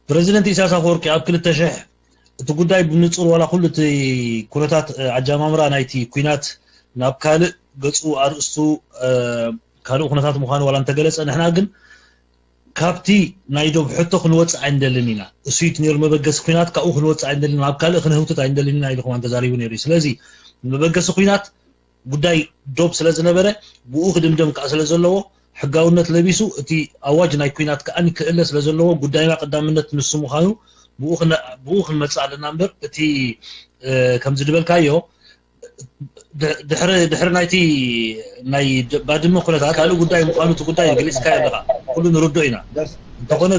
بريزيدنت إساس أفوركي أبكل التشح تقولي بنتصور ولا كل كونتات عجامامرا نايتي كوينات نابكال قصو أرسو كانوا كونتات مخان ولا أنت جلس أنا إحنا جن كابتي نايدو بحطه خنوات عند اللينا السويت نير مبجس كوينات كأو خنوات عند اللينا نابكال خنه هوتت عند اللينا إذا كمان تزاريبون يريس لازي مبجس كوينات قداي دوب سلازنا برا بوخ دم كأسل زلوا حقاونة لبيسو تي أواج ناي كوينات كأني كإلا سلازلوا قداي ما قدام منت نسمو خانو بوخ المسعى للنمبر تي كم زدبل كايو دحر نايتي ناي بعد ما قلت قالوا قداي مخانو تقداي جلس كاي لغا كله نردو هنا تقولنا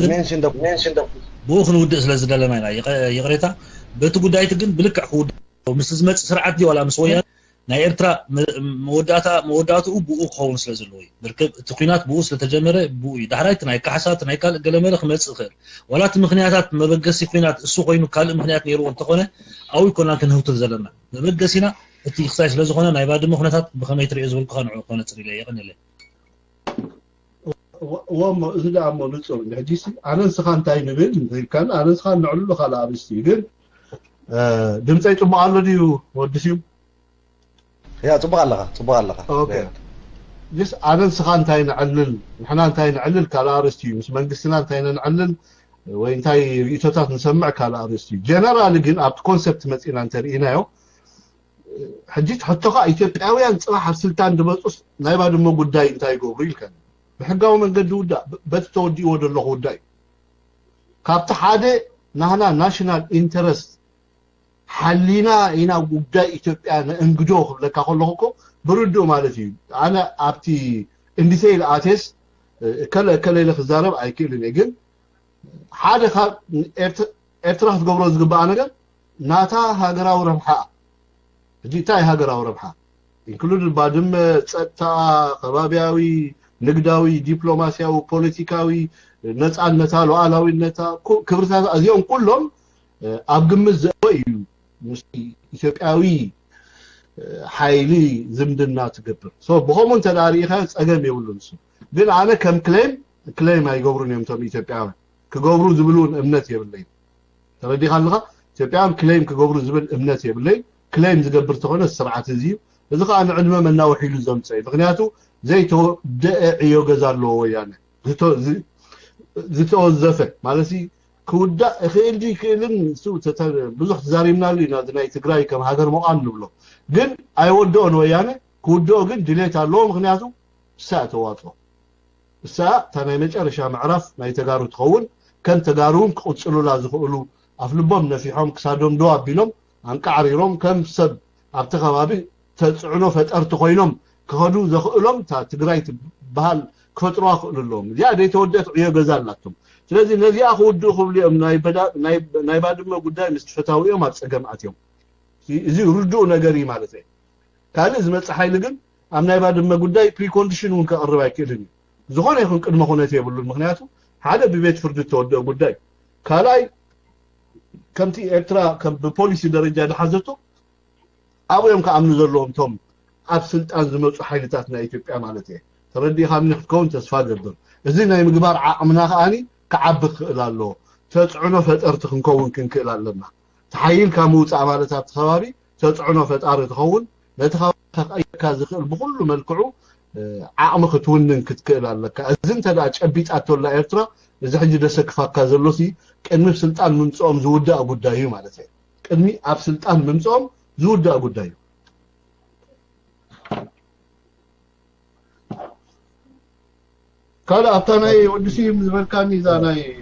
بوخ نود سلازلنا ما يغريتا بتو قداي تجن بلك عقود ومستزمت سرعت دي ولا مسويات ناي إرترا موداتو بوء خون سلازلوي بركب تقينات بوء سلتجمرة بوء دحريت ناي كحسات ناي كال جلمرة خمس خير ولا تمخنيات مبجسي قينات السوق ينو كال مخنيات نيرو انتقونه أو يكون لكن هو تزلنا مبجسينا تي خصاش لازخونه ناي بعد مخنيات بخميت رئيس والقان عقونه تريلي يغني له وما إذا عمو نتصور الحديث أنا سخان تاي نبيل كان أنا سخان نعلو خلا عرستي قل دمتايت معلو ديو ودسيو يا تبغى لغة اوكي جس انا سخان تاي نعلل نحنا تاي نعلل كالارستي مش منقسنا تاي نعلل وين تاي يتوتات نسمع كالارستي جنرال جن اب كونسبت متينا انترينايو حجيت حطها ايثيوبياويان صراحه سلطان دمصص ناي بعد ما غداي انتاي غوبريل كان بحقاو منقد ودا بتودي ودلو غداي كابت حاده نحنا ناشونال انترست حلينا هنا غداي ايثيوبيا انغدو لك خلوكو بردو مالتي انا ابتي انديسيل اتس كلا لخزارب ايكيلني جن حاده ارتراح تغبرو زغبا نغا ناتا هاغراو ربحا جيتاي هاغراو ربحا انكلود بعدم صتا خبابياوي نغداوي دبلوماسياوي بوليتيكاوي نصانتا لوعلاوينتا كبرتا ازيون كلهم ابغمز زويو ኢትዮጵያዊ ሓይሊ ዝምድና ትገብር ሶ በሆሞን ተዳሪኻ ጸገም ይውሉንሱ ግን አነ ከም ክሌም አይገብሩን የምቶም ኢትዮጵያዊ ክገብሩ ዝብሉን እምነት የብለይ ተረዲ ካልኻ ኢትዮጵያዊ ክሌም ክገብሩ ዝብል እምነት የብለይ ክሌም ዝገብር ተኾነ ስርዓት እዚ እዚ ከዓ ንዕድመ መናወሒሉ ዘምጽይ ምክንያቱ ዘይቶ ደዕዮ ገዛሎ ወያነ ዝተወዘፈ ማለሲ كودا خيلجي كيلن سو بزح زاريمنا لينا دناي تግራይ كم هاجر مقان نبلو ግን አይወደውን ወያነ كودو ግን ድሌት አለው ምክንያቱ ሰዓት ተዋጥሮ ሰዓት ታናይ መጨረሻ ማዕራፍ ናይ ተጋሩ ትኸውን ከም ተጋሩን ቁጽሉላ ዝኽእሉ አፍልቦም ነፊሖም ክሳዶም ዶ አቢሎም አንቃሪሮም ከም ሰብ ኣብቲ ከባቢ ተጽዕኖ ፈጠርት ኮይኖም ክኸዱ ዘኽእሎም ታ ትግራይ ባህል ክፈጥሩ አኽእሉሎም ያ ደይተወደት ዕዮ ገዛላቶም ስለዚህ ነዚያ ኹዱ ኹብሊኦም ናይ ባድመ ጉዳይ ምስትፈታዊኦም አጸገም አትዮም እዚ ሩዱ ነገሪ ማለት ነው ካለ ዝመጽ ኃይል ግን አም ናይ ባድመ ጉዳይ ፕሪኮንዲሽኑን ከቀርብ አይከልን ዝኾነ ይኹን ቅድመ ኹነት ይብሉ ምክንያቱ ሓደ በቤት ፍርድ ተወደው ጉዳይ ካላይ ከምቲ ኤርትራ ከም በፖሊሲ ደረጃ ደሐዘቶ አብዮም ከአምኑ ዘለዎም ቶም ኣብ ስልጣን ዝመጹ ኃይልታት ናይ ኢትዮጵያ ማለት ነው ተረዲ ኻምን ክውን ተስፋ ገበር እዚ ናይ ምግባር ዓቅምና ኻኒ كعبك لالو تصعنو فطرت كنكون كنكل علنا تحيل كموص عمالات تخواري تصعنو فطار تخون نتخايكا زخل بكل ملكعو عقمك تونن كتكل علك ازن تدا ጨቢጣቶላ ኤርትራ እዚ ሕጂ ደሰክፋካ ዘሎሲ ቅድሚ ስልጣን ምንጾም ዝውዳእ ጉዳዩ ማለት ነው ቅድሚ ኣብ ስልጣን ምንጾም ዝውዳእ ጉዳዩ قال أبتناي ودسي مزبلكاني زاناي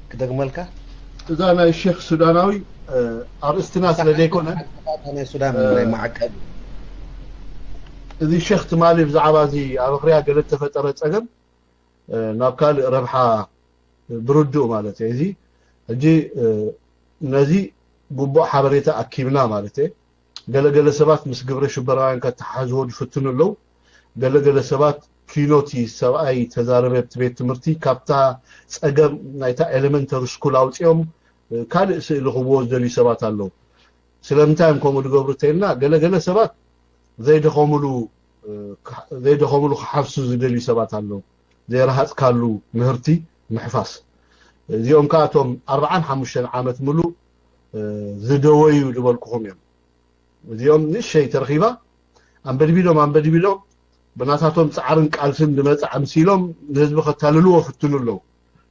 كدق ملكا زاناي الشيخ السوداناوي أرستناس لديكونا أنا السودان معقد إذا الشيخ تمالي بزعبازي أبخريا قلت تفترت أقم نابكال ربحا بردو مالتي إذي الجي نزي قبو حبريتا أكيبنا مالتي قال سبات مسقبري شبراين كتحازود فتنو اللو ገለገለ ሰባት ኪኖቲ ሰብአይ ተዛረበት ቤት ትምርቲ ካፕታ ጸገም ናይታ ኤሌመንተሪ ስኩል አውጪኦም ካልእ ስእሊ ኽቦ ዘሊ ሰባት አለው ስለምንታይም ኮሙ ድገብሩተይና ገለገለ ሰባት ዘይደኸሙሉ ሓፍሱ ዝደሊ ሰባት አለው ዘይራሃጽ ካሉ ምህርቲ محفاس اليوم كاتهم 45 عامت ملو زدوي ودبلكم يوم اليوم نشي ترخيبه ام بدبيلهم بناتاتهم صعرن قالسن دمص امسيلهم لهزب ختاللو وفتنلو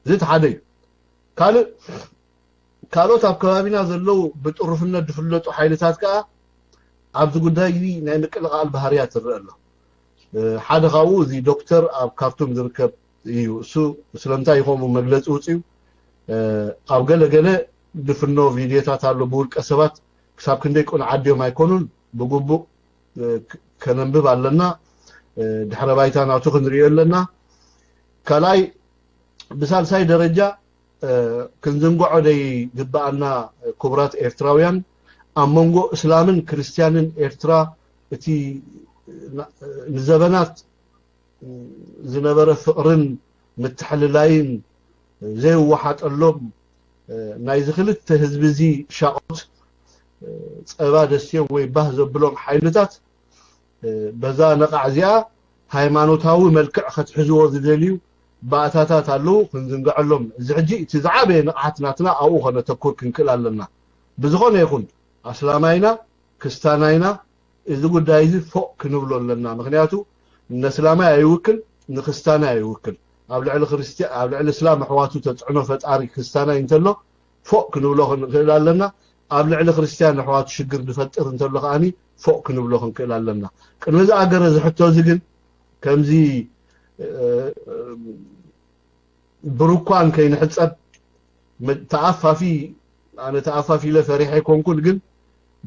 زيت حدي ካልኦት ኣብ ከባቢና ዘለው ብጥሩፍነት ድፍለጡ ሓይልታት ከዓ ኣብዚ ጉዳይ ናይ ምቅልቃል ባህርያት ትረአ ኣሎ ሓደ ካብኡ እዚ ዶክተር ኣብ ካርቱም ዝርከብ እዩ እሱ ስለምንታይ ይኾኑ መግለፂ ውፅዩ ኣብ ገለገለ ድፍኖ ቪድዮታት ኣሎ ብውልቀ ሰባት ክሳብ ክንደይ ቁን ዓድዮም ኣይኮኑን ብግቡእ ከነንብብ ኣለና ድሕረ ባይታ ናቱ ክንሪኦ ኣለና ካልኣይ ብሳልሳይ ደረጃ ክንዝንጎዖ ደይ ግባአና ኩብራት ኤርትራውያን ኣብ መንጎ እስላምን ክርስቲያንን ኤርትራ እቲ ንዘበናት ዝነበረ ፍቅርን ምትሕልላይን ዘይወሓጠሎም ናይ ዝክልተ ህዝቢ እዚ ሻቆት ፀባ ደስዮም ወይ ባህ ዘብሎም ሓይልታት በዛ ነቃዕ እዚኣ ሃይማኖታዊ መልክዕ ክትሕዝዎ ዝደልዩ ባእታታት ኣለው ክንዝንገዐሎም እዚ ሕጂ እቲ ዝዓበየ ንቕሓትናትና ኣብኡ ኸነተኩር ክንክእል ኣለና ብዝኾነ ይኹን ኣስላማይና ክርስቲያናይና እዚ ጉዳይ እዚ ፎቅ ክንብሎ ኣለና ምክንያቱ ንእስላማይ ኣይውክል ንክርስቲያናይ ኣይውክል ኣብ ልዕሊ ክርስቲያን ኣብ ልዕሊ እስላም ኣሕዋቱ ተፅዕኖ ፈጣሪ ክርስቲያናይ እንተሎ ፎቅ ክንብሎ ክንክእል ኣለና ኣብ ልዕሊ ክርስቲያን ኣሕዋቱ ሽግር ዝፈጥር እንተሎ ከዓኒ ፎቅ ክንብሎ ክንክእል ኣለና ቅድሚ ዝኣገረ ዝሕቶ እዚ ግን ከምዚ ብሩኳን ከይንሕፀብ ተኣፋፊ ኣነ ተኣፋፊ ለፈሪሕ ኣይኮንኩን ግን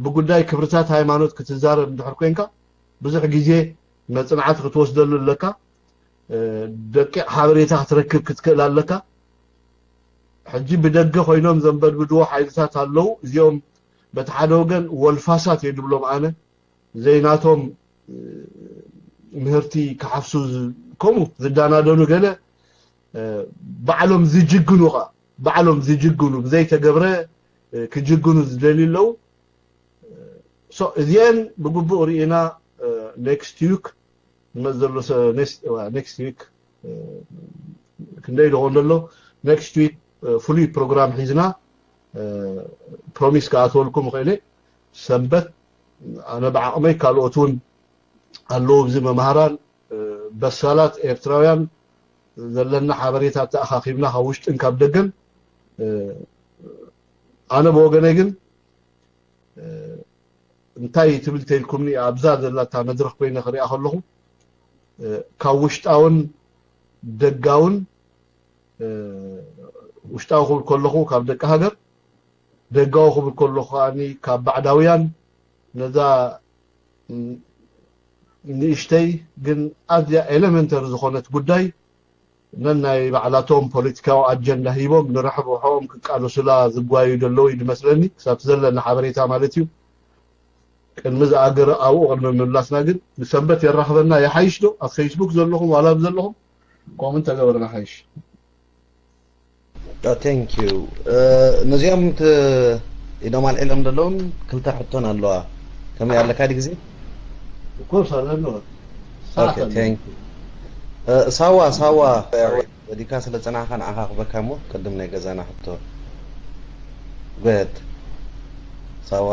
ብጉዳይ ክብርታት ሃይማኖት ክትዛረብ እንድሕር ኮንካ ብዙሕ ግዜ መፅናዓት ክትወስደሉ ኣለካ ደቂቕ ሓበሬታ ክትረክብ ክትክእል ኣለካ ሕጂ ብደገ ኮይኖም ዘንበድብድዎ ሓይልታት ኣለው እዚኦም በቲ ሓደ ወገን ወልፋሳት የድብሎም ኣነ ዘይናቶም ምህርቲ ክሓፍሱ ከምኡ ዝዳናደኑ ገለ ባዕሎም ዝጅግኑ ብዘይተገብረ ክጅግኑ ዝደልዩለው እዚአን ብግቡእ ርኢና ኔክስት ዊክ መዘሎ ኔክስት ዊክ ክንደይ ደኾን ዘሎ ኔክስት ዊክ ፍሉይ ፕሮግራም ሒዝና ፕሮሚስ ከኣትወልኩም ክእለ ሰንበት ኣነ ብዓቕመይ ካልኦት እውን ኣለዉ ብዚ መምሃራን በሳላት ኤርትራውያን ዘለና ሓበሬታት ተኣኻኺብና ካብ ውሽጥን ካብ ደገን ኣነ ብወገነይ ግን እንታይ ትብል ተይልኩምኒ ኣብዛ ዘላታ መድረኽ ኮይነ ክሪኣ ከለኹ ካብ ውሽጣውን ደጋውን ውሽጣዊ ክብል ከለኹ ካብ ደቂ ሃገር ደጋዊ ክብል ከለኹ ከዓኒ ካብ ባዕዳውያን ነዛ ንእሽተይ ግን ኣዝያ ኤሌመንተሪ ዝኾነት ጉዳይ ነናይ ባዕላቶም ፖለቲካዊ ኣጀንዳ ሂቦም ንረሕብሖም ክቃለሱላ ዝጓዩ ደለው ይመስለኒ ክሳብ ዘለና ሓበሬታ ማለት እዩ ቅድሚ ዝኣገረ ኣብኡ ቅድሚ ምምላስና ግን ንሰንበት የራኽበና የሓይሽ ዶ ኣብ ፌስቡክ ዘለኹም ዋላ ዘለኹም ኮመንት ተገበርና ሓይሽ ቴንክ ዩ ነዚኦም ኢዶም ኣልዒሎም ዘለውን ክልተ ሕቶን ኣለዋ ከመይ ኣለካ ዲ ግዜ ኮርስ ኣለዎ Okay, thank you. ሳዋ ወዲካ ስለ ጽናኻ ንዓኻ ክበካ ሞ ቅድም ናይ ገዛና ሕቶ ጎድ ሳዋ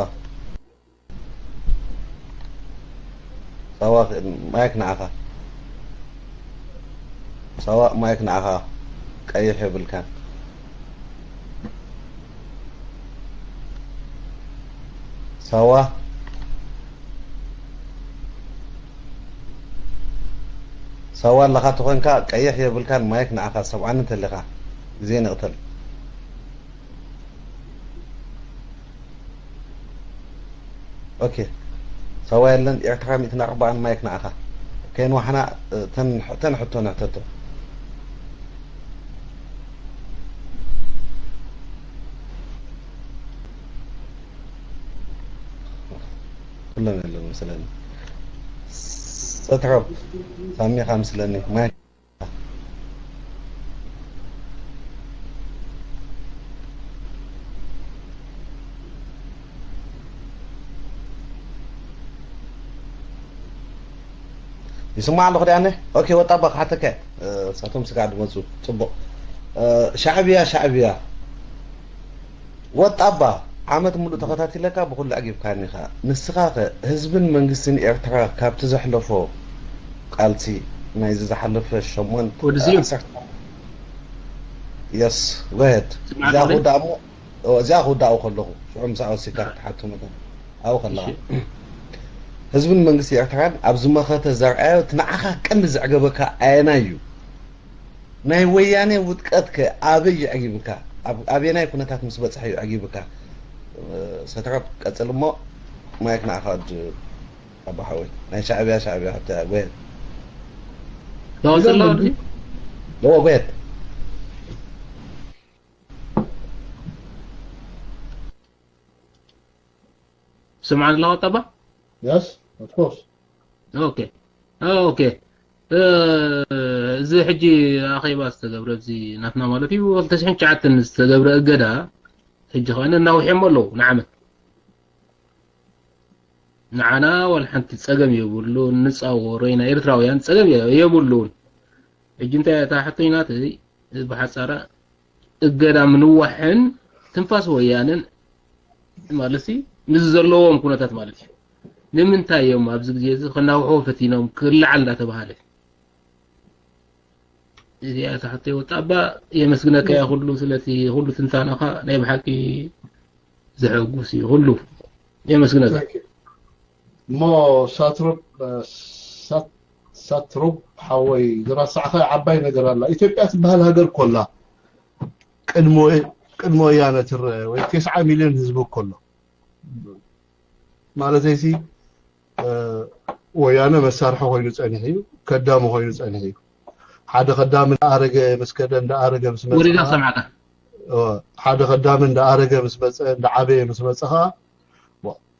ማይክ ንዓኻ ሳዋ ማይክ ንዓኻ ቀይሕ ይብልካ ሳዋ سوا لك تخون كا كيح يبلكان مايك نعخا سبعان تلقى زين اقتل اوكي سوا لن يعتقام 240 مايك نعخا كاين وحنا تنحطو نحطو كلنا اللي مثلا سترب سامي خامس لاني ما يسمع له خدي انا اوكي وطبق حتى كه ساتهم سقعد مزو صبو شعبية وطابا عامت ملو تخطاتي لك بقول أجيب كانيخا نسخة حزب منجستين إرترا كابت زحلفو قالتي ما إذا زحلف الشمون يس واحد زاخو داو خلوه شو عم ساعة سكات حتى مثلا أو خلاص حزب المنجستين إرترا أبز ما خات زرعة تنعخا كم زعجبك عينايو ناي وياني وتكتك أبي أجيبك أبينا يكون تحت مسبت صحيح أجيبك سترى قتل ما يكون أخذ أبو حوي ناي شعبي حتى وين لا وصل له بيت سمعنا الله طبعا yes of course اوكي زي حجي اخي باس تقبر زي ناتنا مالتي والتسحين شعت نستقبر اقدا حجي خاينا انه يحملو نعم نعنا والحنت تسقم يقولوا نصا ورينا ايرتراويان تسقم يقولون حجي انت تحطينا تي بحصاره اقدا منوحن تنفاس ويانن مالتي مزلوهم كونتات مالتي لمن تايم ابز غزي خنا وحو فتينهم كل علنا تبهاله إذا تحطي وطابا يمسكنك يا كله سلتي كله تنتانخا ناي بحكي زعقوسي كله يمسكنك مو ساتروب حوي دراسة عخا عباي نقر الله إثيوبيا تبهال هاجر كلها قدمو يانا تر وي 9 مليون حزب كله مالتي سي ويانا مسارحه خوينو صنيحيو كدامو خوينو صنيحيو حدا خدام دارجه مسكدن دارجه مسمص وريدا سمعك حدا خدام دارجه مسمص دعابه مسمصها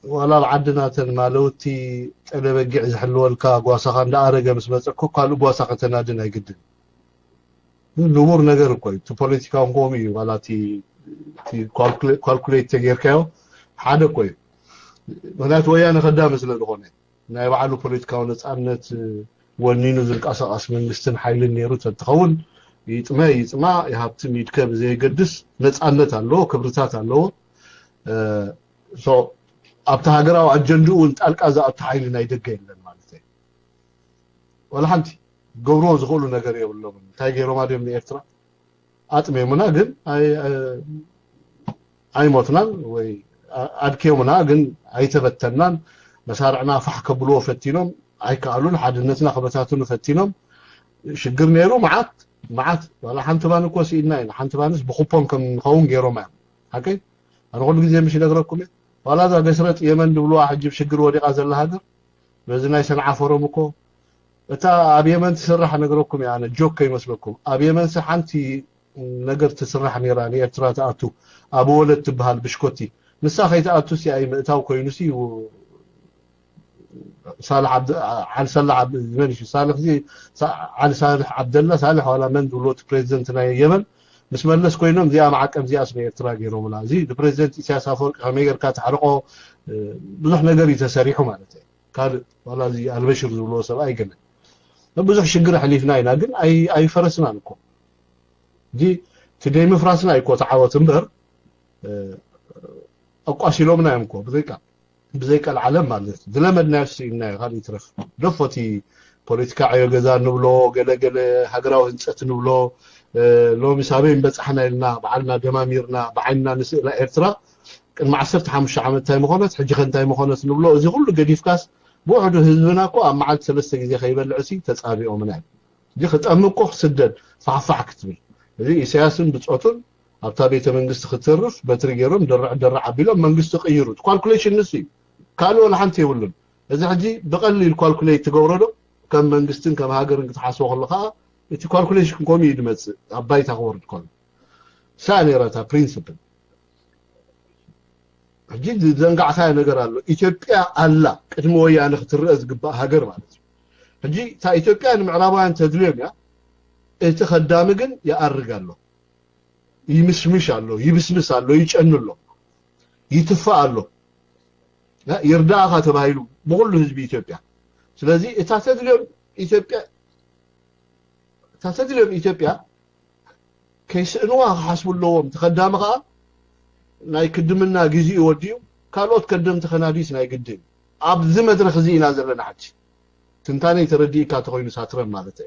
ولا العدناتن مالوتي تلبجع زحلولكا غواسخا دارجه مسمص كوكالو غواسخا تنادن ايغدن نمر ነገር እኮ ቱ ፖለቲካውን ቆሚ ማለቲ ካልኩሌት ተገርካው ሓደ እኮ ምክንያቱ ወያነ خدام ስለሆነ ናይ ባዕሉ ፖለቲካው ነፃነት ወኒኑ ዝንቀሳቀስ መንግስትን ኃይልን ነይሩ ተተኸውን ይጥማ የሀብትም ይድከብ ዘይገድስ ነፃነት አለው ክብርታት አለው ሶ ኣብታ ሀገራው አጀንዳውን ጣልቃ ዘአብታ ኃይልን አይደገ የለን ማለት ነው ወላ ሓንቲ ገብሮ ዝኸሉ ነገር የብሎም እንታይ ገይሮ ማደም ኤርትራ አጥሜሙና ግን አይሞትናል ወይ አድከሙና ግን አይተበተናን መሳርዕና ፋሕ ከብሎ ፈቲኖም አይካሉን ሓድነትና خبرታቱን ፈቲኖም ሽግር ነይሩ ማዓት ወላ ሓንቲ ባን እኮ ሲኢልና ኢና ሓንቲ ባንስ ብኹፖም ከም ኸውን ገይሮም እዮም ሐቂ አነ ሁሉ ጊዜ ምሽ ነግረኩም ወላ ዛ ገስረት የመን ድብሎ አጅብ ሽግር ወዲቃ ዘላ ሀገር በዝናይ ሰንዓ ፈሮም እኮ እታ ኣብ የመን ትስራሕ ነግረኩም ያነ ጆክ ይመስለኩም ኣብ የመን ሓንቲ ነገር ትስራሕ ነይራ ኤርትራ ተኣቱ ኣብ ወለት ትበሃል ብሽኮቲ ንሳ ኸይተኣቱ ሲ ኣይ ምእታው ኮይኑሲ صالح عبد المنش صالح زي علي صالح عبد الله صالح ولا من دولت بريزيدنتنا يمن مش ملس كوينهم زي معقم زي اسمه تراغيرو ملا زي البريزيدنت سياسه افرق امير كاتحرقو بزح ነገር يتسريحو ማለት قال والله زي البشر زولو سب አይገነ بزح شجر حليفنا ይና ግን አይ ፈረስና እንኮ دي تدي مفراسنا አይኮ ተዓወት እንበር አቋሽሎምና ይምኮ بزيك العالم ማለት ዝለመድና ሲና ይኻል ይትረፍ ደፎቲ ፖለቲካ ዓዮ ገዛ ንብሎ ገለገለ ሃገራዊ ህንጸት ንብሎ ሎሚ ሳበይን በጻሕና ኢልና በዓልና ደማሚርና በዓይንና ንስእላ ኤርትራ ቅድሚ 15 ዓመት ታይ መኾነት ሕጂ ከንታይ መኾነት ንብሎ እዚ ሁሉ ገዲፍካስ ብውሕዱ ህዝብና እኮ ኣብ መዓልቲ 3 ግዜ ከይበልዕሲ ተጻቢኦምና እዚ ክጠምቆ ክስደድ ፋሕፋሕ ክትብል እዚ ኢሳያስን ብጾቱን ኣብታ ቤተ መንግስት ክትርፍ በትሪጌሮም ደርዕ አቢሎም መንግስት ቀይሩ ካልኩሌሽን ንሲ ካልኦ ለሓንቲ ይብሉን እዚ ሕጂ በቀሊል ካልኩሌት ትገብረዶ ከም መንግስትን ከም ሃገርን ክትሓስቦ ከለኻ እቲ ካልኩሌሽን ኮሚ ይድመጽ አባይ ታወርድ ኮን ሳኔራታ ፕሪንሲፕል ሕጂ ዘንጋዕታ ነገር አለ ኢትዮጵያ አላ ቅድሞ ወያነ ክትርአ ዝግባእ ሃገር ማለት ሕጂ ታ ኢትዮጵያ ንምዕራባውያን ተድልዮም ያ እቲ خدام ግን ያአርጋሎ ይምስምሻሎ ይብስብሳሎ ይጨንሎ ይትፋአሎ ይርዳኻ ተባይሉ በሁሉ ህዝብ ኢትዮጵያ ስለዚህ እታተድለም ኢትዮጵያ كيسنوا حسب اللهم تخدام خا ناي كدمنا غزي يوديو كالوت كدم تخناديس ناي قدم ابز مدرخ زينا زلنا حج تنتاني تردي كاتخوين ساترم مالته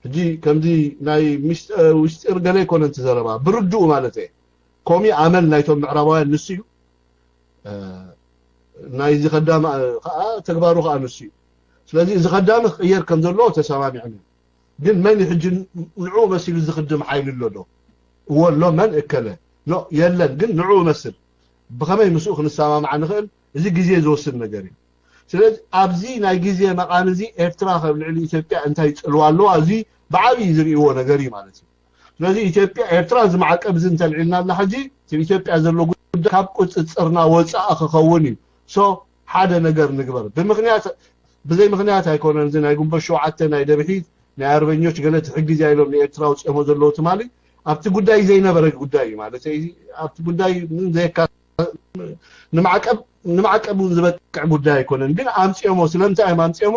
هجي كمدي ناي مش وشتر غلي كونن تزربا بردو مالته كومي عمل نايتو معربايا نسيو ناي زي خدام تكبارو خا نسيو ስለዚህ እዚ خدام خير كم زلو تسامعنا ግን من يحج نعو مسيل زخدم حيل له والله من اكله لا يلن ግን نعو مسل بخمي مسوخ نسامع نخل እዚ ግዜ ዝወስድ ነገር እዩ ስለዚህ ኣብዚ ናይ ግዜ መቃንዚ ኤርትራ ካብ ልዕሊ ኢትዮጵያ እንታይ ጽልዋ ኣሎ እዚ ብዓቢ ዝሪእዎ ነገር እዩ ማለት እዩ ስለዚህ ኢትዮጵያ ኤርትራ ዝማዕቀብ ዝንተልዕልና ኣላ ሕጂ ኢትዮጵያ ዘሎ ጉዳይ ካብ ቁጽጽርና ወጻእ ክኸውን እዩ ሶ ሓደ ነገር ንግበር ብምክንያት بزي مغنيات هيكون زين هيكون بشوعته ናይ ደብሒት ናይ አርበኞች ገለት ሕግዝ ያይሎም ለኤርትራ ውጽሞ ዘለው ተማሊ ኣብቲ ጉዳይ ዘይነበረ ጉዳይ ማለት እዩ ኣብቲ ጉዳይ ምን ዘይካ ንማዕቀቡ ዝበቅዕ ጉዳይ አይኮነን ግን አምጽሞ ስለምታይ አምጽሞ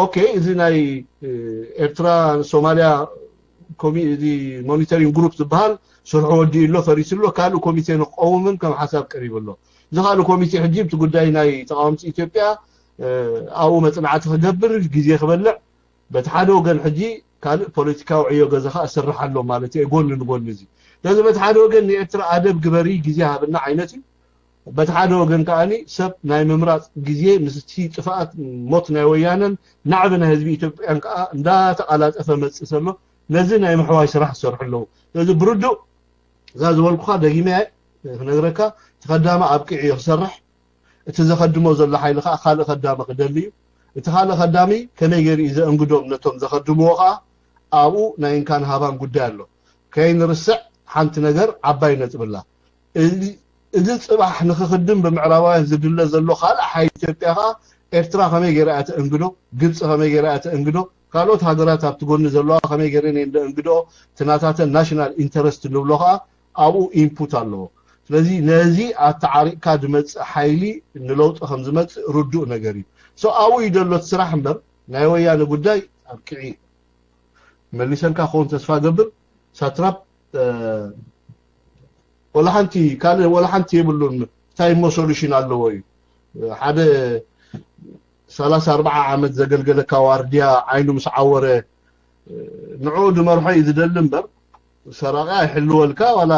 ኦኬ እዚ ናይ ኤርትራ ሶማሊያ ኮሚቲ ሞኒተሪንግ ግሩፕ ዝበሃል ሰርሖ ወዲሎ ፈሪስሎ ካሉ ኮሚቴ ንቆውምን ከም ሓሳብ ቀሪብሎ ዝኻሉ ኮሚቴ ሕጂብ እቲ ጉዳይ ናይ ተቃዋምቲ ኢትዮጵያ او مصنعات خجبر غزي خبلع بتحاد وغن حجي كان بوليتيكاو عيو غزخا اسرحالو مالتي غون نغون زي لازم بتحاد وغن يتر ادب غبري غزي هابنا عينتي بتحاد وغن كاني سب ناي ممراط غزي مستي طفات موت ناي ويانن نعبنا حزب ايثيوبيا اندا تقالاطف مصسلو لازم ناي محواي سرح سرحلو لازم بردو زاز ولكو دغيمه نغركا تقدامه ابقي يسرح اتزخدمو زل حيل خالق خدامه قدلي اتخالق خدامي كمي غير اذا انغدوم نتوم زخدموها ابو ناين كان هابان غدالو كاين رسع حنت ነገር عباي نصبلا اذا صباح نخدم بمعراوان زدل زلو خال حي ኢትዮጵያ ኤርትራ ከመይ ገራአት እንግዶ ግብጽ ከመይ ገራአት እንግዶ ካሎት ሀገራት ኣብቲ ጎን ዘሎ ከመይ ገረን እንግዶ ትናታተ ናሽናል ኢንተረስት ንብሎኻ አቡ ኢንፑት አለው ስለዚህ ነዚ አታሪካ ድመጽ ኃይሊ ንለውጥ ከም ዝመጽ ርዱእ ነገር እዩ ሶ አው ይደሎት ስራሕ እምበር ናይ ወያነ ጉዳይ አብቅዒ መልሰንካ ኾን ተስፋ ገብር ሳትራፕ ወላ ሓንቲ ይብሉን ታይም ሶሉሽን አለው እዩ ሓደ 34 ዓመት ዘገልገለካ ዋርዲያ አይኑ መስዓወረ ንዑድ መርሖ ይዝደል እምበር ሰራቃ ይሕልወልካ ወላ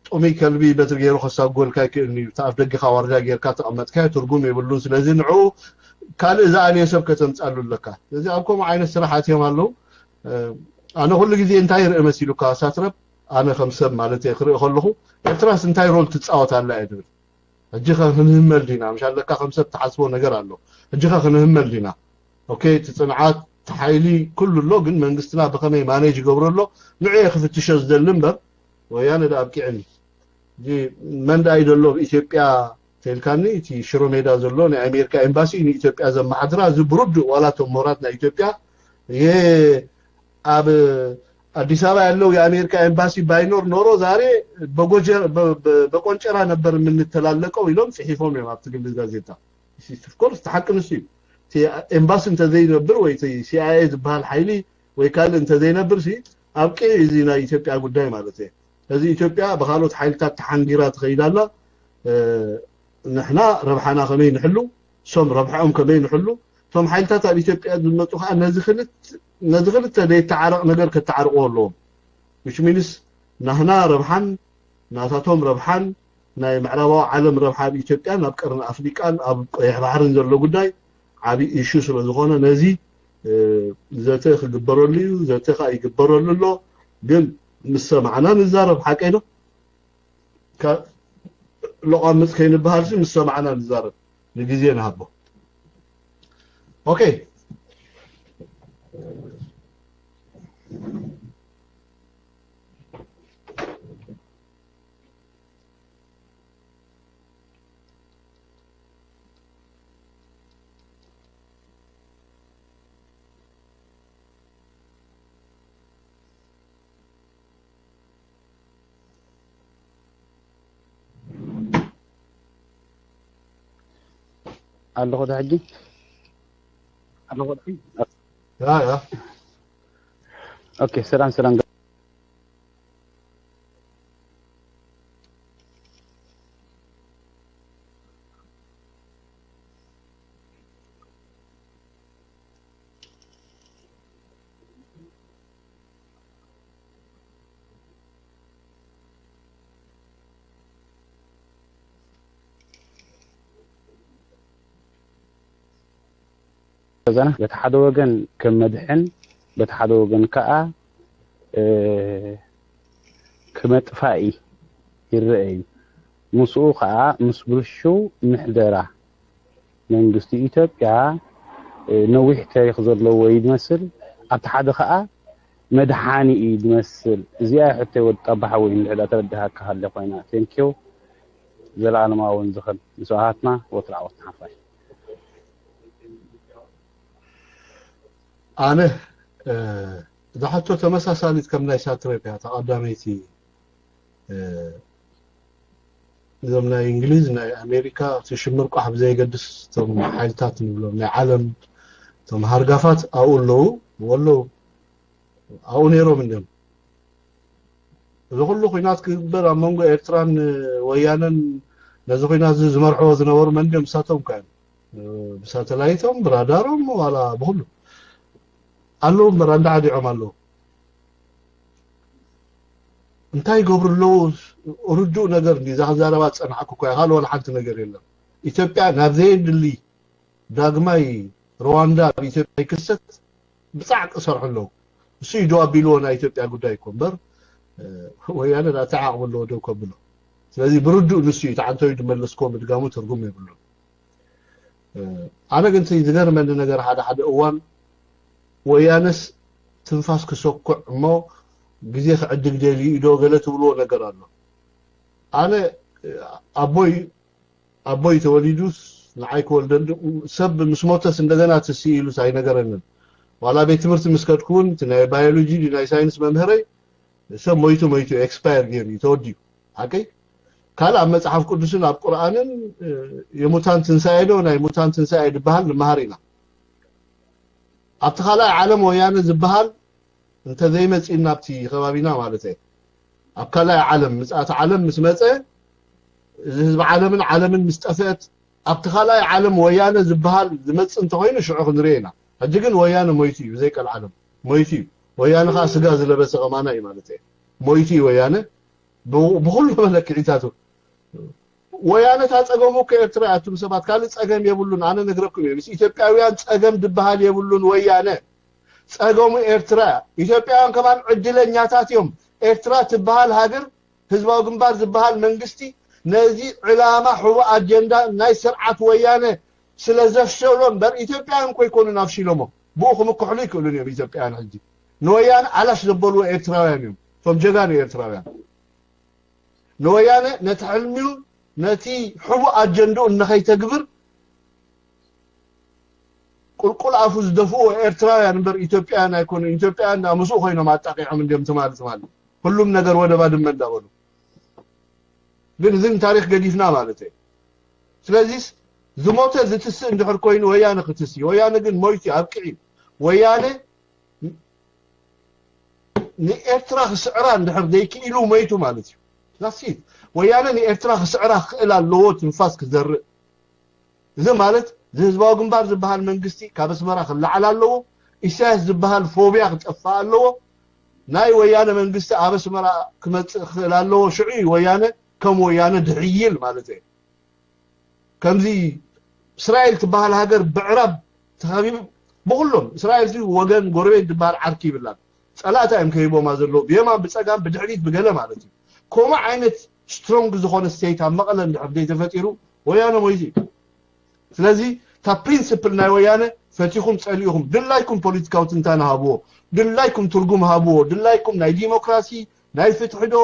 ጦሚ ከልቢ በትርጌሩ خሳጎልካ ከኒ ታፍ ደግኻ ዋርዳ ጌርካ ተቀመጥካ ትርጉም ይብሉን ስለዚህ ንዑ ካል ዛኔ ሰብ ከተምጻሉልካ ስለዚህ አብኮም አይነት ስራሓት የማለው አነ ሁሉ ጊዜ እንታይ ርእ መስሉካ ሳትረብ አነ ከምሰብ ማለት ይኽርኢ ከለኹ ኤርትራስ እንታይ ሮል ትጻወታላ አይደል እጅኻ ክንህመል ዲና ምሻለካ ከምሰብ ተሓስቦ ነገር አሎ እጅኻ ክንህመል ዲና ኦኬ ትጽንዓት ተሓይሊ ኩሉ ግን መንግስትና በከመይ ማኔጅ ገብረሎ ንዑ ይኽፍትሽ ዝደልምበር ويانا دا ابكعني دي من دا يدلو ኢትዮጵያ تلكاني تي شرو ميدا زلو نا امريكا امباسي ني ኢትዮጵያ زمحدرا زبرد ولا تمورات نا ኢትዮጵያ يه اب አዲስ አበባ ያለው የአሜሪካ ኤምባሲ ባይኖር ኖሮ ዛሬ በቆንጨራ ነበር የምንተላለቀው ይሎም ጽሒፎም የማትግል ጋዜጣ ኦፍኮርስ ተሐቅንስ ኤምባሲ እንተ ዘይነብር ወይ ሲአይኤ ዝባል ኃይሊ ወይ ካል እንተ ዘይነብር ሲ አብቂ እዚና ኢትዮጵያ ጉዳይ ማለት ነው ስለዚህ ኢትዮጵያ በኻሎት ኃይልታት ተሐንዲራ ትኸይዳላ ንሕና ረብሓና ከመይ ንሕሉ ሶም ረብሓኦም ከመይ ንሕሉ ቶም ኃይልታት ኣብ ኢትዮጵያ ዝመጡ ኸ ነዚ ክልተ ዘይተዓረቕ ነገር ከተዓርቆ ኣለዎም which means ናህና ረብሓን ናታቶም ረብሓን ናይ ምዕራባዊ ዓለም ረብሓ ኣብ ኢትዮጵያ ናብ ቀረን ኣፍሪቃን ኣብ ቀይሕ ባሕርን ዘሎ ጉዳይ ዓቢ ኢሹ ስለ ዝኾነ ነዚ ዘተ ክግበረሉ እዩ ዘተ ይግበረሉ ኣሎ ግን مسمعنا نزارب حقيقه لقامت كاين بهالش مسمعنا نزارب لغزينا هبو اوكي الله قد حجي يا اوكي سلام زنا بتحد وجن كمدحن بتحد وجن كأ كمتفائي الرأي مسؤوقة مسبرشو محدرة من قصدي إثيوبيا نوح تاريخ زلوا يدمسل أتحد خاء مدحاني يدمسل زي حتى وتطبح وين العلا تردها كهلا قينا ثانكيو زلال ما ونزخل مساعاتنا وطلعوتنا حفاي أنا إذا حتى تمساساليت كم ناي ساتريبيا تقدميتي إذا من إنجليز ناي أمريكا تشمرق أحب زي قدس تم حالتات نقولهم ناي عالم تم هرقافات أقول له والله أو نيرو منهم إذا كله خينات كبيرة منغو إيرتران ويانا نزو خينات زمرحو زنور منهم ساتهم كان بساتلايتهم برادارهم ولا بقوله قالوا مراندا عديهم قالوا انتي قبر له ردو نجر دي زغزاربات صنعكو كاي قالوا ولا حد نجر يلا إثيوبيا نابزين اللي داغماي رواندا بإثيوبيا كست بصعق صرح له سي جواب بيلونا إثيوبيا قداي يكون ويانا لا تعاقب له دو كبلو ስለዚህ ብርዱ ንሱ ታንተው ይድመለስኮም ድጋሙ ትርጉም ይብሉ አነ ግን ዝገርመን ነገር ሓደ እዋን ወያነስ ትንፋስ ክሰኩዕ ሞ ግዜ ክዕድግ ደሊ ኢዶ ገለ ትብሎ ነገር አለ አነ አቦይ ተወሊዱስ ንዓይ ከወልደን ሰብ ምስሞተስ እንደገና ትሲኢሉ ሳይ ነገረን ዋላ ቤት ትምህርት ምስከድኩን ናይ ባዮሎጂ ናይ ሳይንስ መምህረይ ሰብ ሞይቱ ኤክስፓየር ጌም ይተወዲ አቀይ ካላ መጽሐፍ ቅዱስን አብ ቁርአንን የሙታን ትንሳኤ ነው ናይ ሙታን ትንሳኤ ድባል ማህሪና አብተኻላ ዓለም ወያነ ዝባል እንተ ዘይመጽና ኣብቲ ከባቢና ማለት እዩ አብካላ ዓለም ምጽአት ዓለም ምስመጸ ህዝብ ዓለምን ምስጠፈት አብተኻላ ዓለም ወያነ ዝባል ዝመጽ እንተ ኮይኑ ሽዑ ክንሪና እጅግን ወያነ ሞይቲ ዘይቀል ዓለም ሞይቲ ወያነ ኻ ስጋ ዝለበሰ ቀማና እዩ ማለት እዩ ሞይቲ ወያነ بكل ملكيتاته ويانا تاصغمو كኤርትራ አቱም ሰባት ካል ጸገም የብሉን አነ ነግረኩ ነው ኢትዮጵያውያን ጸገም ድባሃል የብሉን ወያነ ጸገሙ ኤርትራ ኢትዮጵያውያን ከማን ዕድለኛታትዮም ኤርትራ ትባሃል ሀገር ህዝባው ግንባር ዝባሃል መንግስቲ ነዚ ዕላማ ሁቡ አጀንዳ ናይ ስርዓት ወያነ ስለዘፍሸሎም በር ኢትዮጵያውያን ኮይኮኑ ናፍሽሎሞ ቦኹም ኩሕሉ ይክሉን ኢትዮጵያውያን ሕጂ ነወያን አላሽ ዘበሉ ኤርትራውያን እዮም ቶም ጀጋን ኤርትራውያን نويانه نتعلميو نتي حبو اجندو انخي تكبر قلقل عفوز دفو ايرترايان بر ايثيوبيان يكون ايثيوبيان امسو خوينو ماطاقيعم اندم تمالت مال كلهم ነገር ወደ ባድመ እንዳወሉ ግን ዝም ታሪክ ገዲፍና ማለት ነው ስለዚህ ዝሞተ ዝትስ እንድሕር ኮይኑ ወያነ ክትስ ወያነ ግን ሞይቲ አብቅዒ ወያነ ንኤርትራ ስዕራ እንድሕር ዘይክኢሉ ሞይቱ ማለት ነው نسيت ويانا إيرترا خسعرا خلال لوت نفاس كزر إذا مالت زهزباو جنبار زبها المنجستي كابس مرا خلا على اللو إساس زبها الفوبيا خطفا اللو ناي ويانا منجستي كابس مرا كمت خلال لو شعي ويانا كم ويانا دعيل مالته كم زي إسرائيل تبها الهجر بعرب تخابيب بقولهم إسرائيل زي وجن قريب دبار عركي بالله ثلاثة يمكن يبوا ما زلوا بيما بتساقم بدعيت بقلة مالته كوما عينت سترونج زخون ستيت مقلا عبدي تفاتيرو ويانا مويزي ስለዚህ ታ ፕሪንሲፕል ናይ ወያነ ፈቲኹም ጸልዩኹም ድላይኩም ፖለቲካው ትንታና ሃቦ ድላይኩም ትርጉም ሃቦ ድላይኩም ናይ ዲሞክራሲ ናይ ፍትሕዶ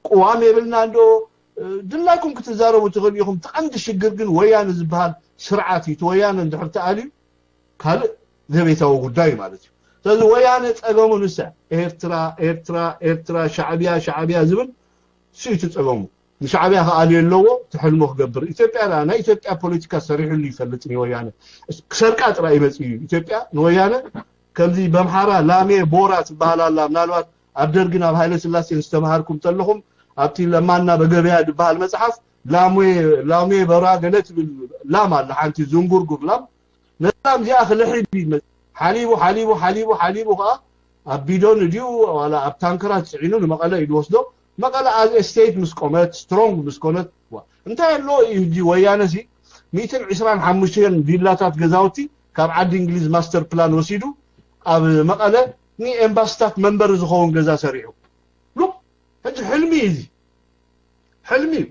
ቋም የብልና እንዶ ድላይኩም ክትዛረቡ ትኽእሉኹም ተቀንዲ ሽግር ግን ወያነ ዝባል ስርዓት እዩ ወያነ እንድሕርታ አሊ ካል ዘቤታው ጉዳይ ማለት እዩ ስለዚህ ወያነ ጸገሙ ንሳ ኤርትራ ሻዕቢያ ዝብል سيت تصغمو شعبيا قال يلو تحلمو خبر ايثيوبيا انا ايثيوبيا بوليتيكا صريح اللي يفلطني ويانا سرقات راي مصي ايثيوبيا ويانا كمزي بمحارة لامي بورات بهالالا منالوات أبدرقنا بهايلة سلاسي نستمهاركم تلهم أبتي لمانا بقبيها دبهال مسحف لامي برا قلت باللاما اللي حانتي زنقرقر لام نظام زي أخي لحيبي حليبو أبيدون ديو ولا أبتانكرات سعينون مقالة يدوصدو مقالة از استيت مسكومات سترونج مسكونات انتهى اللو يجي ويانسي 125 فيلاتات غزاوتي كاب عاد انجليز ماستر بلان وسيدو اب مقاله ني امباستات منبر زخون غزا سريعو لو هج حلمي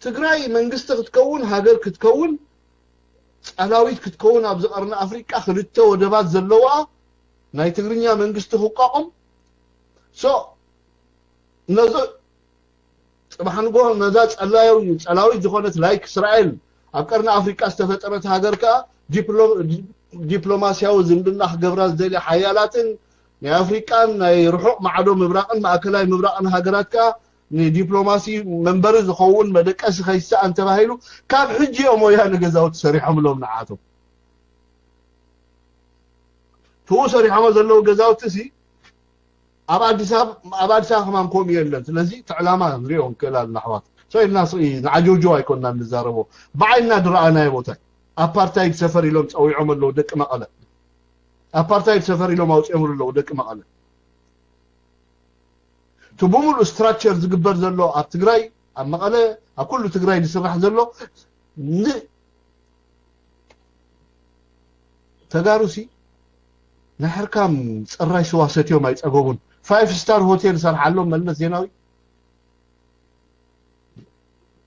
تግራይ መንግስት ክትከውን ሃገር ክትከውን ጻላዊት ክትከውን ኣብ ዝቀርና አፍሪካ ክልተ ወደባት ዘለዋ ናይ ትግርኛ መንግስት ክቋቋም ነዞ ጽባሕን ጎ ነዛ ጻላዊት ዝኾነት ላይክ እስራኤል ኣብ ቀርና አፍሪካ ዝተፈጠረት ሃገር ከ ዲፕሎማሲያዊ ዝምድና ክገብራ ዝደሊ ሓያላትን ናይ አፍሪካን ናይ ርሑቕ ማዕዶ ምብራቕን ማእከላይ ምብራቕን ሃገራት ከ ዲፕሎማሲ መንበር ዝኸውን መደቀስ ኸይሳ እንተባሂሉ ካብ ሕጂኦም ወያነ ገዛውት ሰሪሖም ሎም ንዓቶም تو سريحه زلو غزاوتسي اب اديس ابا كمان كوم يلن ስለዚህ تعلاما نريهم كلال نحوات سو الناس نعجوجو ايكوننا نزاربو بعينا درانا يموت ابارتايد سفر يلوم صويعهم له دق مقله ابارتايد سفر يلوم اوصيهم له دق مقله تبومل ستراكشر زغبر زلو اب تግራይ اب مقله اب كل تግራይ يسرح زلو تغاروسي نحركام صراي سواساتيو ماي صغوبون 5 ستار هوتيل سرحالهم ملمس زيناوي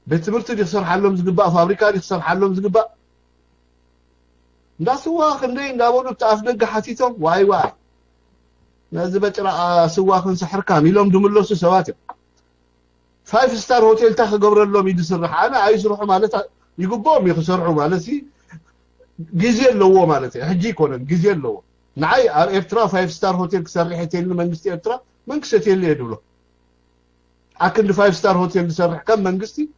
بتمرت دي سرحالهم زغبا فابريكا دي سرحالهم زغبا ndaswa khndey ndabonu taafdeg xatitom way nazi bacra swakhn saxrkam ilom dumlosu sawati 5 ستار هوتيل تا خغبرلهم يدسرح انا عايزروح مالت يغبوم يخسرحوا مالتي غزي لو مالتي حجي كونن غزي لو نعي ارترا 5 ستار هوتيل كسرحتين منغستي ارترا منكستي اللي يدولو اكن 5 ستار هوتيل كسرح كم منغستي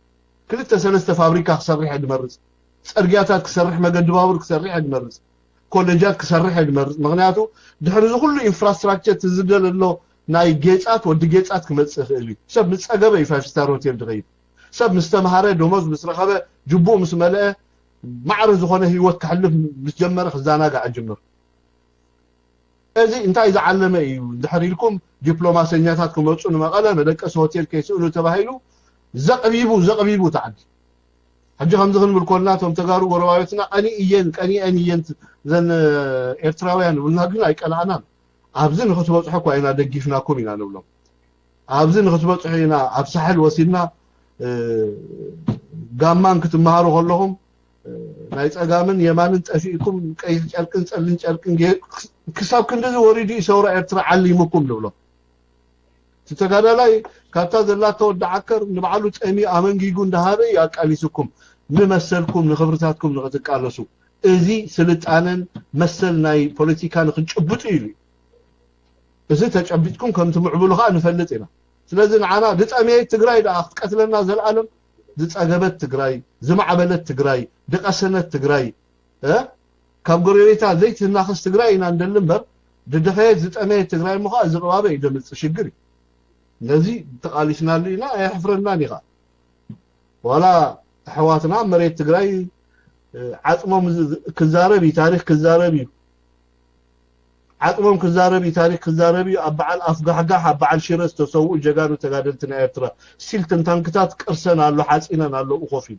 كلتا سلسته فابريكا كسرح يدمرز صرغياتات كسرح مقد باور كسرح يدمرز كولجات كسرح يدمرز مغنياتو دحر ذو كله انفراستراكشر تزدل له ناي جيصات ود جيصات كمصخ الي سب مصغبه 5 ستار هوتيل دغيب سب مستمهاره دومز مسرخبه جبو مسملئه معرض زخونه هيوت كحلف متجمر خزاناغا اجمر ازي انتي زعلمه دحر لكم دبلوماسياتكم وصون مقاله مدقس هوتيل كيسولو تباهيلو زقبيبو تعدي حجي خمس خن بالكولاتهم تغارو وروايتنا اني اينت زن ارتراويان ولناغن ايقلانا ابزن خصبصح كوينا دغيفناكم ينا نبلو ابزن خصبصح هنا اب ساحل وسيلنا غامان كتمهارو كلهم ናይ ጸጋምን የማንን ጠፊኩም ቀይ ጨርቅን ጸልን ጨርቅን ክሳብ ክንደዚ ወሪዲ ሰውራ ኤርትራ ዓሊሙኩም ንብሎ ተተጋዳላይ ካታ ዘላተ ወዳዓከር ንባዕሉ ጸሚ አመንጊጉ እንደሃበ ያቃሊስኩም ንመሰልኩም ንኽብርታትኩም ንኽትቃለሱ እዚ ስልጣነን መሰል ናይ ፖለቲካን ክንጭብጡ ኢሉ እዚ ተጨብጥኩም ከም ትምዕብሉኻ ንፈልጥ ኢና ስለዚህ ንዓና ድጸሚይ ትግራይ ዳ ክትቀትለና ዘልዓለም ዝጸገበት ትግራይ ዝማዕበለት ትግራይ ደቀሰነት ትግራይ ካብ ጎረቤታ ዘይትናኸስ ትግራይ ኢና እንደልምበር ድደኸየት ዝጠመየት ትግራይ ምኻ ዝቕባበ ይደምጽ ሽግር ነዚ ተቃሊስናልና ያሕፍረና ኒኻ ወላ ኣሕዋትና መሬት ትግራይ ዓጽሞም ክዛረብ ታሪኽ ክዛረብ عطمم كزاربي تاريخ كزاربي ابعال افغحغح ابعال شيرس تسوو جغانو تغادلتنا ارترا سيلتن تانكتات قرسنا له حاصيننا له خوفي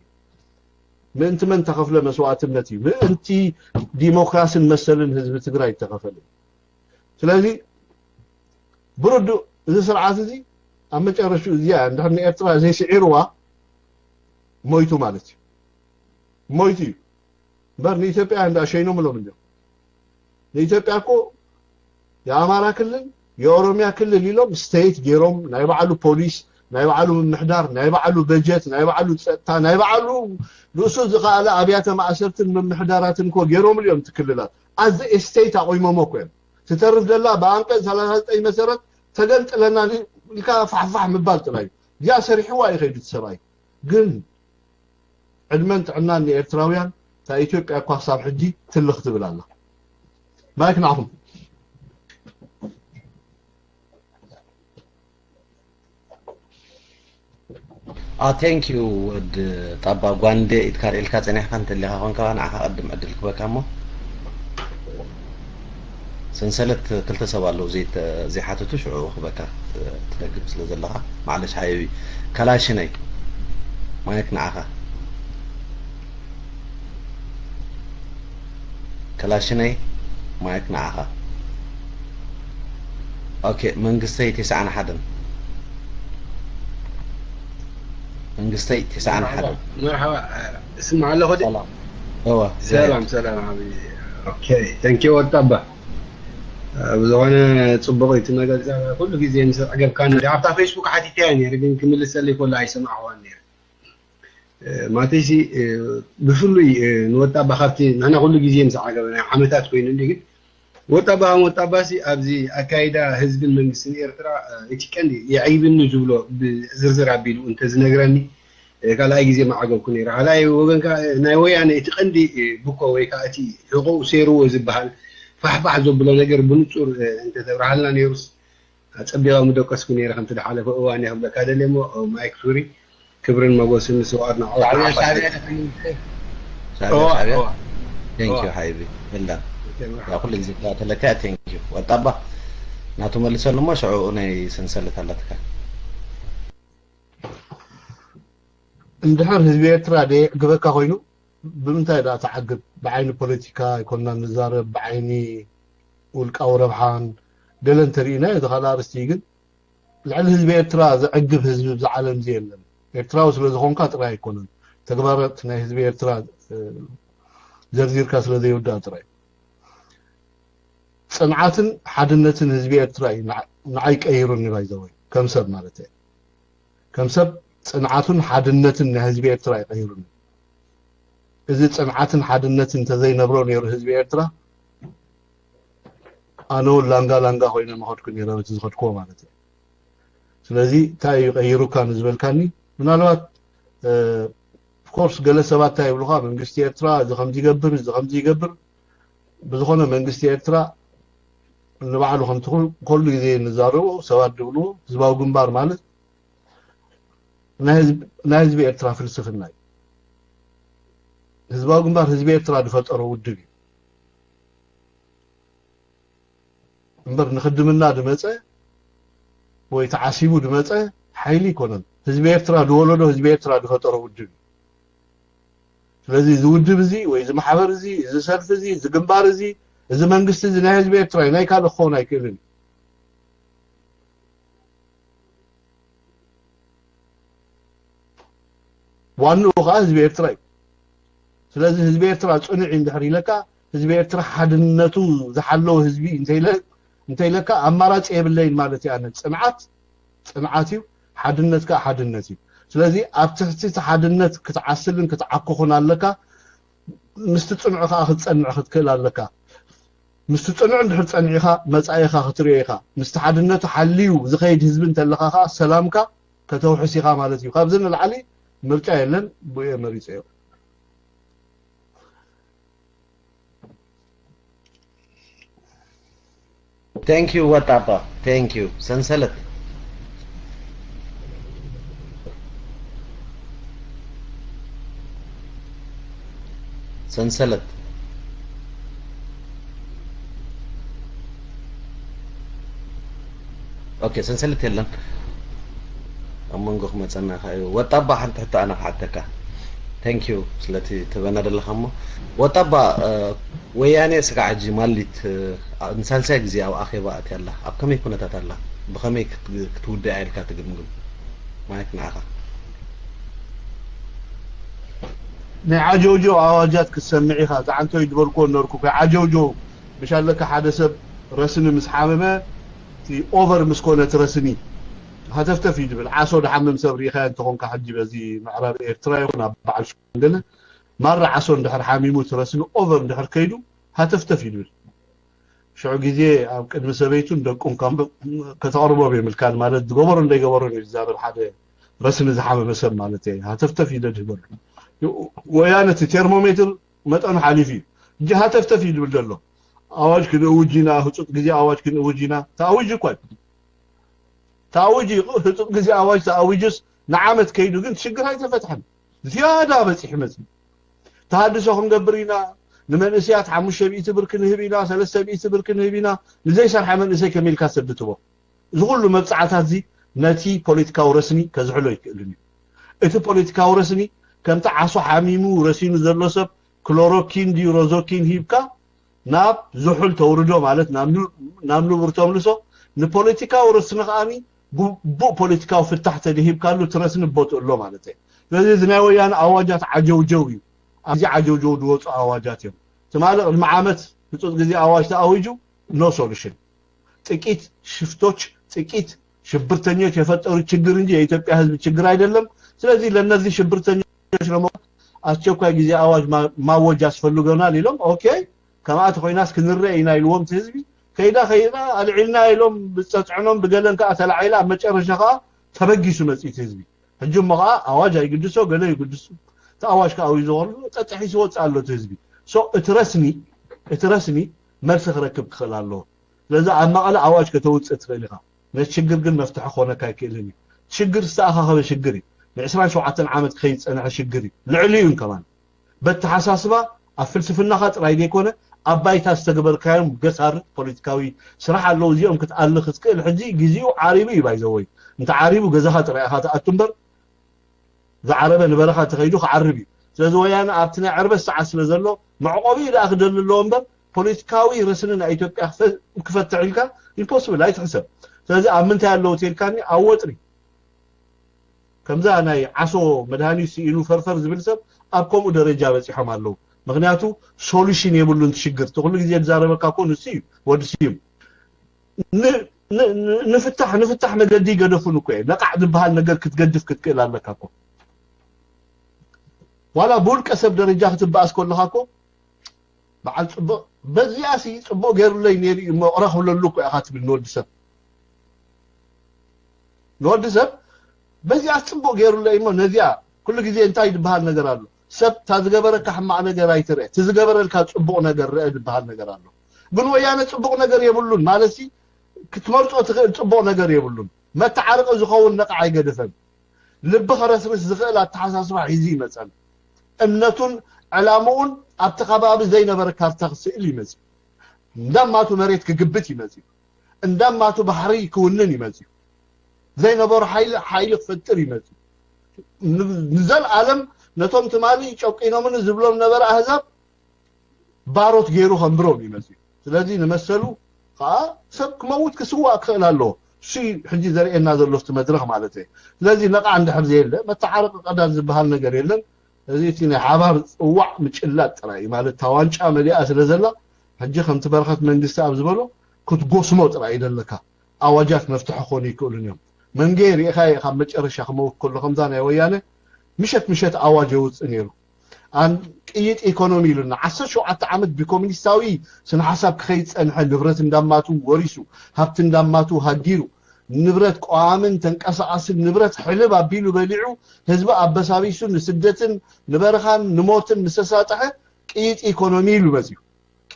من تخفله مسواعتنتي انتي ديمقراسين مسلن حزب تግራይ تخفله ስለዚህ برد እዚ ስርዓት እዚ ኣብ መጨረሻ እዚያ እንደነ ኤርትራ ዘይስዒርዋ ሞይቱ ማለት ሞይቲ በር ኢትዮጵያ እንዳሸይኖ ምሎም እንዴ ኢትዮጵያ እኮ የአማራ ክልል የኦሮሚያ ክልል ይሎም ስቴት ጌሮም ናይ ባዕሉ ፖሊስ ናይ ባዕሉ ምሕዳር ናይ ባዕሉ በጀት ናይ ባዕሉ ጸጥታ ናይ ባዕሉ ንሱ ዝኻለ አብያተ ማእሰርትን ምሕዳራትን ኮ ጌሮም ሊዮም ትክልላት አዝ ስቴት አቆይሞሞ ኮ ተተርፍ ደላ በአንቀጽ 39 መሰረት ተገንጥለና ልካ ፋሕፋሕ ምባል ጥራይ ያ ሰሪሕዋ ይኸይድ ተሰባይ ግን ዕድመን ጥዕናን ኤርትራውያን ታ ኢትዮጵያ ኳሳብ ሕጂ ትልኽ ትብላላ ማይክ ናኹም ثانك يو ود طبا غاندي اتكار الكا صنيح كانت اللي هون كان اقدم ادلك بكامو سنسلت كلتا سبالو زي حاتتو شعو خبكا تلقب سلازلها معلش حبيبي كلاشني مايك نعها كلاشني مايك نعها اوكي منقستي 9 حدن منقستي 9 حدن مرحبا اسمع له هدي سلام ايوه سلام حبيبي اوكي ثانك يو وطبا بزغنا تصبغيت نغز كل غيزي نسعجب كان عفتا فيسبوك حتي ثاني رجن كمل لي كل يسمع واني ما تيجي بفلي نوطبا خفتي انا كل غيزي نسعجب حمتات كوين اللي وطباسي ابزي اكايدا حزب المنجست ايرترا اتكندي يعيبن زبلو بزرزر ابيلو انت زنغراني كلاي غيزي ما عجبكني رالاي وغنكا ناي وياني اتقندي بوكو ويكا اتي حقوق سيرو زبحال فحبح زبلو ነገር بنصور انت تبرحلنا نيروس اصبيا مدوكس كني رقم تدحاله اواني هم كادلمو مايك سوري كبرن مغوسن سوادنا شعبي ثانك يو حبيبي بالله يا كل ذكريات لك ثانك يو وطبا ناتو ملسو لما شعو اني سنسلت علتك اندحر حزب ኤርትራ دي غبكا ኮይኑ ብምንታይ ዳ ተዓግብ بعين ፖለቲካ ይኮንና ንዛረብ بعين ውልቃው ረብሓን ገለን ተሪና ይተኸላርስቲ ግን ልዕሊ ህዝቢ ኤርትራ ዝዕግብ ህዝቢ ብዛዓለም ዘየለን ኤርትራው ስለ ዝኾንካ ጥራይ ኣይኮነን ተግባራት ናይ ህዝቢ ኤርትራ ዘርዚርካ ስለ ዘይወዳ ጥራይ ጽንዓትን ሓድነትን ህዝቢ ኤርትራ ንዓይ ቀይሩኒ ባይዘወይ ከም ሰብ ማለት እዩ ከም ሰብ ጽንዓቱን ሓድነትን ናይ ህዝቢ ኤርትራ ይቀይሩኒ እዚ ጽንዓትን ሓድነትን ተዘይነብሮ ነይሩ ህዝቢ ኤርትራ ኣነ ላንጋ ኮይነ መኸድኩ ነይረ እቲ ዝኸድኮ ማለት እዩ ስለዚ ታይ ይቀይሩካ ንዝበልካኒ ምናልባት ኮርስ ገለ ሰባት ታይ ይብሉካ መንግስቲ ኤርትራ እዚ ከምዚ ይገብር ብዝኾነ መንግስቲ ኤርትራ ንባዕሉ ከም ትኩል ኩሉ ግዜ ንዛረቡ ሰባት ድብሉ ህዝባዊ ግንባር ማለት ናይ ህዝቢ ኤርትራ ፍልስፍና እዩ ህዝባዊ ግንባር ህዝቢ ኤርትራ ዝፈጠሮ ውድብ እዩ እምበር ንኽድምና ድመፀ ወይ ተዓሲቡ ድመፀ ሓይሊ ይኮነን ህዝቢ ኤርትራ ድወለዶ ህዝቢ ኤርትራ ዝፈጠሮ ውድብ እዩ ስለዚ እዚ ውድብ እዚ ወይ እዚ ማሕበር እዚ እዚ ሰልፍ እዚ እዚ ግንባር እዚ እዚ መንግስቲ እዚ ናይ ህዝቢ ኤርትራ ናይ ካልእ ክኾን ኣይክእልን ዋንኡ ከዓ ህዝቢ ኤርትራ እዩ ስለዚ ህዝቢ ኤርትራ ጽኑዕ እንድሕር ኢለካ ህዝቢ ኤርትራ ሓድነቱ ዝሓለው ህዝቢ እንተይለካ ኣማራጭ የብለይን ማለት እዩ ኣነ ጽንዓት እዩ ሓድነት ከዓ ሓድነት እዩ ስለዚ ኣብ ትሕቲ ሓድነት ክትዓስልን ክትዓክኹን ኣለካ ምስቲ ጽኑዕ ከዓ ክትጸንዕ ክትክእል ኣለካ ምስቲ ጽኑዕ እንድሕር ጸኒዕኻ መጻኢኻ ክትሪኦ ኢኻ ምስቲ ሓድነቱ ሓልዩ ዝኸይድ ህዝቢ እንተለኻ ከዓ ሰላምካ ከተውሕስ ኢኻ ማለት እዩ ካብዚ ንላዕሊ ምርጫ የለን ብየ መሪጽ እዩ ثانك يو وطابا ثانك يو سنسلت اوكي سنسلت يلا امنغخ مصنا خايو وطابا حنت حتى انا حتك ثانك يو سلتي تبنا دلخمو وطابا وياني سقعجي ماليت انسالسا غزي او اخيبات يلا ابكمي كنتات الله بخمي كتودي عيلك تغمغم مايك ناخا نعجوجو اواجات كسمعي خا زعنتو يدبركو نوركو عجوجو مشالك حدا سب رسن مسحاممه تي اوفر مسكونه رسني هتفتف يدبل عاسو دحمم سبري خا انت كونك حجي بزي معرب ايرترا يكون بعل شندله مره عاسو اندحر حاميمو ترسنو اوفر اندحر كيدو هتفتف يدبل شو غزي اب قدم سبيتون دقون كان كتقربوا بملكان مالت غبر اندي غبرو يزارب حدا رسن زحمم سب مالتي هتفتف يدبل ويانه ترمومتر مطن حليفي جهه تفتف يدبل دلو اواج كن اوجينا حصط غزي اواج كن اوجينا تاوج كوي تاوج حصط غزي اواج تاوجس نعمت كيدو كنت شجر هاي تفتحن زيادة بس يحمسني تهدسهم قبرينا لمن اسيات 500 برك نهبينا 300 برك نهبينا لزي شرح من اسي كميل كاسبتو زغلو مبصعاتات زي نتي بوليتيكاو رسمي كزحلو يكلني اتو بوليتيكاو رسمي كمت عصو حميمو رسينو زلو سب كلوروكين دي روزوكين هيبكا ناب زحل توردو مالت ناملو برتوم لسو نبوليتيكاو رسمي قامي بو بوليتيكاو في التحت اللي هيبكا له ترسن بوتو له مالتي لذي زناويان اواجات عجوجوي ازي عجوجو دوص اواجات يوم تمالق المعامت بصوت غزي اواج تاويجو نو سوليوشن ጥቂት ሽፍቶች ጥቂት ሽብርተኞች የፈጠሩ ችግር እንጂ የኢትዮጵያ ህዝብ ችግር አይደለም ስለዚህ ለነዚህ ሽብርተኞች ነው አስቸኳይ ጊዜ አዋጅ ማወጅ ያስፈልገናል ይሎም ኦኬ ከማት ኮይናስ ክንረይና ይልዎም ህዝቢ ከይዳ አልዒልና ይሎም ብጽጽዕኖም ብገለን ከአተላዒላ መጨረሻ ተበጊሱ መጽይት ህዝቢ ህጅም አዋጅ አይግድሶ ገለ ይግድሱ ተአዋጅ ካውይ ዘወር ተጽሒስ ወጻሎ ህዝቢ ሶ እትረስኒ መልስ ረክብ ክላሎ لذا عمقله عواج كتوصت خليها الشجر قل مفتوح خونا كايكلني شجر استاخه بشجري ل27 عامت خيص انا شجري لعليون كمان بتحساسبه افلسفنا خاطر ايدي كونه ابايتا استقبل كايم قصار بوليتيكاوي صراحه لو زيهم كتالخ اسكل حجي غزيو عربي بايزوي انت عربي غزاها طريقه اتنبر ذا عربه نبرخه تخيدو عربي ስለዚህ ወያነ አብትና عربه ساعه ስለዘሎ معقوبي لاخدل لومبر بوليتيكاوي رسلنا ኢትዮጵያ ክፈትዕልካ ኢምፖሲብል አይተحسب ስለዚህ አምንታ ያለው ሆቴል ካኒ አወጥሪ ከምዛ ናይ ዓሶ መድሃኒት ሲሉ ፈርፈር ዝብልሰብ አብኮም ደረጃ በጽሖም አለው ምክንያቱ ሶሉሽን የብሉን ችግር ሁሉ ጊዜ ተዛረበካ ኮን እሲ ወድሲም ንፍታህ መገዲ ገደፉን እኮ ነቃዕ ዝባል ነገር ክትገድፍ ክትክል አለካኮ ولا بول كسب درجه ክትባስ ኮልኻኮ بعد صبو بزياسي صبو غير لي نيري مقرخ للوك اخات بالنودسب نودسب بزياس صبو غير لي ما نزيا كل غزي انتاي دبال ነገር አሉ ሰብ ታዝገበረ ከሐማ ነገር አይተረ ትዝገበረልካ ጽቦ ነገር ረድ በሃል ነገር አሉ ግን ወያነ ጽቦ ነገር የብሉን ማለሲ ክትመርጾ ጽቦ ነገር የብሉን መተዓረቀ ዝኸውን ነቃ አይገደፈን ልብ خرسرس ዝኽእል አተሐሳስባ ሒዚ ይመጻል እምነቱን علامون ابتخباب زي نبر كارتا سئل يمزي انداماتو مريت كجبت يمزي انداماتو بحري كونن يمزي زي نبر حيل فتر يمزي نزل عالم نتوم تمالي چوقينو من زبلوم نبر احزاب باروت غيرو خمبرو يمزي ስለዚህ ነመሰሉ سبك موت كسوا اكلالو شي حجي زرينا زلوفت مدرخ مالته ስለዚህ ነቃ አንድ حرز የለ መተዓረቅ ቀዳል ዝባል ነገር የለም እዚህቲና ሓባር ጽዋዕ ምጭላት ጥራይ ማለት ታዋንጫ መሊኣ ስለዘላ ሕጂ ከምቲ በረኸት መንግስቲ ኣብ ዝበሎ ክትጎስሞ ጥራይ ይደለካ ኣዋጃት መፍትሕ ኾን ይክእሉን እዮም መንገሪ ኢኻይ ካብ መጨረሻ ከመወከሉ ከምዛ ናይ ወያነ ምሸት ኣዋጅ ይውፅእ ነይሩ አን ቅይጥ ኢኮኖሚ ኢሉና 17 ዓመት ብኮሙኒስታዊ ስነ ሓሳብ ክኸይፀንሐ ንብረት እንዳማቱ ወሪሱ ሃብት እንዳማቱ ሃዲሩ ንብረት ቋምን ተንቀሳቀስን ንብረት ሕልብ አቢሉ በሊዑ ህዝብ አበሳቢሱን ንስደትን ንበረኻን ንሞትን ንሰሳጠሐ ቅይጥ ኢኮኖሚ ይልበዚው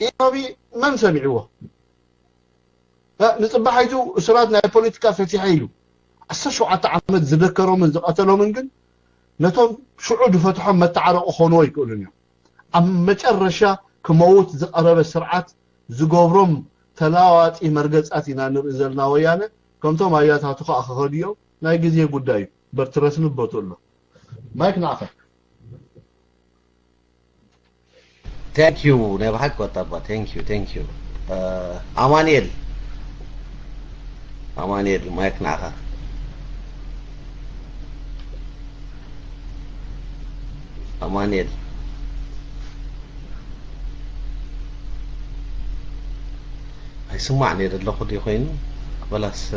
ኢኮኖሚ ማን ሰሚዕዎ ንጽባሐይቱ እስራት ናይ ፖለቲካ ፈቲሐ ኢሉ 17 ዓመት ዝደከሮም ዝቀተሎም ግን ነቶም ሽዑድ ፈትሖም መተዓረቁ ኾንዎ ይክእሉን እዮም ኣብ መጨረሻ ክመውት ዝቀረበ ስርዓት ዝገብሮም ተላዋጢ መርገጻት ኢና ንርኢ ዘለና ወያነ كمتم آياتها تخا أخذيو نايجزيه قداي برترسن بطولة مايك نعفك Thank you نبحك وطبا thank you أمانيل مايك نعفك أمانيل هاي سمعني اللي خدي خوين خلاص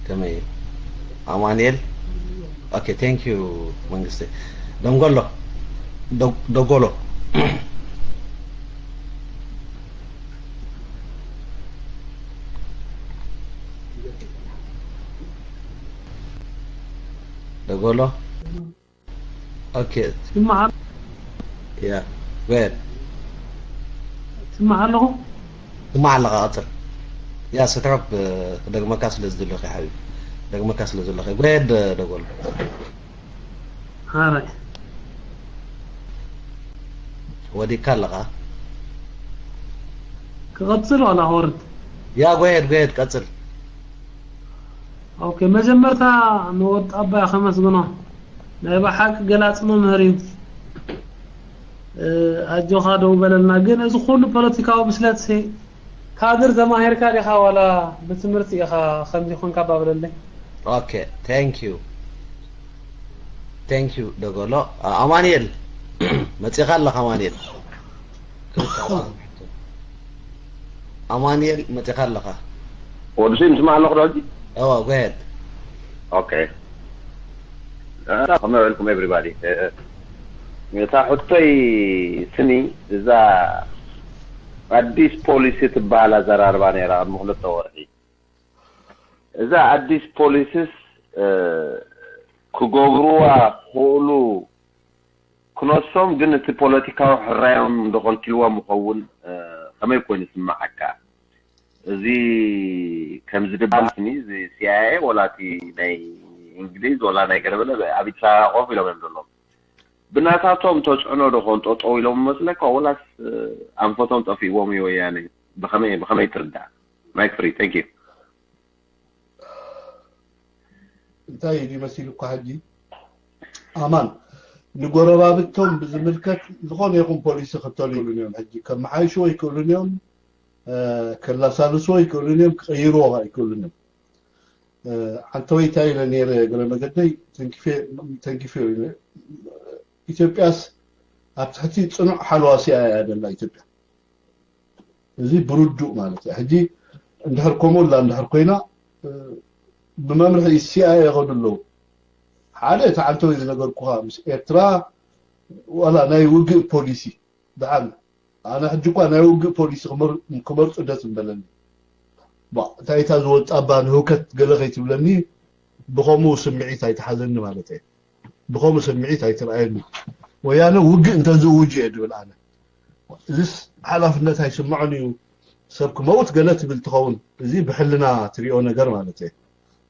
تمام امانيل اوكي ثانك يو منجستي دونغولو دوغولو دوغولو اوكي سمع يا وين سمع له سمع له قاطر يا سترب دغ مكاس لزدلو يا حبيبي دغما كاس لزلخ غيد دغول هاي ودي كلغا كقصر ولا هورد يا غيد قصر اوكي مجمرتا نوت ابا 5 غنا نايبا حق غلاص ممهري اجو خادو بللنا ግን እዚ ሁሉ ፖለቲካው ብስለት ሰ ካድር ዘማሄርካ ዲኻ ወላ በትምህርት ኢኻ ከምዚ ኮንካ ባብለለይ اوكي ثانك يو دغولو امانيل مصيخ الله امانيل مصيخ الله ودسيم تسمع الله خداجي go ahead اوكي السلام عليكم everybody متى حطي سني اذا አዲስ ፖሊሲ ተባላ ዘራርባ ነራ ሙህለተ ወርሒ እዛ አዲስ ፖሊሲስ ኩጎግሩዋ ሁሉ ክኖሶም ግን እቲ ፖለቲካው ሕራዮም እንደቆልቲዋ መኸውን ከመይ ኮይኑ ስማዓካ እዚ ከም ዝድባልስኒ CIA ወላቲ ናይ እንግሊዝ ወላ ናይ ገረበለ አብቻ ቆፍ ኢሎም እንደሎም ብናታቶም ተጽዕኖ ደኾን ጠጠው ኢሎም መስለካ ወላስ አንፎቶም ጠፊዎም ይወያኔ በኸመይ ትርዳ ማይክ ፍሪ ቴንክ ዩ እንታይ ይመስልኩ ሐጂ አማን ንጎረባብቶም ብዝምልከት ዝኾነ ይኹን ፖሊስ ከተሉ ይሉንም ሐጂ ከመሓይሾ ይከሉንም ከላሳልሶ ይከሉንም ቀይሮ ይከሉንም አንተወይ ታይለ ነር ገረ መገደይ ተንኪፌ ኢትዮጵያስ አብታቲ ጽኑዕ ሓልዋሲ አይደለ ኢትዮጵያ እዚ ብሩዱ ማለት ሐጂ እንድህር ኮሞላ እንድህር ኮይና بممرح CIA يغدلو حاله تعالتو اذا نغركوها مس اترا ولا ناي وق بوليسي دعم انا حجكو ناي وق بوليسي كمر صدت بلني با تايتا زوت ابان هوكت غلغيت بلني بخمو سمعيت ايتحزن مالتي بخمو سمعيت ايترايني ويانا وق انت زوجي ادول انا زس حلفنت هيسمعني سبك موت قالت بالتخون زي بحلنا تريو نجر مالتي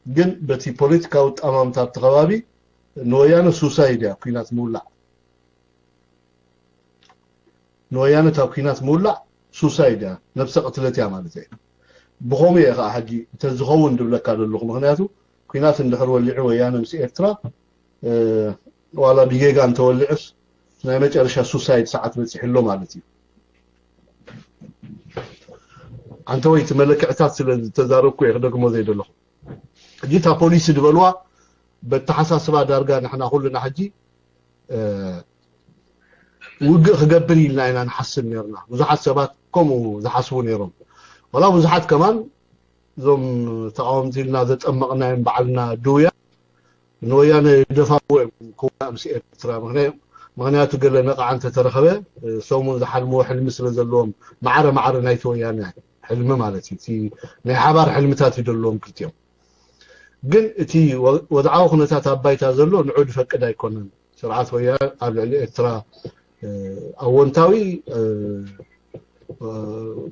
ግን በቲ ፖለቲካው ጣማምታት ተኸባቢ ኖያነ ሱሳይድ ያ ኩናት ሙላ ኖያነ ታኩናት ሙላ ሱሳይድ ያ ነፍሰ ቅትለት ያ ማለት እዩ ብኾም ይኻ ሐጂ ተዝኸውን ድብለካ ደልኹ ምክንያቱ ኩናት እንድሕር ወሊዑ ወያነ ምስ ኤርትራ ዋላ ቢጌጋን ተወሊዑስ ናይ መጨረሻ ሱሳይድ ሰዓት መጽሕሎ ማለት እዩ አንተ ወይ ተመለከዕታት ስለ ተዛረብኩ ይኸደግሞ ዘይደለኹ جيتا بوليس دبلوا بتحساسبا دارغا نحنا كلنا حجي وق خغبري لنا نحسن نيرنا بزحات سبات كومو زحسبوا نيرهم ولا بزحات كمان زوم تقاوم ديلنا زطمقنا بعلنا دويا نويان دفاو كوما امس اترا مغنياتو قالنا قعنت ترخبه سومو زحلمو حلم مثل زلوم معره نايتو يعني حلم مالتي تي ني حبار حلمتات يدلوم كلتيهم ግን እቲ ወድዓው ኩነታት አባይታ ዘሎ ንዑድ ፈቅድ አይኮነን ስርዓት ወያ ኣብ ልዕሊ ኤርትራ አወንታዊ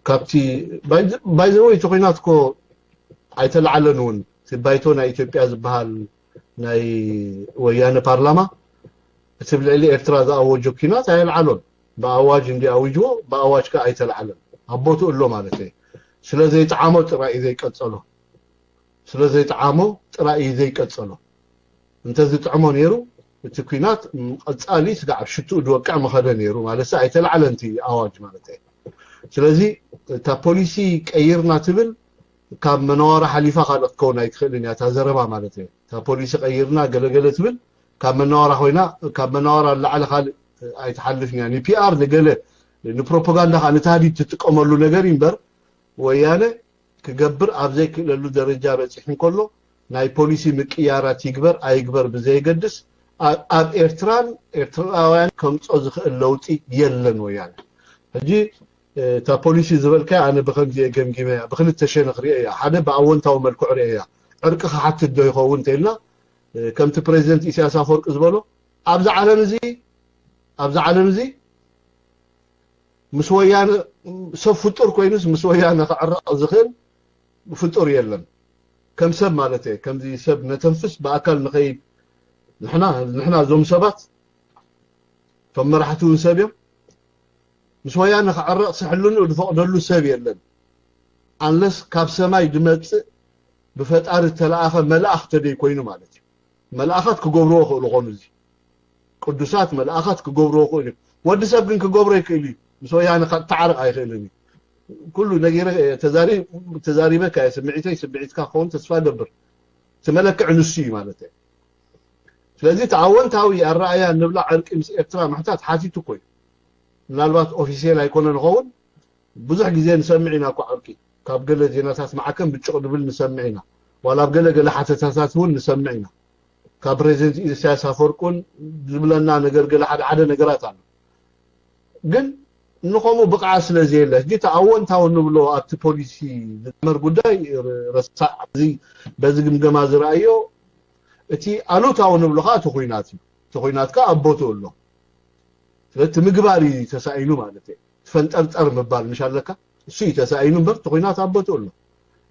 ካብቲ ባይዘወይ ተኮይናትኮ አይተላዓለኑን ሲባይቶ ናይ ኢትዮጵያ ዝበሃል ናይ ወያነ ፓርላማ እቲ ልዕሊ ኤርትራ ዘአወጆ ኩናት አይልዓሎን በአዋጅ እንዲ አውጆ በአዋጅ ካ አይተላዓለን አቦቱ እሎ ማለት እዩ ስለዚ ጣዓሞ ጥራይ ዘይቀጸሉ ስለዚህ ጣዓሞ ጥራይ ዘይቀጸሉ እንተዚ ጣዓሞ ነይሩ እቲ ኩናት ቀጻሊ ስጋዕ ሽቱ ድወቃ መኸደ ነይሩ ማለት አይተላዓለንቲ አዋጅ ማለት እዩ ስለዚህ ታ ፖሊሲ ቀይርና ትብል ካብ መነዋራ ሓሊፋ ካልኦት ከውን ኣይትኽእልን ያ ታዘረባ ማለት እዩ ታ ፖሊሲ ቀይርና ገለገለ ትብል ካብ መነዋራ ኮይና ካብ መነዋራ ለዓለ ካል ኣይትሓልፍን ያኒ ፒአር ነገለ ንፕሮፓጋንዳ ካልታዲ ትጥቀመሉ ነገር ይምበር ወያነ كجبر أبزيك للو درجة بسحن كله ناي بوليسي مكيارات يكبر أيكبر بزي قدس أب إرتران كم تصدق اللوتي يلن ويان هجي تا بوليسي زبالك أنا بخل جي جم جماعة بخل التشين خريئة حدا بعون تاو ملكو عريئة عرق حتى الدوي خوون تيلنا كم تبريزنت إسياس أفورك إزبالو أبزع على نزي مسويان سوف فطور كوينس مسويان عرق زخل فطور يلن كم سب مالته كم زي سب نتنفس بأكل نخيب نحنا زوم سبات فمرحتون سبيم مش ويانا عرق صحلون ودفقدلو سبي يلن unless كاب سماي دمص بفطار التلاخ ملائخ تدي كوينو مالتي ملائخات كغبرو خلقون زي قدسات ملائخات كغبرو خو ود سب كن كغبرو يكلي مش ويانا تعرق ايخلني كله نغير تزاريبك سمعتك خون تسفى دبر تملك عنسي مالته ስለዚህ تعاونታዊ الرأي نبلع عرق ምስ ኤርትራ محتاج حاتيቱ کوي ምናልባት ኦፊሴል አይኮነን ሆውን ብዙሕ ግዜ ንሰምዒና እኮ عرقي ካብ ገለ ዜናታት ማዓከም ብጭቕ ድብል ንሰምዒና ዋላ ኣብ ገለ ሓተታታት እውን ንሰምዒና ካብ ፕሬዝደንት ኢሳያስ አፈወርቁን ዝብለና ነገር ገለ ሓደ ነገራት አሉ ግን ንኾሙ ብቕዓ ስለዘየለ እዚ تعاونታዊ ንብሎ ኣብቲ ፖሊሲ ዝመር ጉዳይ ረሳዕ እዚ በዚ ግምገማ ዝረአዮ እቲ አሉታው ንብሎኻ ተኾይናትካ ኣቦቶ ኣሎ ስለዚህ ምግባሪ ተሳኢኑ ማለት ፈንጠርጠር መባል ምሻለካ እሱ ተሳኢኑ በር ተኾይናት ኣቦቶ ኣሎ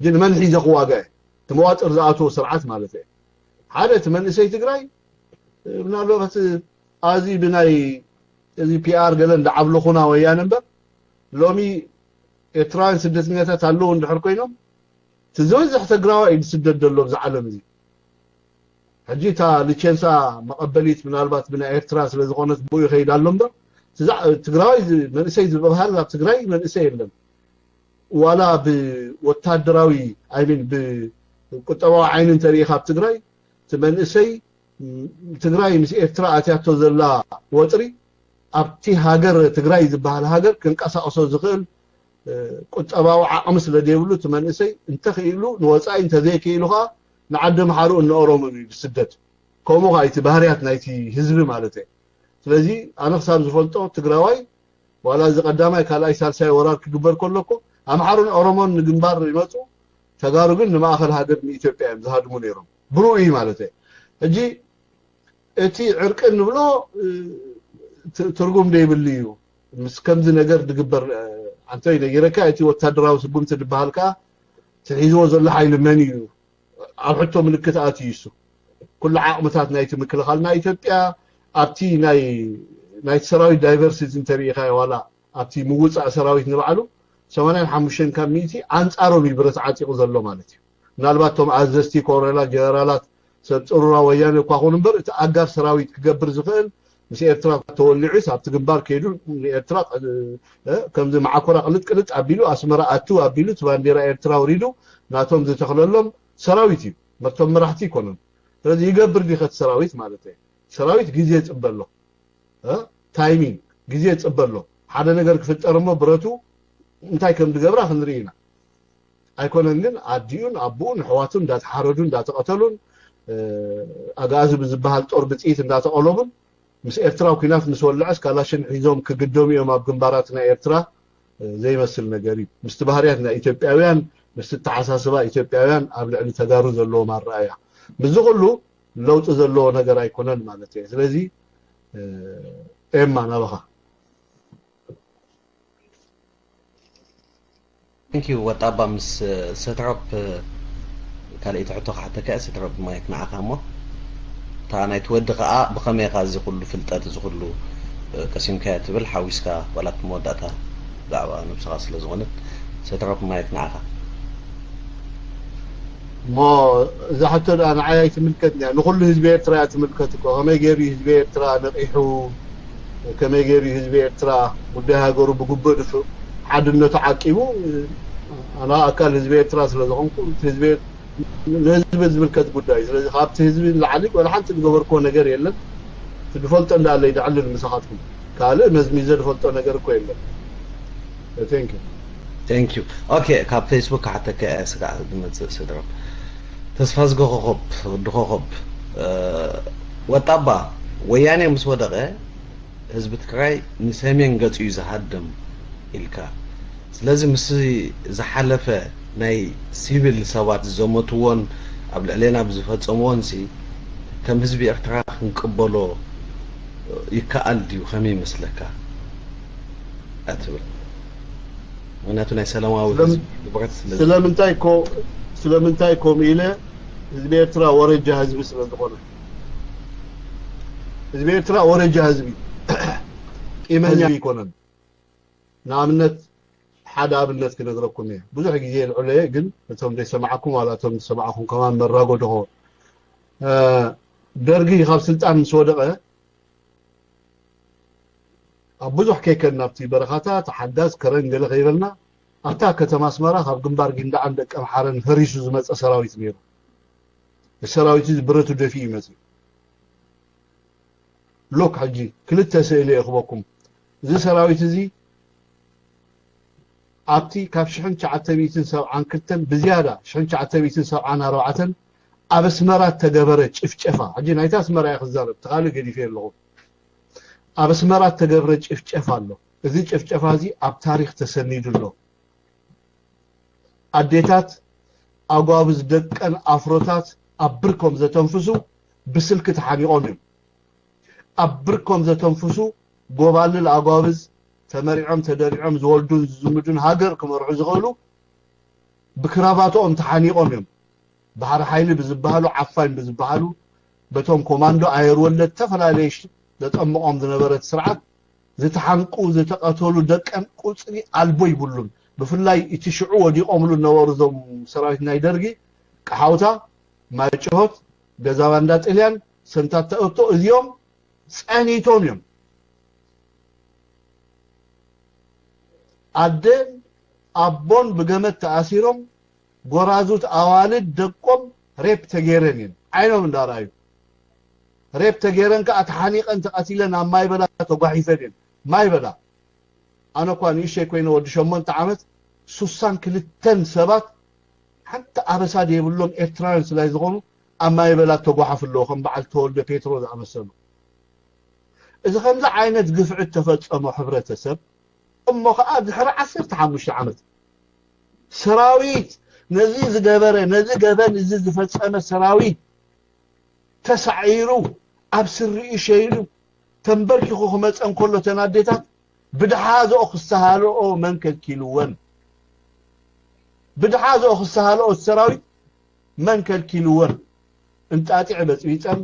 ግን መን ሒዘ ዋጋ ተመዋጥር ዝኣቶ ስርዓት ማለት ሓደ ተመንሰይ ትግራይ ምናልባት ኣዚ ብናይ እዚ ፒአር ገለ እንዳዓብለኹና ወያነ በር ሎሚ ኤርትራን ስደተኛታት ኣለው እንድሕር ኮይኖም ትዝወዝሕ ትግራዋይ ይስደድ ዘሎ ብዝዓለም እዚ حجيتا لتشنسا مقبليت من البات من ايرترا ስለዝኾነት ቦይ ይኸይዳሎም በር ትግራይ መንእሰይ ዝበሃል ኣብ ትግራይ መንእሰይ የለም ዋላ ብወታደራዊ አይሚን ብቁጠባዊ ዓይንን ተሪኻ ኣብ ትግራይ መንእሰይ ትግራይ ምስ ኤርትራ ኣትያቶ ዘላ ወጥሪ ኣብቲ ሃገር ትግራይ ዝበሃል ሃገር ክንቀሳቀሶ ዝኽእል ቁጠባዊ ዓቕሚ ስለደይብሉ መንእሰይ እንተኽኢሉ ንወፃኢ እንተዘይክኢሉኻ نعدم حارو إن أوروم بالسدات كومو هايتي بهريات نايتي حزب مالته ስለዚህ أنا خسام زفلتو تقراوي ولا إذا قدامي كالاي سالساي وراك كجبر كلكو أمحارون أورومون جنبار يمتو تجارو قلنا ما آخر هذا من إثيوبيا زهاد منيرهم بروئي مالته أجي أتي عرق إنه بلو ترجم ده بالليو مسكم ذي نجار تجبر عنتي نجارك أتي وتدراو سبوم تدبهالك تحيزو زل حيل منيو أبحثوا من الكتات يسو كل عقمتات نايت مكلخالنا إثيوبيا أبتي نايت سراوي دايفرسيتي تاريخها ولا أبتي موصع سراوي نبعلو سوانا حمشن كميتي أنت أرومي برس عاتق زلو مالتي نالباتهم عززتي كوريلا جنرالات سبتقرنا ويانا وكاخون نبر أقار سراوي تقبر زخيل مش إرترا تولعيس أبتقبار كيدو إرترا كم زي معاكورا قلت أبيلو أسمرا أتو أبيلو تبانديرا إرترا وريدو ناتهم زي تخللهم سراويتي مرتم مرحتي كونن ስለዚህ ይገብር ዲኸት ሰራዊት ማለት ሰራዊት ጊዜ ጽበሎ ታይሚንግ ጊዜ ጽበሎ ሓደ ነገር ክፍጠርሞ ብረቱ እንታይ ከም ዝገብራ ክንሪና ኣይኮነን ግን ኣዲዩን ኣቡን ሕዋቱን እንዳተሓረዱን እንዳተቀተሉን ኣጋዚ ብዝበሃል ጦር ብጽኢት እንዳተቀለቡን ምስ ኤርትራው ኩናት ምስ ወልዐስ ካላሽን ሒዞም ክግደሙ እዮም ኣብ ግንባራትና ኤርትራ ዘይመስል ነገር እዩ ምስ ባህርያትና ኢትዮጵያውያን مست تعساسبا ኢትዮጵያውያን ኣብ ልዕሊ ተጋሩ ዘለዎ ማራያ ብዝኹሉ ለውጥ ዘለዎ ነገር ኣይኮነን ማለት እዩ ስለዚ ኤማ ናበኻ Thank you ወጣባ ምስ ስትሮፕ ካልእ ትሕቶ ሓተከ ስትሮፕ ማይክ ንዓኻሞ ታናይ ትወዲ ከዓ ብኸመይ ካ እዚ ኩሉ ፍልጠት እዚ ኩሉ ቀሲምካ ትብል ሓዊስካ ወላት መወዳእታ ዛዕባ ንብስኻ ስለ ዝኾነት ስትሮፕ ማይክ ንዓኻ ما إذا حتى أنا عايز تملكتني نقول حزب إيرترا تملكتك كما يجري حزب إيرترا نقيحو كما يجري حزب إيرترا ودها جرو بجبر في حد نتعاقبه أنا أكل حزب إيرترا سلزقهم حزب ملكت بداية سلزق خابت حزب العليق ولا حتى تجبر كون نجار يلا تدفلت أن الله يدعل المساحاتكم قال مزميزة دفلت نجار كويل Thank you. Okay, كاب فيسبوك حتى كأسرع دمت سدرب. تسفاز غوغوب دغوغوب وطبا وياني مسودغه حزب تግራይ ንሰሜን ገጽ እዩ ዝሃድም ኢልካ ስለዚ ምስ ዝሓለፈ ናይ ሲቪል ሰባት ዘመትዎን ኣብ ልዕልና ብዝፈጸምዎን ሲ ከም ህዝቢ ኤርትራ ክንቅበሎ ይከኣል ድዩ ከመይ ይመስለካ ኣትብል ምክንያቱ ናይ ሰላማዊ ህዝቢ ስለምንታይ ኮ ስለምንታይ ኮም ኢለ ህዝቢ ኤርትራ ወረጃ ህዝቢ ስለዝኾነ ህዝቢ ኤርትራ ወረጃ ህዝቢ ቂመኛ ይኮነን ንኣብነት ሓደ ኣብነት ክነግረኩም እየ ብዙሕ ግዜ ልዑለየ ግን እቶም ዘይሰማዓኩም ዋላ እቶም ዝሰማዓኩም ከማን መራጎድኹ ደርጊ ካብ ስልጣን ምስ ወደቐ ኣብ ብዙሕ ከይከን ናብቲ በረኻታት ሓዳስ ከረን ገለ ከይበልና ኣብታ ከተማ ኣስመራ ካብ ግንባር ጊንዳዓን ደቀ ምሓረን ፈሪሱ ዝመፀ ሰራዊት ነይሩ الሰራዊት ብረቱ ደፊኡ ይመፅእ ሎክ ሕጂ ክልተ ስእሊ ይኽበኩም እዚ ሰራዊት እዚ ኣብቲ ካብ 1972 ብዝያዳ 1974 ኣብ ኣስመራ ተገበረ ጭፍጨፋ ሕጂ ናይታ ኣስመራ ይኽዛረብ ተኻሊ ገዲፈ ኣለኹ ኣብ ኣስመራ ተገበረ ጭፍጨፋ ኣሎ እዚ ጭፍጨፋ እዚ ኣብ ታሪክ ተሰኒዱ ኣሎ ኣዴታት ኣጓብዝ ደቀን ኣፍሮታት ኣብ ብርኮም ዘተንፍሱ ብስልክ ተሓኒቆም እዮም ኣብ ብርኮም ዘተንፍሱ ጎባልል ኣጓብዝ ተመሪዖም ተደሪዖም ዝወልዱን ዝዝምዱን ሃገር ክመርሑ ዝኽእሉ ብክራባቶኦም ተሓኒቆም እዮም ባህር ሓይሊ ብዝበሃሉ ዓፋኝ ብዝበሃሉ በቶም ኮማንዶ ኣየር ወለድ ተፈላለየ ዘጠምቆም ዝነበረት ስርዓት ዝተሓንቁ ዝተቀተሉ ደቀን ቁፅሪ ኣልቦ ይብሉን ብፍላይ እቲ ሽዑ ወዲቆምሉ ነበሩ ዞም ሰራዊት ናይ ደርጊ ቀሓውታ ማይጭሆት ገዛባንዳ ጥልያን ሰንታት ተእቶ እዚኦም ፀኒቶም እዮም ኣደን ኣቦን ብገመድ ተኣሲሮም ጎራዙት ኣዋልድ ደቆም ሬፕ ተገይረን እዮም ዓይኖም እንዳርኣዩ ሬፕ ተገይረን ከዓ ተሓኒቀን ተቐቲለን ኣብ ማይበላ ተጓሒፈን እዮም ማይበላ ኣነ እኳ ንእሽተይ ኮይነ ወዲ 8 ዓመት 62 ሰባት ሓንቲ ኣበሳድ የብሎም ኤርትራውያን ስላይ ዝኾኑ ኣብ ማይበላ ተጓሓፍ ኣለዎ ከም በዓል ተወልደ ፔትሮ ዝኣመሰሉ እዚ ከምዚ ዓይነት ግፍዕት ተፈፀሞ ሕብረተሰብ እሞ ከዓ ድሕሪ 15 ዓመት ሰራዊት ነዚ ዝገበረ ነዚ ገበን እዚ ዝፈፀመ ሰራዊት ተሳዒሩ ኣብ ስርኡ ሸይዱ ተንበርኪኹ ክመፀን ከሎ ተናዴታት ብድሓዝኦ ክስተሃልኦ መን ከልኪልወን ብድሓዝኦ ክስተሃልኦ ሰራዊት መን ከልኪልወን እንጣጢዕ በፅቢፀን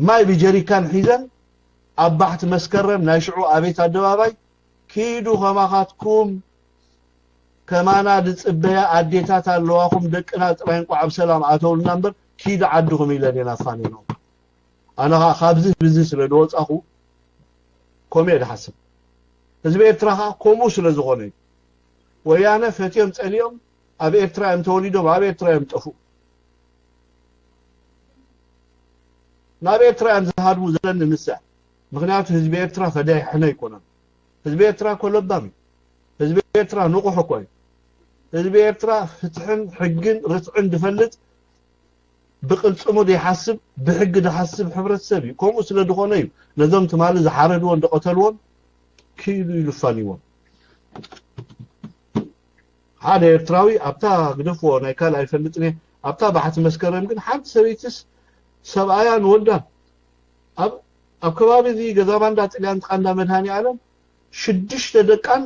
ማይ ብጀሪካን ሒዘን ኣብ ባሕቲ መስከረም ናይ ሽዑ ኣቤት ኣደባባይ ኪዱ ከማኻትኩም ከማና ድፅበያ ኣዴታት ኣለዋኹም ደቅና ጥራይን ቋዕ ሰላም ኣተውልና እምበር ኪዱ ዓድኹም ኢለን የናፋኒኖም ኣነ ካብዚ ብዚ ስለ ዝወፃኹ ኮሜ ድሓስብ ህዝቢ ኤርትራ ከዓ ከምኡ ስለ ዝኾነ እዩ ወያነ ፈትዮም ፀሊኦም ኣብ ኤርትራ እዮም ተወሊዶም ኣብ ኤርትራ እዮም ጠፉ ናብ ኤርትራ እዮም ዝሃድሙ ዘለኒ ንስዕ ምክንያቱ ህዝቢ ኤርትራ ፈዳይ ሕነ ይኮነን ህዝቢ ኤርትራ ኮለባም ህዝቢ ኤርትራ ንቑሕ እኮ እዩ ህዝቢ ኤርትራ ፍትሕን ሕግን ርትዕን ድፈልጥ ብቅልፅሙ ዘይሓስብ ብሕጊ ድሓስብ ሕብረተሰብ እዩ ከምኡ ስለ ዝኾነ እዩ ነዞም ትማሊ ዝሓረድዎን ደቐተልዎን ኪዱ ይልፋንይዎም ሓደ ኤርትራዊ ኣብታ ግደፍዎ ናይ ካልእ ኣይፈልጥን እየ ኣብታ ባሕቲ መስከረም ግን ሓንቲ ሰበይትስ ሰብኣያን ወዳን ኣብ ከባቢ እዚ ገዛባንዳ ጥልያን ተቃንዳ መድሃኒ ዓለም 6 ደቃን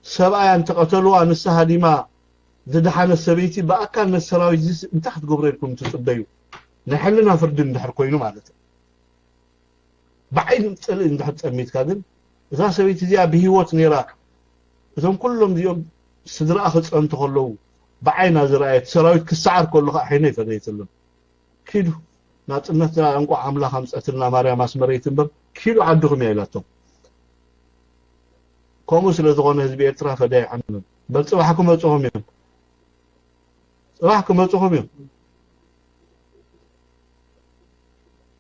ሰብኣያን ተቐተልዋ ንስሓ ዲማ ዝድሓነ ሰበይቲ ብኣካል ነቲ ሰራዊት እዚ እንታይ ክትገብሩ ኢልኩም ትፅበዩ ናይ ሕልና ፍርዲ እንድሕር ኮይኑ ማለት እዩ ብዓይን ፅልእ እንድሕር ፀሚትካ ግን እዛ ሰበይቲ እዚኣ ብሂወት ነይራ እዞም ኩሎም እዚኦም ስድራኣ ክፀንቱ ከለዉ ብዓይና ዝረኣየት ሰራዊት ክሰዓር ከሉ ከዓ ሕነ ይፈለየትሎም ኪዱ ናፅነት እንቋ ኣምላኽ ኣምፀትልና ማርያም ኣስመረይት እምበር ኪዱ ዓድኹም እያ ኢላቶም ከምኡ ስለ ዝኾነ ህዝቢ ኤርትራ ፈዳይ ይሓንን በል ፅባሕ ክመፅኹም እዮም ፅባሕ ክመፅኹም እዮም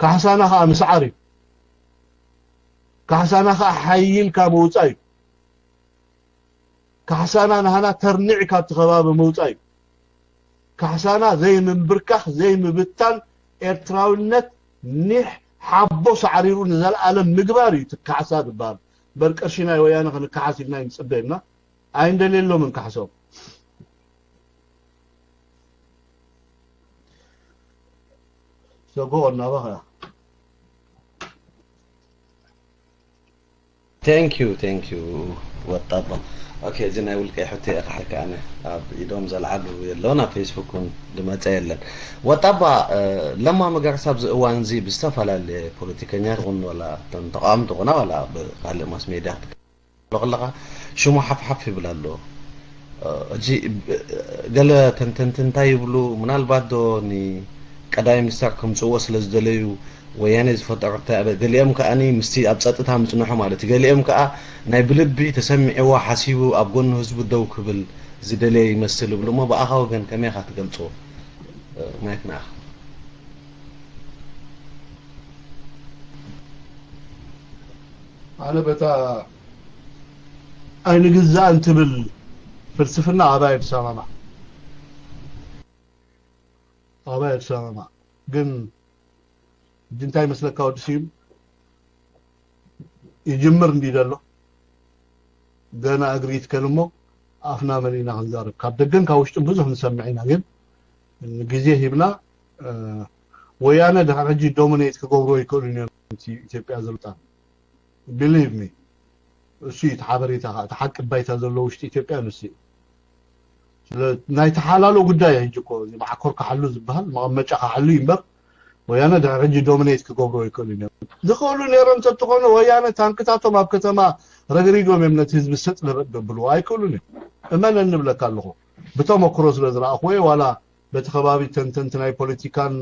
ካሕሳና ከዓ ምስዓር እዩ ካሕሳና ከዓ ሓይልካ ምውፃእ እዩ ካሕሳና ንሃና ተርኒዕ ካብቲ ከባቢ ምውፃእ እዩ ካሕሳና ዘይምንብርካኽ ዘይምብታን ኤርትራውነት ኒሕ ሓቦ ሳዕሪሩ ንዘለኣለም ምግባር እዩ ትካሕሳ ዝበሃል በርቀርሽና ወያነ ክንካሓስ ኢልና ይንፅበየና ኣይንደልየሎም እንካሕሶም ሰጎ እናባኸ thank you وطابا اوكي زين اقول لك حتى اخحك انا يدوم زلعلو يلونا فيسبوكون دماص يلن وطابا لما مغرساب زوان زي بستفعل البوليتيكانيات ولا تنتقام تقنا ولا قال ماس ميديا لغلغه شو ما حفحف يبلالو اجي قال تنتاي يبلو منالبات دوني قداي مستر كم صو سلازدليو ويانه زفطرت قاليم كاني مستي ابصطتا مصنحو مالتي قاليم كا ناي بلبي تسمعوا حسيبو اب غن حزب دو كبل زدلي يمثل بلو ما باخاو كان كمي خات ገልጾ ማይክና على بتا اي نغزا انتبل ፍልስፍና አባይድ ሰማማ ግን ጅንታይ መስለካው ዲሲም ይጅምር እንዲደሎ ገና እግሪት ከልሞ አፍና መሪና አንዛር ካብደገን ካውሽጥ ብዙ እንሰማይና ግን ጊዜ ሂብና ወያነ ደረጃ ዶሚኔት ከጎብሮ ኢኮኖሚ ኢትዮጵያ ዘልጣ believe me እሺ ተሐበሪታ ተሐቅ ባይታ ዘሎ ውሽጥ ኢትዮጵያ ነሲ ናይ ተሐላሎ ጉዳይ እንጂኮ ማዕኮር ከሐሉ ዝባል ማመጫ ከሐሉ ይምበር ወያነ ደረጃ ዶሚኔት ከጎብሮ ኢኮኖሚ ዝኸሉ ነረም ተጥቆነ ወያነ ታንክታቶም ኣብ ከተማ ረግሪጎም እምነት ህዝብ ሰጥ ለበደብሉ አይኮሉኒ እመን እንብለካለሁ በተሞክሮ ስለዝራአኹ ወይ ዋላ በተኸባቢ ተንተንትናይ ፖለቲካን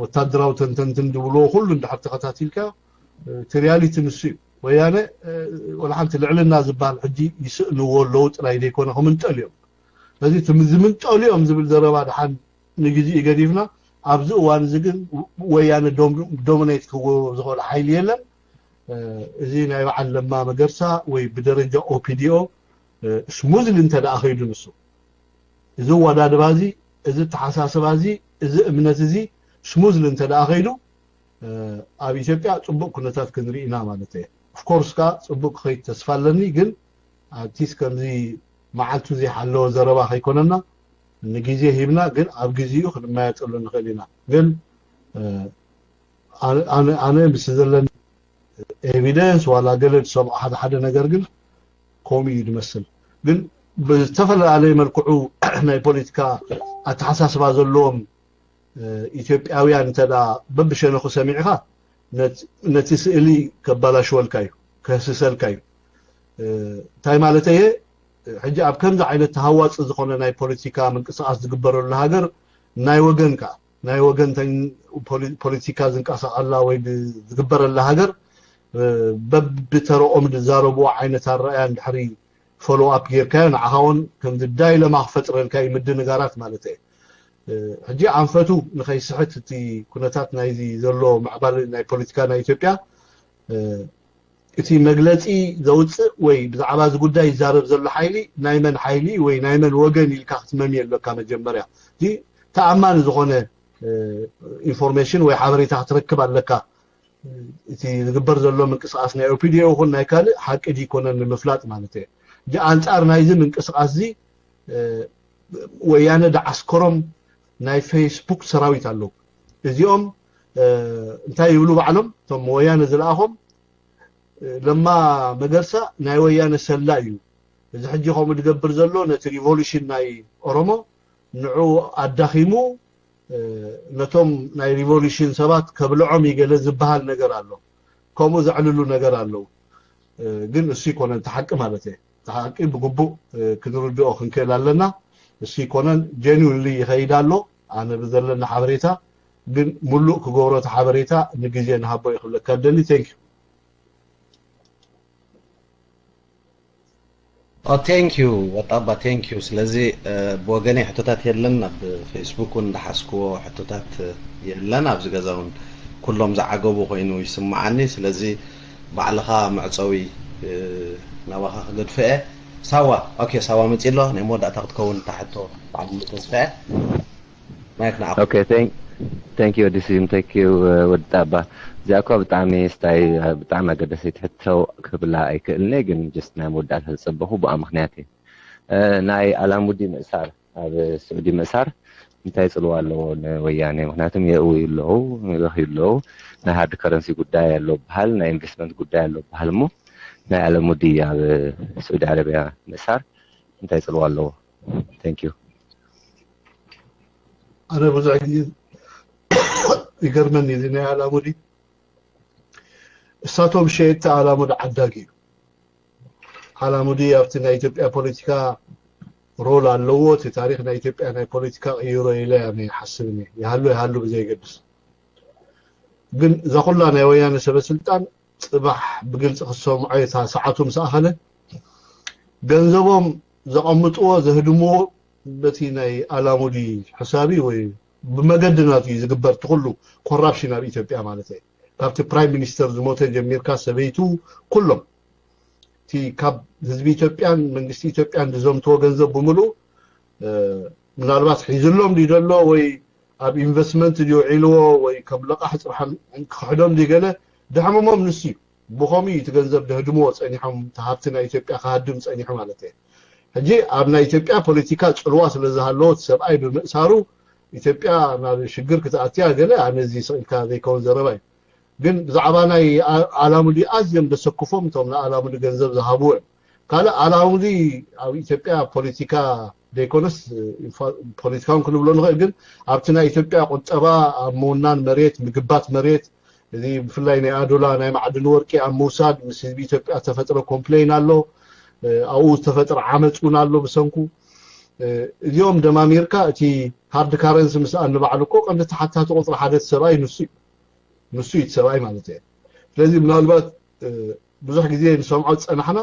ወታደራው ተንተንትን ድብሎ ሁሉ እንደሐር ተከታቲልካ ትሪያሊቲ ንሱ ወያነ ወላንት ልዕልና ዝባል ሕጂ ይስእንዎ ለውጥ ላይ ደይኮነ ከምንጠልዮም ስለዚህ ትምዝምንጠልዮም ዝብል ዘረባ ደሓን ንግዚ ይገዲፍና ኣብዚ እዋን ዝግን ወያነ ዶሚኔት ክጎ ዝኸለ ሓይል የለን እዚ ናይ በዓል ለማ መገርሳ ወይ ብደረጃ ኦፒዲኦ ስሙዝል እንተዳ ኸይዱ ንሱ እዚ ወዳድባዚ እዚ ተሓሳስባዚ እዚ እምነት እዚ ስሙዝል እንተዳ ኸይዱ ኣብ ኢትዮጵያ ጽቡቅ ኩነታት ክንሪኢና ማለት እዩ of course ka ጽቡቅ ኸይ ተስፋለኒ ግን አቲስ ከምዚ ማዓልቱ ዚ ሓሎ ዘረባ ኸይኮነና ንግዜ ሂብና ግን ኣብ ግዚኡ ክንማያጠሉ ንኸሊና ግን ኣነ ብስዘለን ኤቪደንስ ዋላ ገለድ ሰም ሓደ ነገር ግን ኮሚ ይመስል ግን በተፈላለየ መልክዑ ናይ ፖለቲካ አተሓሳስባ ዘለዎም ኢትዮጵያውያን ተዳ በብሸነኹ ሰሚዕኻ ነቲ ስእሊ ከባላሽወልካዩ ከስሰልካዩ ታይ ማለት እየ ሕጂ ኣብ ከምዚ ዓይነት ተሃዋጽ ዝኾነ ናይ ፖለቲካ ምንቅስቃስ ዝግበረሉ ሃገር ናይ ወገን ፖለቲካ ዝንቀሳቀላ ወይ ዝግበረሉ ሃገር በብተረኦም ዝዛረቡ ዓይነት ኣረኣያ እንድሕሪ ፎሎ ኣፕ ጌርካዮ ንዓኻውን ከም ዝዳይ ለማኽፈጥረልካ ምድንጋራት ማለት እዩ ሕጂ አንፈቱ ንኸይስሕት እቲ ኩነታት ናይዚ ዘሎ ማዕባል ናይ ፖለቲካ ናይ ኢትዮጵያ እቲ መግለጺ ዘውጽእ ወይ ብዛዕባ እዚ ጉዳይ ይዛረብ ዘሎ ሓይሊ ናይ መን ሓይሊ ወይ ናይ መን ወገን ኢልካ ክትመም የለካ መጀመርያ እቲ ተኣማኒ ዝኾነ ኢንፎርሜሽን ወይ ሓበሬታ ክትረክብ ኣለካ እቲ ዝግበር ዘሎ ምንቅስቃስ ናይ ኦፒዲኦ ይኹን ናይ ካልእ ሓቂ ዲኮነን ንምፍላጥ ማለት እዩ ጂ አንጻር ናይዚ ምንቅስቃስ እዚ ወያነ ዳዓስከሮም ናይ ፌስቡክ ሰራዊት አለው እዚኦም እንታይ ይብሉ ባዕሎም ቶም ወያነ ዝላአኹም ለማ መገርሳ ናይ ወያነ ሰላ እዩ እዚ ሕጂ ኸም ዝገብር ዘሎ ነቲ ሪቮሉሽን ናይ ኦሮሞ ንዑ አዳኺሙ ነቶም ናይ ሪቮሉሽን ሰባት ከብልዖም ይገለ ዝበሃል ነገር አሎ ከምኡ ዘዕልሉ ነገር አለው ግን እሱ ይኮነ ተሐቂ ማለት እዩ ተሐቂ ብግቡእ ክንርድኦ ክንክእል ኣለና እሱ ይኮነን ጀኒውንሊ ይኸይዳሎ ኣነ ብዘለና ሓበሬታ ግን ሙሉእ ክገብሮ ተሓበሬታ ንግዜ ንሃቦ ይኽለካ ደኒ ቴንክ ዩ ወጣባ ቴንክ ዩ ስለዚ ብወገኔ ሕቶታት የለን ኣብ ፌስቡክ እንዳሓስክዎ ሕቶታት የለን ኣብዚ ገዛውን ኩሎም ዝዓገቡ ኮይኑ ይስማዓኒ ስለዚ ባዕልኻ መዕፀዊ ናባኻ ክገድፍአ ሳዋ ኦኬ ሳዋ መፂሎ ናይ መወዳእታ ክትከውን ታሕቶ ባዕሉ ተስፋ ማይክና ኦኬ ቴንክ ዩ ዲሲም ቴንክ ዩ ወጣባ ዚኣኮ ብጣዕሚ ስታይ ብጣዕሚ ኣገዳሲት ሕቶ ክብላ ኣይክእልኒ ግን ጀስት ናይ መወዳእታ ዝፀበኹ ብኣ ምክንያት እዩ ናይ ኣላሙዲ ምእሳር ኣብ ስዑዲ ምእሳር እንታይ ፅልዋ ኣለዎ ንወያነ ምክንያቱም የእውዩ ኣለዉ ናይ ሃርድ ከረንሲ ጉዳይ ኣሎ በሃል ናይ ኢንቨስትመንት ጉዳይ ኣሎ በሃል እሞ ናይ ዓለሙዲ ኣብ ሳዑዲ ዓረብያ ምእሳር እንታይ ጽልዋ ኣለዎ? ቴንክ ዩ أنا بزعج يقرمني ذي على مودي استاتهم شيء على مود عداقي على مودي أفتنا إثيوبيا بوليتيكا رول على اللوت تاريخنا إثيوبيا أنا بوليتيكا يورو إلى يعني حسني يهلو بزي قدس قل إذا قلنا أنا ويانا سبب سلطان صباح بقلت خصهم عيتها ساعتهم سأخله جنزبهم زقمتوا زهدموا بتيناي على مودي حسابي و بمجدناتي زقبرت كله كورابشن على إثيوبيا مالتي كابت برايم مينستر زموتة جمير كاسبيتو كلهم تي كاب حزب إثيوبيان من إثيوبيان دزمتوا جنزب بملو من الباس حيزلهم ديدلو وي اب انفستمنت ديو علو وي كبلقه حصرحم خدم ديغله دحممم نسي بخومي يتجنزب دهدمو صنيحم تهابتنا إثيوبيا خادم صنيحم مالتي هجي ابنا إثيوبيا بوليتيكا صلوا ስለዛሃሎት ሰብአይ በመሳሩ ኢትዮጵያ ናብ ሽግር ክትአትያ ገለ አነዚ ሰልካ ዘይኮን ዘረባይ ግን ብዛዕባናይ አላሙዲ አዝየም ደሰኩፎም ቶም አላሙዲ ገንዘብ ዘሃቡ ካለ አላሙዲ ኣብ ኢትዮጵያ ፖለቲካ ደይኮነስ ፖለቲካውን ክንብሎ ንኽእል ግን ኣብትና ኢትዮጵያ ቁጠባ ኣብ ምውናን መሬት ምግባት መሬት እዚ ብፍላይ ናይ ኣዶላ ናይ ማዕድን ወርቂ ኣብ ምውሳድ ምስ ህዝቢ ኢትዮጵያ ተፈጥሮ ኮምፕሌን ኣሎ او تفتر عملون الله بسنكو اليوم دم امريكا تي هارد كارنس مسان بعلكو قد حتى تقطر حدث سراي نسي سراي معناته لازم ምናልባት ብዙሕ ጊዜ ንሰምዖ ጸናሕና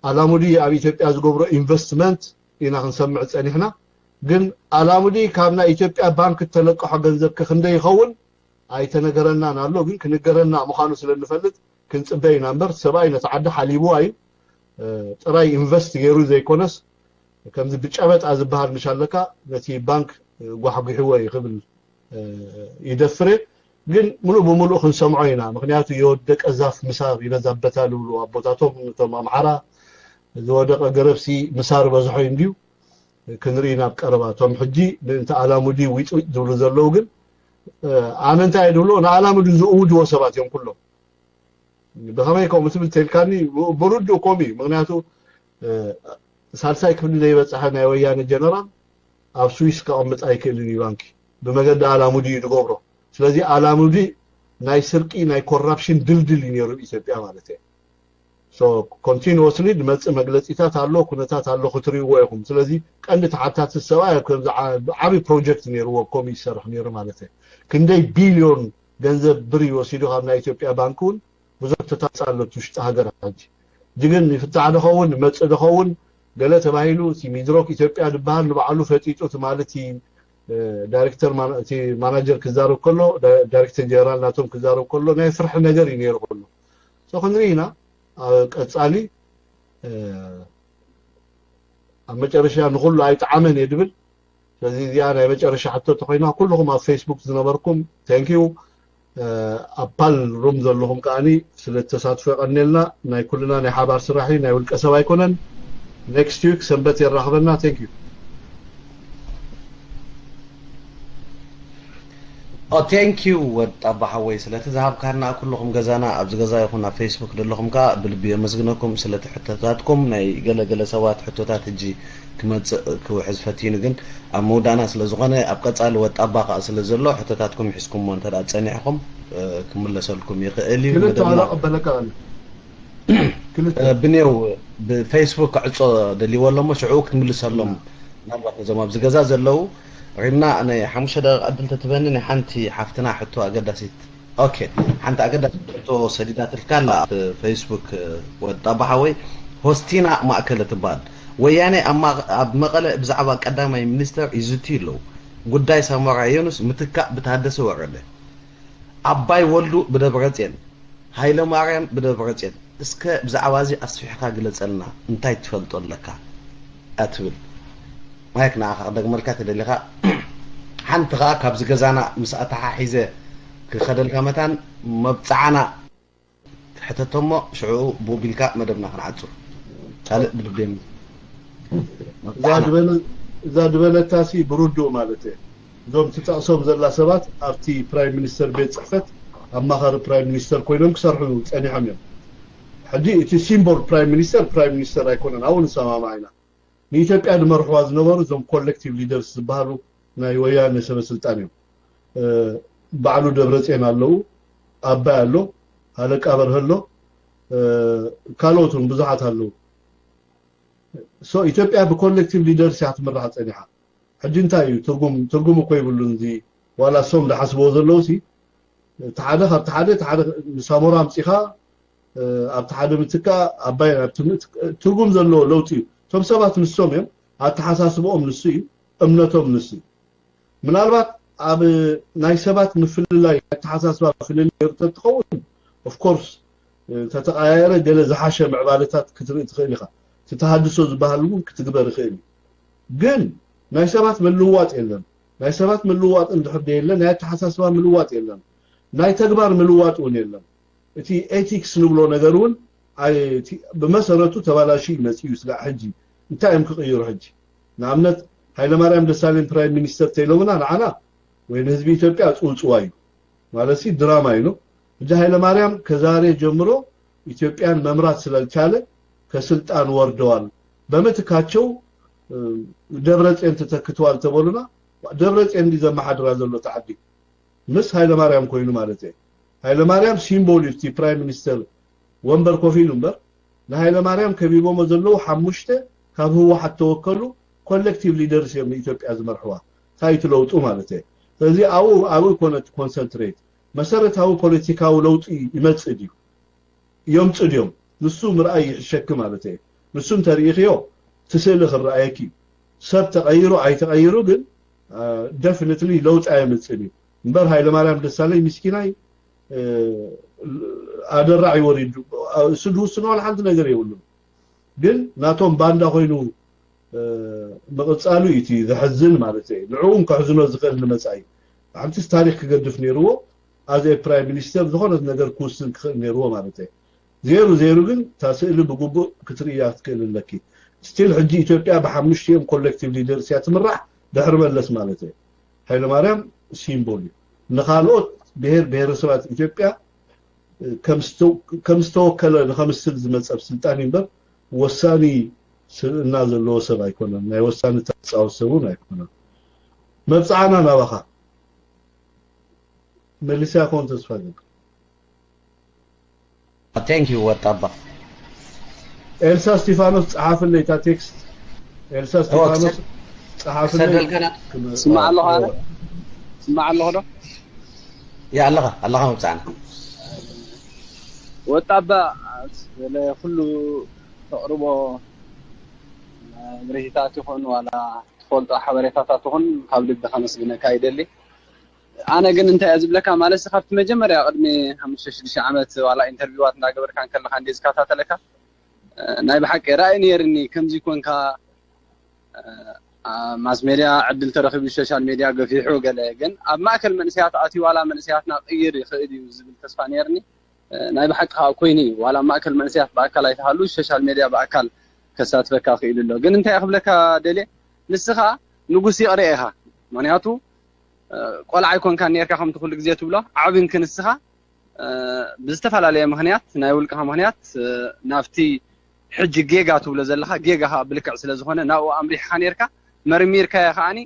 አላሙዲ ኣብ ኢትዮጵያ ዝገብሮ ኢንቨስትመንት ኢና ክንሰምዕ ጸኒሕና ግን አላሙዲ ካብና ኢትዮጵያ ባንክ ተለቀሐ ገንዘብ ከክንደይ ይኸውን ኣይተነገረና ናሎ ግን ክንገረና ምዃኑ ስለንፈልጥ ክንጽበይና እምበር ሰባይ ነተዓደ ሓሊቡ ኣይ ጥራይ ኢንቨስት ገይሩ ዘይኮነስ ከምዚ ብጨበጥ ኣዝበሃል ንሻለካ ነቲ ባንክ ጓሕጉሕዎ ይኽብል ይደፍረ ግን ሙሉ በሙሉ ክንሰምዖ ኢና ምክንያቱ የወደቀ ዛፍ ምሳር ይበዛበታል ብሎ አቦታቶም ቶም አምሓራ ዝወደቀ ገረብሲ ምሳር በዝሖ እንዲዩ ክንሪና ቀረባቶም ሕጂ እንተ አላሙዲ ዊጡ ዝብሉ ዘለው ግን ኣነ እንታይ ድብሎ ንአላሙዲ ዝኡድ ወሰባት እዮም ኩሎም بخماي كوم مثل تلكاني برد كومي مغنياتو سالساي كبل زي بصحنا ويان جنرال اب سويس كقمط ايكلني بانكي بمجد علامودي يغبرو ስለዚህ አላሙዲ ናይ ስርቂ ናይ ኮራፕሽን ድልድል ይነሩ ኢትዮጵያ ማለት ነው ሶ ኮንቲኒዩስሊ ድመጽ መግለጽታት አሎ ኩነታት አሎ ክትሪው ወይኩም ስለዚህ ቀንድ ተሓታት ሰባይ ከም ዓቢ ፕሮጀክት ነሩ ወኮም ይሰርሕ ነሩ ማለት ነው ክንደይ ቢሊዮን ገንዘብ ብር ይወስዱ ካብ ናይ ኢትዮጵያ ባንኩን ብዙ ተታጻለቱ ውሽጥ ሀገራት ጅግን ይፍታዕ ደኸውን መጽ ደኸውን ገለ ተባሂሉ ሲሚድሮክ ኢትዮጵያ ድባል ንባዕሉ ፈጢጦት ማለት ዳይሬክተር ማናጀር ክዛረብ ከሎ ዳይሬክተር ጀነራል ናቶም ክዛረብ ከሎ ናይ ፍርሕ ነገር ይነር ከሎ ሶ ክንሪና ቀጻሊ አመጨረሻ ንኹሉ አይጣመን ይድብል ስለዚህ ያ ናይ መጨረሻ حتى ተኾይና ኩልኩም ኣብ ፌስቡክ ዝነበርኩም ቴንክ ዩ አፓል ሩም ዘለኹም ካኒ ስለተሳትፎ ቀነልና ናይ ኩልና ናይ ሓባር ስራሒ ናይ ውልቀ ሰብ ኣይኮነን ኔክስት ዊክ ሰንበት ይራኸበና ቴንክ ዩ ቴንክ ዩ ወጣባሐወይ ስለተዛሃብካና ኩልኩም ገዛና ኣብ ገዛ ይኹን ኣብ ፌስቡክ ዘለኹም ካ ብልቢ መስግነኩም ስለተሕተታትኩም ናይ ገለገለ ሰባት ሕቶታት እጂ ክመጽእ ክውሕዝ ፈቲኑ ግን ኣብ መውዳና ስለዝኾነ ኣብ ቀጻሊ ወጣባኻ ስለዘሎ ሕቶታትኩም ይሕስኩም ሞን ተዳ ጸኒሕኩም ክምለሰልኩም ይኽእል እዩ ብኔው ብፌስቡክ ዕጾ ደሊወሎሞ ሽዑ ክትምልሰሎም ናባት ነዞም ኣብ ገዛ ዘለው رينا أنا حمشة قبل تتبنى حنتي حفتنا حتى أقدسيت أوكي حنت أقدس حتى سديدات الكلا في فيسبوك والطبعوي هوستينا ما أكلت بعد ويعني أما بمقالة بزعبة قدام المينستر يزتيلو قداي سامورا يونس متكا بتحدث ورده أباي ولدو بدا برتين هايلو مريم بدا برتين اسك بزعوازي أصفحها قلت لنا انتي تفضل لك أتول هيك ناخذ دغ مركات اللي خا حنت غا كابز غزانا مساتها حيزه كخدل كمتان مبصعنا حتتمو شعو بوبيلكا مدبنا خنعصو قال بدبين زاد بلتاسي برودو مالته زوم تتاصوب زلا سبات ارتي برايم مينستر بيت صحفت اما خار برايم مينستر كوينم كسرحو صنيحم حدي سيمبول برايم مينستر ኣይኮነን ኣውን ሰማማይና ንኢትዮጵያ ድመርሕዋ ዝነበሩ ዞም ኮሌክቲቭ ሊደርስ ዝበሃሉ ናይ ወያነ ሰበስልጣን እዮም ባዕሉ ደብረጽዮን ኣለው ኣባይ ኣሎ ሃለቃ በርሀ ኣሎ ካልኦቱን ብዙሓት ኣለው ኢትዮጵያ ብኮሌክቲቭ ሊደርስ ያትመራሕ ፀኒሓ ሕጂ እንታይ እዩ ትርጉም እኮ ይብሉን እዚ ዋላ ሶም ዝሓስብዎ ዘለውሲ ተሓደ ሳሞራ ምፂኻ ኣብቲ ሓደ ምትካ ኣባይ ትርጉም ዘለዎ ለውጢ ቶም ሰባት ንሶም እዮም ኣተሓሳስቦኦም ንሱ እዩ እምነቶም ንሱ ምናልባት ኣብ ናይ ሰባት ምፍልላይ ኣተሓሳስባ ፍልል ትኸውን ኦፍ ኮርስ ተተቃየረ ገለ ዝሓሸ ምዕባለታት ክትርኢ ትኽእል ኢኻ ተተሃድሶ ዝበሃል እውን ክትግበር ይኽእል ግን ናይ ሰባት ምልዋጥ የለን ናይ ሰባት ምልዋጥ እንድሕር የለን ናይ ኣተሓሳስባ ምልዋጥ የለን ናይ ተግባር ምልዋጥ እውን የለን እቲ ኤቲክስ ንብሎ ነገር እውን ብመሰረቱ ተባላሺ መፅዩ ስለ ሕጂ እንታይ እዮም ክቕይሩ ሕጂ ንኣብነት ሃይለማርያም ደሳለኝ ፕራይም ሚኒስተር ተይሎምና ንዓና ወይ ህዝቢ ኢትዮጵያ ጽውጽዋ እዩ ማለት ድራማ እዩ ነው እዛ ሃይለማርያም ከዛሬ ጀምሮ ኢትዮጵያን መምራት ስላልቻለ ከስልጣን ወርደዋል በመትካቸው ደብረጽዮን ተተክተዋል ተበሉና ደብረጽዮን እንዲዘማሓድራ ዘሎ ተዓዲ ምስ ሃይለማርያም ኮይኑ ማለት እዩ ሃይለማርያም ሲምቦሊስቲ ፕራይም ሚኒስተር ወንበር ኮፊሉ እምበር ንሃይለማርያም ከቢቦሞ ዘለው ሓሙሽተ ካብ ህወሓት ተወከሉ ኮሌክቲቭ ሊደርስ እዮም ኢትዮጵያ ዝመርሕዋ ታይትለውጡ ማለት እዩ ስለዚህ ኣው ኮነት ኮንሰንትሬት መሰረታዊ ፖለቲካዊ ለውጢ ይመጽእ ድዩ يمصد يوم نسو مرأي يحشك مالته نسو تاريخيو تسأل خرأيكي سب تغيروا أي تغيروا قل definitely لوت أي متصلي مبر هاي لما رأيم دسالي مسكيناي هذا الرعي وريد سدوس سنوال حد نقري يقولون قل ناتهم باندا خوينو بقصالو يتي ذا حزن مالته نعوم كحزنو زقل المسعي عمتس تاريخ كقدف نيرو as a prime minister ذخونت نقر كوسن نيرو مالته زيرو قل تاسئل بقبو كتريات كل لكي ستيل حجي إثيوبيا بحمش يوم collective leader سيات مرح دحر ملس مالته هاي لماريام سيمبولي نخالوت بهر سوات إثيوبيا كم استوكل نخمس سلز ملسب سلطان ينبر وساني نازل لو سبا يكونا ما وساني تسعو سبونا يكونا مبصعنا نبخا مليسا كون تسفاق thank you وطبع إلسا ستيفانوس صحاف اللي تا تكست إلسا ستيفانوس صحاف اللي سمع الله هذا سمع الله هذا يا الله مبصعنا وطبع كله تقربه مريتات يكون ولا تفولت حواريتات تكون قبل بخمس سنين كايدلي أنا قلت أنت أجيب لك ما لسه خفت مجمر يا قدمي 5 عملت ولا انترفيوات ناقبر كان كل خان ديسكاتات لك نايب حق رأيني يرني كم زيكون كا ماس ميديا عدل ترخيب السوشيال ميديا قفيحو قال جن أما كل من سيات أتي ولا من سيات نغير خيدي وزبل تسفان يرني نايب حق كويني ولا ما كل من سيات بأكل يتحلو السوشيال ميديا بأكل كسات فكا خيد له قل أنت أخذ لك دليل لسخا نقصي أريها معناته ቆልዓ ይኮን ካን ነርካ ከም ትኩል ግዜ ትብሎ ዓብን ክንስኻ ብዝተፈላለየ ምኽንያት ናይ ውልቀ ምኽንያት ናፍቲ ሕጅ ጌጋ ትብሎ ዘለኻ ጌጋኻ ብልክዕ ስለ ዝኾነ ናኡ ኣምሪሕኻ ነርካ መርሚርካ ያኻኒ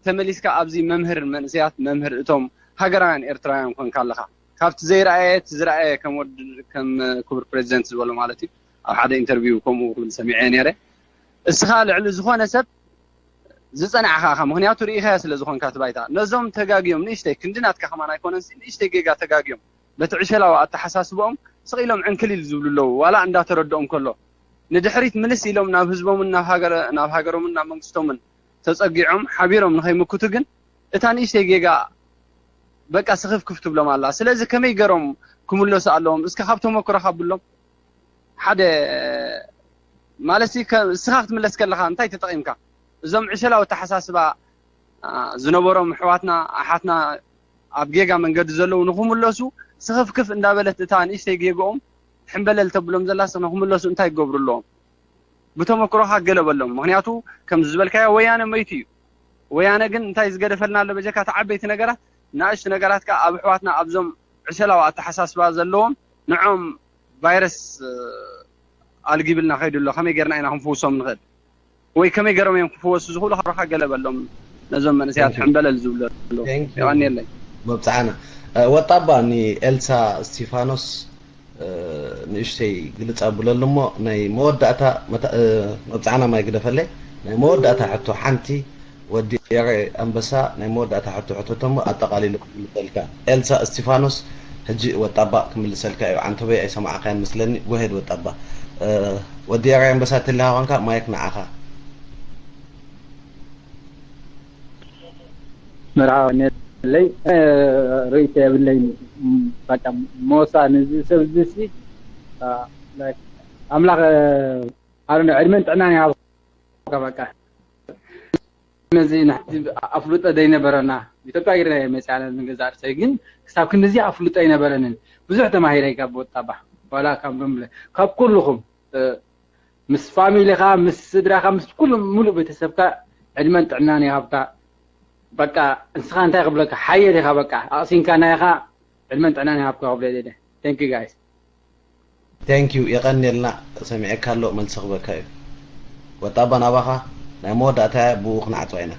ተመሊስካ ኣብዚ መምህር መንስያት መምህር እቶም ሃገራውያን ኤርትራውያን ኮንካ ኣለኻ ካብቲ ዘይረኣየት ዝረኣየ ከም ክቡር ፕሬዚደንት ዝበሎ ማለት እዩ ኣብ ሓደ ኢንተርቪው ከምኡ ክብል ሰሚዐ ነይረ እስኻ ልዕሊ ዝኾነ ሰብ ዝጸናዕኻ ምኽንያቱ ርኢኻ ስለ ዝኾንካ ትባይታ ነዞም ተጋግዮም ንእሽተይ ክንድናትካ ከማን ኣይኮነን ንእሽተይ ጌጋ ተጋግዮም በትዕሸላው ኣተሓሳስቦም ስቂሎም ዕንክሊል ዝብሉለው ዋላ እንዳተረድኦም ከሎ ንድሕሪት ምልስ ኢሎም ናብ ህዝቦምን ናብ ሃገሮምን ናብ መንግስቶምን ተጸጊዖም ሓቢሮም ንኸይምክቱ ግን እታ ንእሽተይ ጌጋ በቃ ስኽፍ ክፍ ትብሎም ኣላ ስለዚ ከመይ ገሮም ክምለሱ ኣለዎም እስከ ካብቶም መክሮኻ ብሎም ሓደ ማለሲ ስኻ ክትምለስ ከለኻ እንታይ ተጠቒምካ እዞም ዕሸላው ተሓሳስባ ዝነበሮም ሕዋትና ኣሓትና ኣብ ጌጋ መንገዲ ዘለው ንኹምለሱ ስኽፍክፍ እንዳበለት እታ ንእሽተይ ጌጋኦም ሕምበለል ተብሎም ዘላስ ንኹምለሱ እንታይ ይገብሩለዎም ብተመክሮኻ ገለበሎም ምክንያቱ ከም ዝበልካዮ ወያነ መይት እዩ ወያነ ግን እንታይ ዝገደፈልና ኣሎ በጀካ ተዓበይቲ ነገራት ናእሽቲ ነገራት ኣብ ሕዋትና ኣብዞም ዕሸላው ኣተሓሳስባ ዘለዎም ንዖም فيروس الجبلنا خير الله خمي جرنا إنا خنفوسهم من غد وي كمي جرم ينفوس زخول خروح قلب لهم نزم نسيات حنبل الزول يعني اللي ببصعنا وطبعا إلسا ستيفانوس نشتي قلت أبو للمو ناي مودعتا ببصعنا ما يقدر فلي ناي مودعتا حتى حنتي ودي يرى أنبسا ناي مودعتا حتى تم أتقالي لكم مثلك إلسا ستيفانوس هجي وطبع كمل سلكا عن طبيعي أي سمع كان مثلني وهد وطبع ودي يرى أنبسا تلها وانكا ما يكنا عخا مرحبا لي ريت بالله بقى موسى نزل سبزسي لايك املاك انا علمت انا يا بقى نزي نحتي افلط دينا برنا بتقايرنا مثلا نغزار سيغن كساب كنزي افلط اينا برنن بزح تماهير يقبط طبع ولا كم بمله كاب كلكم مس فاميلي خا مس صدرا خا مس كل ملو بيتسبك علمت عناني هابتا بقى انسان انت قبلك حي لك بقى اصين كان يا علمت عناني هابك قبل ده ثانك يو جايز ثانك يو يغني لنا سمعك له من صغبك وطبعا اباها نموداتا بو خنعت وينا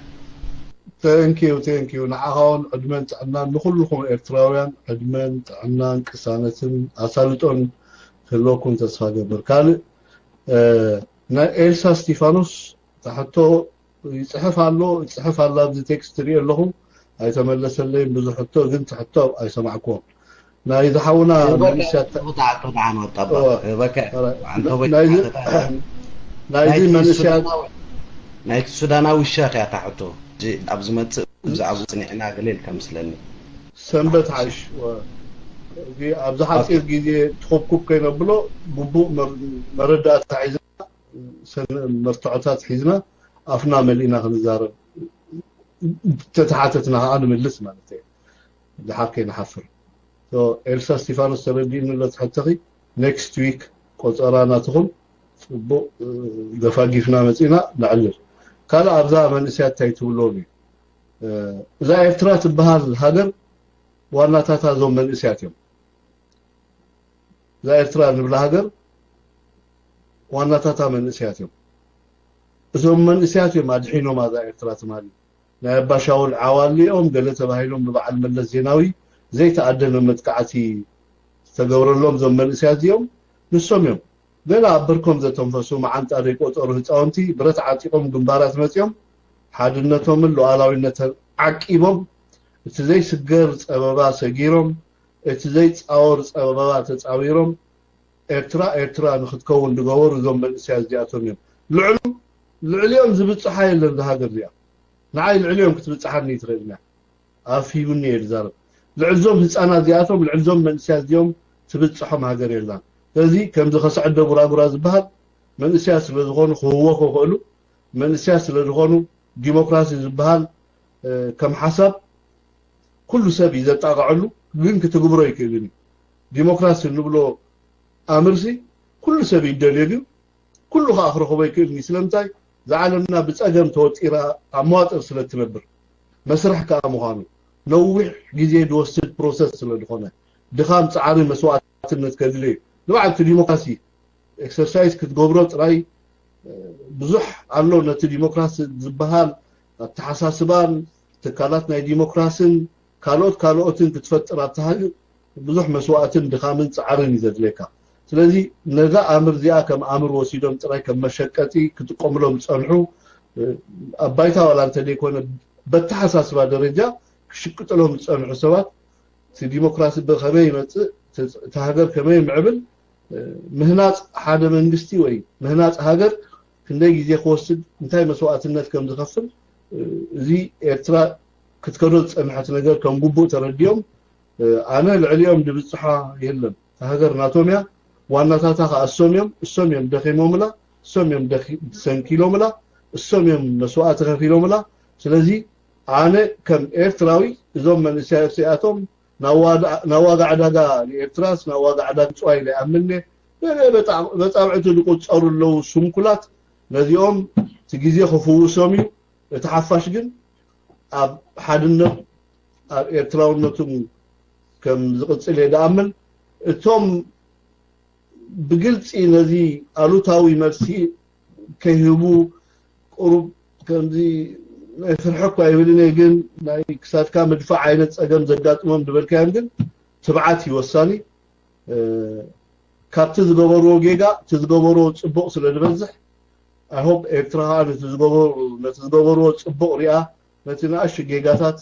ثانك يو نعاون ادمنت عنا نخلكم ارتراويان ادمنت عنا كسانتن اسالطون كلكم تصفى جبر قال نا إلسا ستيفانوس تحطو يصحف الله بزي تكست ري لهم اي تملس لي بزحطو جنت حطو اي سمعكم نا اذا حاولنا نشات طبعا وطبعا بكى عن هو نايزي منشات نايك سوداناوي الشيخ يا تحطو جي ابزمت بزعب صنيعنا قليل كمسلني سنبت عايش و دي ابزحات غيزي تخبكب كينبلو بوبو مردات عايزنا مرتعطات حيزنا أفنا ملينا خنزارب تتحاتتنا أنا ملس مالتي لحقينا حفر so إلسا ستيفانوس سردين اللي تحتقي next week قلت أرانا تخل دفاقي فينا متينا نعلل قال أبزا من إسيات تايتولوبي إذا إفترات بهذا الهدر وانا تاتازون من إسياتهم إذا إفترات بالهدر وانا تاتا من إسياتهم زوم من إسياتهم أدحينهم هذا إفترات مالي نباشاول عواليهم قلت بهايلهم ببعض من الزيناوي زي تقدم متقعتي تقور لهم زوم من إسياتهم نسهم يوم بلا أبركم ذا تنفسوا مع أنت أريكوت أروه تاونتي برت عاتيقهم قنبارات متيهم حادنتهم اللو آلاوينة عكيبهم اتزي سقر أبابا سقيرهم اتزي تأور أبابا تتأويرهم إرترا نخدكون دقور زوم من إسيات دياتهم يوم العليهم زبط حايل لهذا الرياض نعاي العليهم كتبت حني ترينا افي مني الزرب العزوم هصانا دياتهم العزوم من سياس ديوم تبصحهم هاجر يلان ስለዚህ ከምዚ ከስዕደ ጉራጉራ ዝበሃል መንእስያት ስለ ዝኾኑ ክህወ ክኽእሉ መንእስያት ስለ ዝኾኑ ዲሞክራሲ ዝበሃል ከም ሓሳብ ኩሉ ሰብ ይዘጣቕዐሉ ግን ክትግብሮ ይክእልን ዲሞክራሲ ንብሎ ኣምርሲ ኩሉ ሰብ ይደልዩ ኩሉ ካኽረኽቦ ይክእልኒ ስለምንታይ زعلنا بتصقم توطيرا امواطر سلتنبر مسرح كامخانو نوح غزي دوسد بروسس سلدخونه دخام صعاري مسواتነት كدلي نوعت ديمقراسي اكسرسايز كتغبرو طراي بزح علو نت ديمقراسي زبحال تحساسبان تكالات ناي ديمقراسين كالوتن كتفطر تهاج بزح مسواتن دخامن صعارن يزدليكا ስለዚህ ነዛ አምር ዚያ ከም አምር ወሲዶም ጥራይ ከም መሸቀጢ ክትቆምሎም ጸንሑ አባይታ ወላንተ ዲኮነ በተሐሳስባ ደረጃ ክሽቅጥሎም ጸንሑ ሰባት ዲሞክራሲ በኸመይ ይመጽ ተሃገር ከመይ ምዕብል ምህናጽ ሓደ መንግስቲ ወይ ምህናጽ ሃገር ክንደይ ጊዜ ክወስድ እንታይ መስዋዕትነት ከም ዝከፍል እዚ ኤርትራ ክትከዶ ጸንሐት ነገር ከም ጉቡ ተረዲዮም አነ ልዕልዮም ድብጽሓ የለም ሃገር ናቶሚያ ዋናታታ እሶምየም ደኺሞምላ እሶምየም ሰንኪሎምላ እሶምየም መስዋዕት ከፊሎምላ ስለዚህ አነ ከም ኤርትራዊ እዞም መንእስያቶም ናዋጋ ዓዳጋ ኤርትራስ ናዋጋ ዓዳጋ ጽዋይ ለአምነ በጣም ልቆጸሩ ለው ሱምኩላት ነዚኦም ትጊዜ ክፍውሶም ተሐፋሽ ግን ኣብ ሓድነት ኣብ ኤርትራውነቱም ከም ዝቅጽል የዳአምን እቶም بقلت نزي ألوتاوي مرسي كيهبو قرب كمزي فرحكوا يقولون يجن لاي كسات كامل دفاع عينت أجمع زجاج مم دبل كامل تبعتي وصاني كاب تزغبرو جيجا تزغبرو صبق سلدبزح I hope إكتراها نتزغبرو صبق ريا نتناقش جيجاتات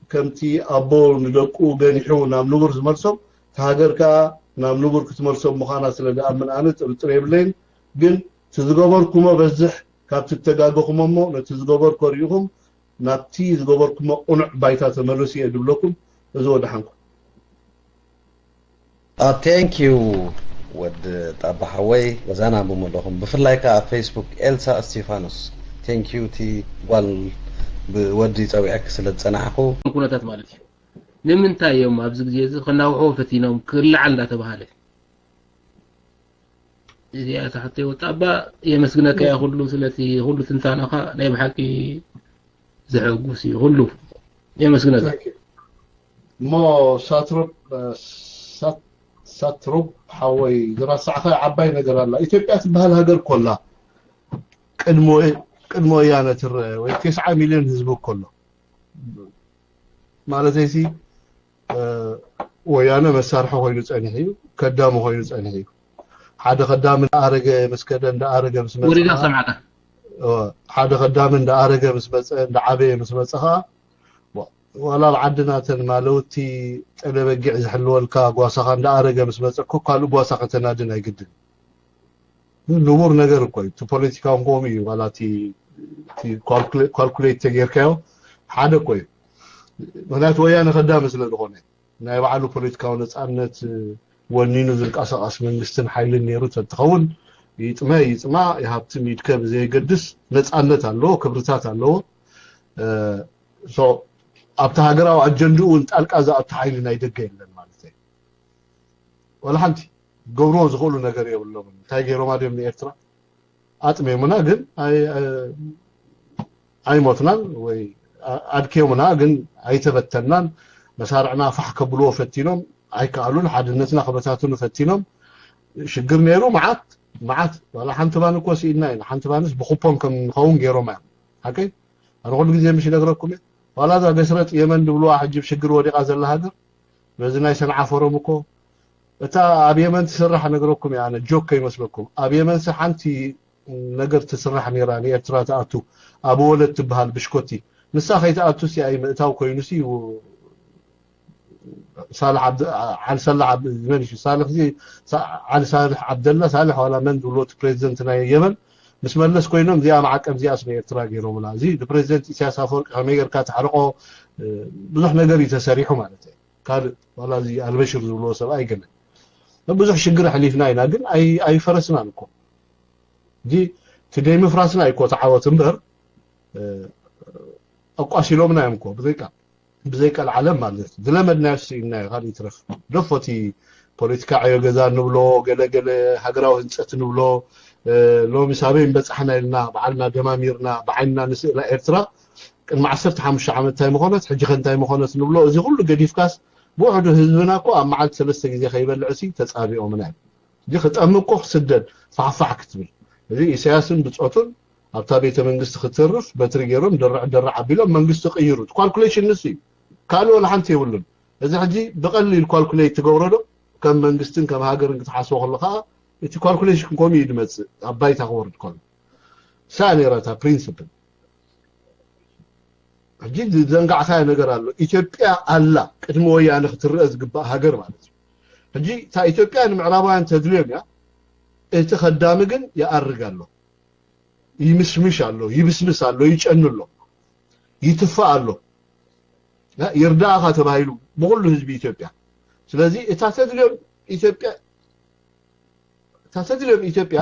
كمتي أبول ندقو جنيحو نام نور زمرسم تهاجر كا نام نور كتمرسم مخانا سلدا أمن أنا تريبلين جن تزغبر كوما بزح كاب تتجاجكم مو نتزغبر كوريهم نبتي تزغبر كوما أنع بايتات مرسي أدبلكم زود حنكم. Thank you ود طبحوي وزانا بمولهم بفلايكا فيسبوك إلسا استيفانوس thank you تي قال بودي تسوي سلت صنعكو كونتات مالتي نمنتا يوم ابز غزي خنا وحو فتينهم كل علا تبهاله اذا تحطي وطابا يمسكنك يا كله سلتي كله تنتانخا ناي بحقي زعقوسي كله يمسكنك مو ساتروب حوي دراسة عباي نقر الله إثيوبيا تبهال هاجر كلها قدمو يانا ترى وي 9 مليون حزب كله مالتي سي ويانا مسارحه هوينو صنيحيو كدامو هوينو صنيحيو حدا خدام دارغه مسكدن دارغه مسمص وريدا سمعك حدا خدام دارغه مسمص دعابه مسمصها ولا العدنا مالوتي انا بقع زحلولكا غواسخا دارغه مسمصكو قالو غواسخا تنادنا يقدن نور ነገር እኮ ቱ ፖለቲካውን ቆሚ ዋላቲ ካልኩሌት ተገርካዮ ሓደ ቆይ ምክንያቱ ወያነ خدام ስለሆነ ናይ ባዕሉ ፖለቲካው ነፃነት ወኒኑ ዝንቀሳቀስ መንግስትን ኃይልን ነይሩ ተተኸውን ይጥማ የሀብት ሚድከብ ዘይገድስ ነፃነት አለው ክብርታት አለው ሶ ኣብታ ሀገራው አጀንዳውን ጣልቃ ዘአት ኃይልን አይደገ የለን ማለት ነው ወላ ሓንቲ ገብሮ ዝኸሉ ነገር የብሎም ታይገሮ ማደም ኤርትራ አጥሜሙና ግን አይ ሞትናል ወይ አድከሙና ግን አይተበተናን መሳርዕና فح ከብሎ ፈቲኖም አይካሉን ሓድነትና خبታቱን ፈቲኖም ሽግር ነይሩ ማዓት ወላ ሓንቲ ባን እኮ ሲኢና ሓንቲ ባንስ በኹፖም ከም ኸውን ገይሮ ማ አከ አነ ሁሉ ጊዜ ምሽ ነግረኩም ወላ ዛ ገስረት የመን ድብሎ አጅብ ሽግር ወዲቃ ዘላ ሀገር በዝናይ ሰንዓ ፎረም እኮ እታ ኣብ የመን ተሰራح ነገርኩም ያነ ጆክ ይመስለኩም ኣብ የመን ሰሓንቲ ነገር ተሰራح ነይራ ኤርትራ ተኣቱ ኣብ ወለት ትበሃል ብሽኮቲ ንሳ ኸይተኣቱ ሲ ኣይ ምእታው ኮይኑሲ صالح علي صالح منش صالح زي علي صالح عبد الله صالح ولا من دولت بريزيدنت نا يمن مش ملس كوينهم زي معقم زي اسمه ኤርትራ ገይሮም ላ زي بريزيدنت ኢሳያስ አፈወርቂ አሜሪካ ተحرቆ ብዙሕ ነገር ይተሰሪሑ ማለት ነው ካል ወላ زي አልበሽር ዝብሎ ሰብ አይገነ ብዙሕ ሽግር حليفنا ኢና ግን አይ ፈረስና እንኮ دي تديم ፍራስና አይኮ ተዓወት እንበር አቋሲሎምና እንኮ بزيك العالم ማለት ዝለመድና ይስይና ይኻል ይትረፍ ደፎቲ ፖለቲካ ዓዮ ገዛ ንብሎ ገለገለ ሃገራዊ ህንፀት ንብሎ ሎሚ ሳበይን በጻሕና ኢልና በዓልና ደማሚርና በዓይንና ንስእላ ኤርትራ ቅድሚ 15 ዓመት ታይ መኾነት ሕጂ ከንታይ መኾነት ንብሎ እዚ ሁሉ ገዲፍካስ ብውሕዱ ህዝብና እኮ ኣብ መዓልቲ 3 ግዜ ከይበልዕሲ ተጻቢኦምና እዚ ክጠምቆ ክስደድ ፋሕፋሕ ክትብል እዚ ኢሳያስን ብጾቱን ኣብታ ቤተ መንግስት ክትርፍ በትሪ ገይሮም ደርዕ ኣቢሎም መንግስቱ ቀይሩ ካልኩሌሽን ንሲ ካሉ ወላ ሓንቲ ይብሉን እዚ ሕጂ ብቀሊል ካልኩሌት ትገብረዶ ከም መንግስትን ከም ሃገርን ክትሓስቦ ከለኻ እቲ ካልኩሌሽን ኮሚ ይድመጽ ኣባይታ ክወርድ ኮን ሳኔራታ ፕሪንሲፕል ሕጂ ዘንጋዕታ ነገር ኣሎ ኢትዮጵያ ኣላ ቅድሚ ወያነ ክትርአ ዝግባእ ሃገር ማለት እዩ ሕጂ ታ ኢትዮጵያ ንምዕራባውያን ተድልዮም ያ እቲ ኸዳሚ ግን ይኣርጋሎ يمسمش الله يبسمس الله يجنن له يتفع الله لا يرداها تبايلو بقول له حزب ኢትዮጵያ ስለዚህ እታተድለም ኢትዮጵያ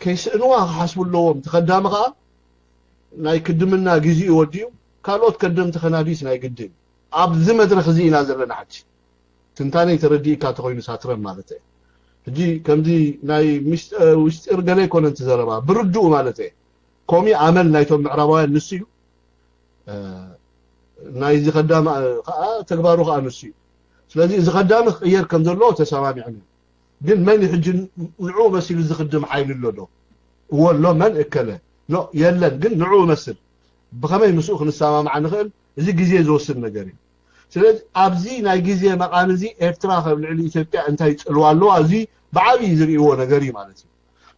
ከይስእንዋ ሓስብለዎም ተኸዳምኻ ናይ ክድምና ግዜ ይወዲዩ ካልኦት ከደም ተኸናዲስ ናይ ግድም ኣብዚ መድረኽ እዚ ኢና ዘለና ሓጂ ትንታኔ ተረዲእካ ተኾይኑ ሳትረም ማለት እዩ ሕጂ ከምዚ ናይ ውሽጢር ገለ ይኮነን ትዘረባ ብርድኡ ማለት እዩ ኮሚ ኣመል ናይቶም ምዕራባውያን ንሱ እዩ ናይ ዚ ኸዳም ከዓ ተግባሩ ከዓ ንሱ እዩ ስለዚህ እዚ خدام خير كم زلو تسامعنا ግን من يحج نعو مسيل زخدم حيل له والله من اكله لا يلن ግን نعو مسل بخمي مسوخ نسامع نخل እዚ ግዜ ዝወስድ ነገር እዩ ስለዚህ ኣብዚ ናይ ግዜ መቃን እዚ ኤርትራ ካብ ልዕሊ ኢትዮጵያ እንታይ ጽልዋሎ ኣብዚ ብዓቢ ዝሪእዎ ነገር እዩ ማለት እዩ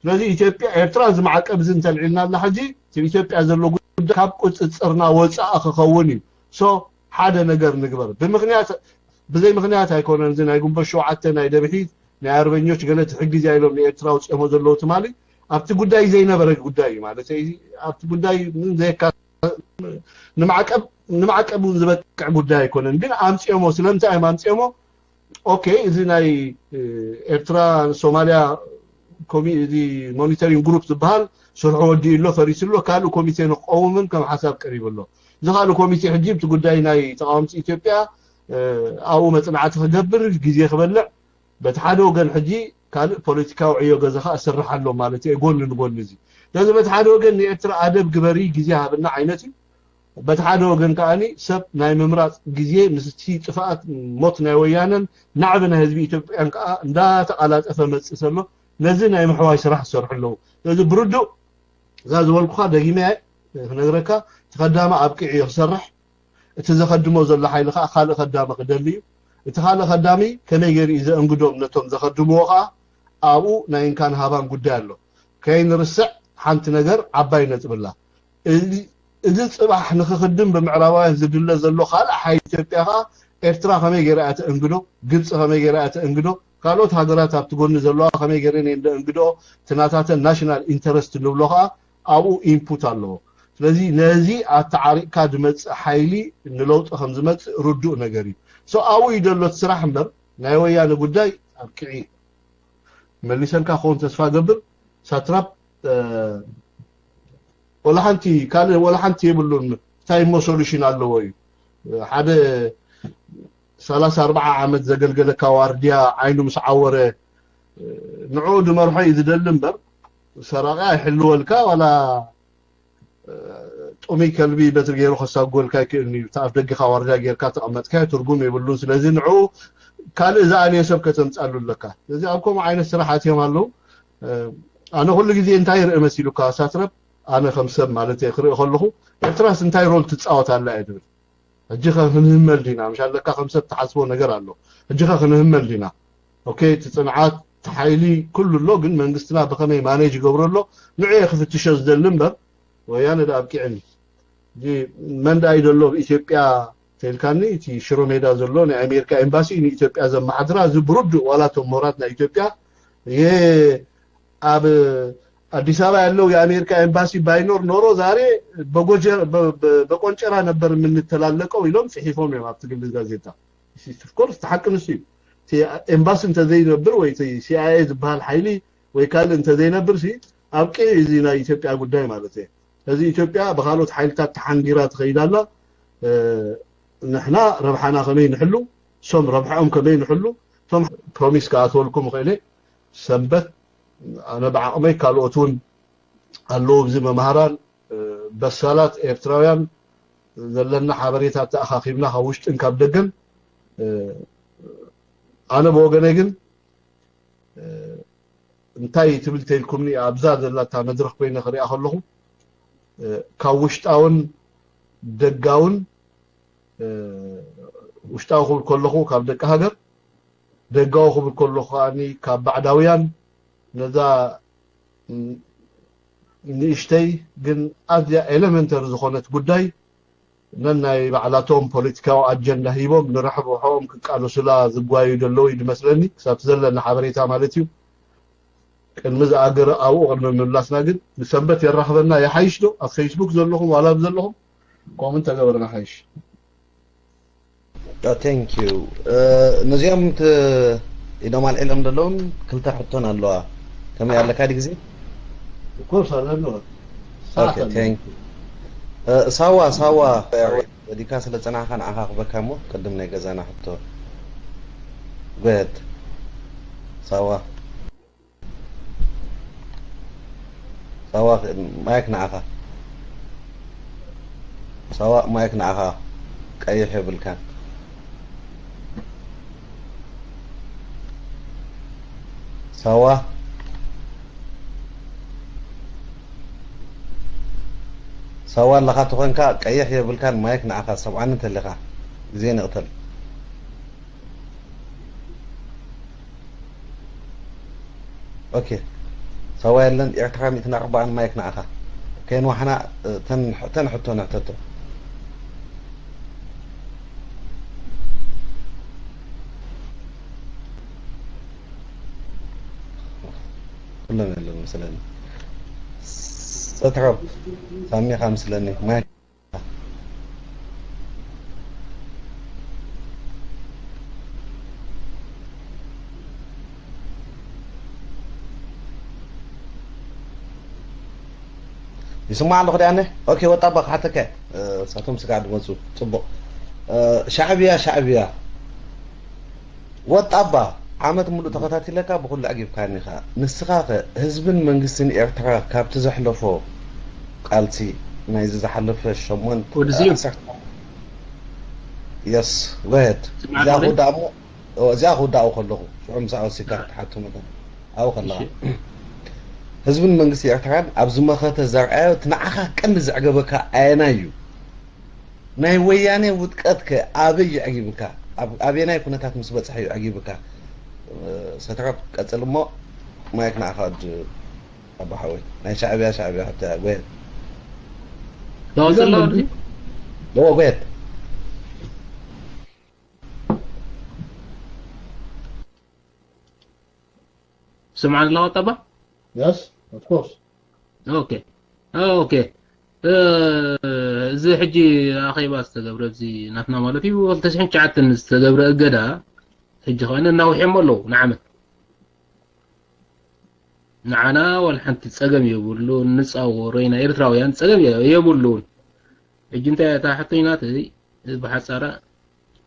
ስለዚህ ኢትዮጵያ ኤርትራ ዝማዕቀብ ዝን ተልዒልና ኣላ ሕጂ ኢትዮጵያ ዘሎ ጉዳይ ካብ ቁጽጽርና ወጻእ ክኸውን እዩ ሶ ሓደ ነገር ንግበር ብምክንያት بزي مغنيات هيكون زين هيكون بشوعته ናይ ደብሒት ናይ አርበኞች ገለት ሕግዝ ያይሎም ለኤርትራ ውጽሞ ዘለው ትማሊ ኣብቲ ጉዳይ ዘይነበረ ጉዳይ ማለት እዩ ኣብቲ ጉዳይ ምን ዘይካ ንማዕቀቡ ዝበቅዕ ጉዳይ አይኮነን ግን አምጽሞ ስለምታይ አምጽሞ ኦኬ እዚ ናይ ኤርትራ ሶማሊያ ኮሚቲ ሞኒተሪንግ ግሩፕ ዝበሃል ሰርሖ ወዲሎ ፈሪስሎ ካሉ ኮሚቴ ንቆውምን ከም ሓሳብ ቀሪብሎ ዝኻሉ ኮሚቴ ሕጂብ ቲ ጉዳይ ናይ ተቃዋምቲ ኢትዮጵያ او مصنعات خجبر غزي خبلع بتحاد وغن حجي قال بوليتيكاو عيو غزخا اسرحالو مالتي غون نغون زي لازم بتحاد وغن يتر ادب غبري غزي هابنا عينتي بتحاد وغن كاني سب ناي ممراط غزي مستي طفات موت ناي ويانن نعبنا حزب ايثيوبيا انقا اندا تقالاطف مصسلو نزي ناي محواي سرح سرحلو لازم بردو غاز ولخا دغيمه نغركا تقدامه ابقي يسرح تزخدمو زل حيل خالق خدامه قدلي تخالق خدامي كمي غير اذا انغدوم نتوم زخدموها او ناين كان هابان غدالو كاين رسع حنت ነገር عباي نصبላ እዚ ጽባህ ንخدم بمعراوያን ዝድለ ዘሎ خال حي ኢትዮጵያ ኤርትራ ከመይ ገራአተ እንግዶ ግብጽ ከመይ ገራአተ እንግዶ ካልኦት ሃገራት ኣብቲ ጎኒ ዘለዋ ከመይ ገረን እንግዶ ትናታተ ናሽናል ኢንተረስት ንብሎኻ አቡ ኢንፑት ኣለዎ ስለዚህ ነዚ አታሪካ ድመጽ ኃይሊ ንለውጥ ከም ዝመጽ ሩዱእ ነገር እዩ ሶ አው ይደሎት ስራሕ እምበር ናይ ወያነ ጉዳይ አብቅዒ መልሰንካ ኾን ተስፋ ገብር ሳትራፕ ወላ ሓንቲ ይብሉን ታይም ሶሉሽን ኣለዎ እዩ ሓደ 34 ዓመት ዘገልገለ ካዋርዲያ አይኑ መስዓወረ ንዑድ መርሖ ይዝደል እምበር ሰራቃ ይሕልወልካ ወላ ጦሚ ከልቢ በትገይሩ خሳጎልካ ይክእልኒ ታፍ ደግ ካዋርዳ ጌርካ ተቀመጥካ ትርጉም ይብሉ ስለዚህ ንዑ ካል እዛ አኔ ሰብ ከተምጻሉ ለካ ስለዚህ አብኮም አይነት ስራሓት ይማሉ አነ ሁሉ ጊዜ እንታይ ርእ መሲሉካ ሳትረብ አነ ከምሰብ ማለት ይኽርኢ ከለኹ ኤርትራስ እንታይ ሮል ትጻወት አለ አይደል እጅኻ ክንህመል ዲና ምሻለካ ከምሰብ ተሓስቦ ነገር ኣሎ እጅኻ ክንህመል ዲና ኦኬ ትጽንዓት ተሓይሊ ኩሉ ግን መንግስትና በከመይ ማኔጅ ገብረሎ ንዑ ይኽፍትሽ ዝደልምበር ويانا دا ابكعني دي من دا يدلو ኢትዮጵያ ተልካኒ እቲ ሽሮ ሜዳ ዘሎ ናይ አሜሪካ ኤምባሲ ኒ ኢትዮጵያ ዘማሕድራ ዝብሩድ ወላቶ ሞራት ናይ ኢትዮጵያ ይሄ አብ አዲስ አበባ ያለው የአሜሪካ ኤምባሲ ባይኖር ኖሮ ዛሬ በቆንጨራ ነበር የምንተላለቀው ይሎም ጽሒፎም ነው አብትግል ጋዜጣ ኦፍ ኮርስ ተሐቅን እሱ ኤምባሲ እንተዘይ ነበር ወይ ሲአይኤ ዝባል ኃይሊ ወይ ካል እንተዘይ ነበር ሲ አብቂ እዚ ናይ ኢትዮጵያ ጉዳይ ማለት ነው እዚ ኢትዮጵያ በኻሎት ኃይልታት ተሐንጊራ ትኸይዳላ نحنا ربحنا كمي نحلو سم ربحهم كمي نحلو ثم بروميس كاتولكم خيلي سنبت انا بعقمي كالوتون قالو بزي مهاران بسالات ኤርትራውያን ዘለና ሓበሬታ ተአኻኺብና ሀውሽጥን ካብ ደገን አነ በወገኔ ግን እንታይ ትብል ተልኩምኒ አብዛ ዘላታ መድረኽ ኮይነ خريا ከለኹ ካውሽጣውን ደጋውን ውሽጣው ከለኹ ካብ ደቀ ሃገር ደጋው ከለኹ ani ካብ ባዕዳውያን ነዛ ንሽተይ ግን ኣዝያ ኤሌመንተሪ ዝኾነት ጉዳይ ነናይ ባዕላቶም ፖለቲካዊ አጀንዳ ሂቦም ንረሕቦም ክቃለሱላ ዝጓዩ ደለው ይመስለኒ ሳት ዘለና ሓበሬታ ማለት እዩ ቅድሚ ዝኣገረ ኣብኡ ቅድሚ ምላስና ግን ንሰንበት የራኽበና የሓይሽ ዶ ኣብ ፌስቡክ ዘለኹም ዋላ ዘለኹም ኮመንት ተገበርና ሓይሽ thank you ነዚያም ኢዶማል ኢሎም ደለውን ክልተ ሕቶን ኣለዋ ከመይ ያለካ ዲ ግዜ ኮርስ ኣለዎ okay thank you ሳዋ ዲካ ስለ ጽናኻን ኣኻኽበካሞ ቅድም ናይ ገዛና ሕቶ ጎት ሳዋ ማይክ ናኻ ሳዋ ማይክ ናኻ ቀይሕ ይብልካ سوا لخا تخونكا قيح يبلكان مايك نعخا سبعان انت لخا زين اقتل اوكي سوا يلن اعتقام 240 مايك نعخا كاين وحنا تنحطو نعتتو كلنا اللي مثلا ستعب سامي خامس لاني ما يسمع له خدانه اوكي وطبق حتى كه ساتهم سقعد وزو صبو شعبيا وطبا عامت مولو تخاتاتي لك بكل عجيب كاني خا نسخاخه حزبن منغستن ارترا كابت زحلفو قالتي ما يز زحلف شمون يس وهد زاخو داو خلو شو مساو سكات حتى مدن او خلا حزبن منغست ارترا ابز مخته زرعه تنعخا قم زعجبك اينايو ناي ويانه وጥቀትከ አብይ عجيبك ابينا يكونታት ምስ በጽሐዩ عجيبك ستراب قتل ما يكنا أخذ أبو حوي ما شعبية حتى قويت لو قويت سمعنا الله طبعا yes of course اوكي زي حجي اخي باس تقبر زي نافنا مالتي والتسحين شعتن تقبر اقدا حجي خاينا ناو حملو نعم نعنا والحنت تصقم يقولوا نصاو رينا ايرتراويان تصقم يقولون حجي انت تحطينات دي بحصاره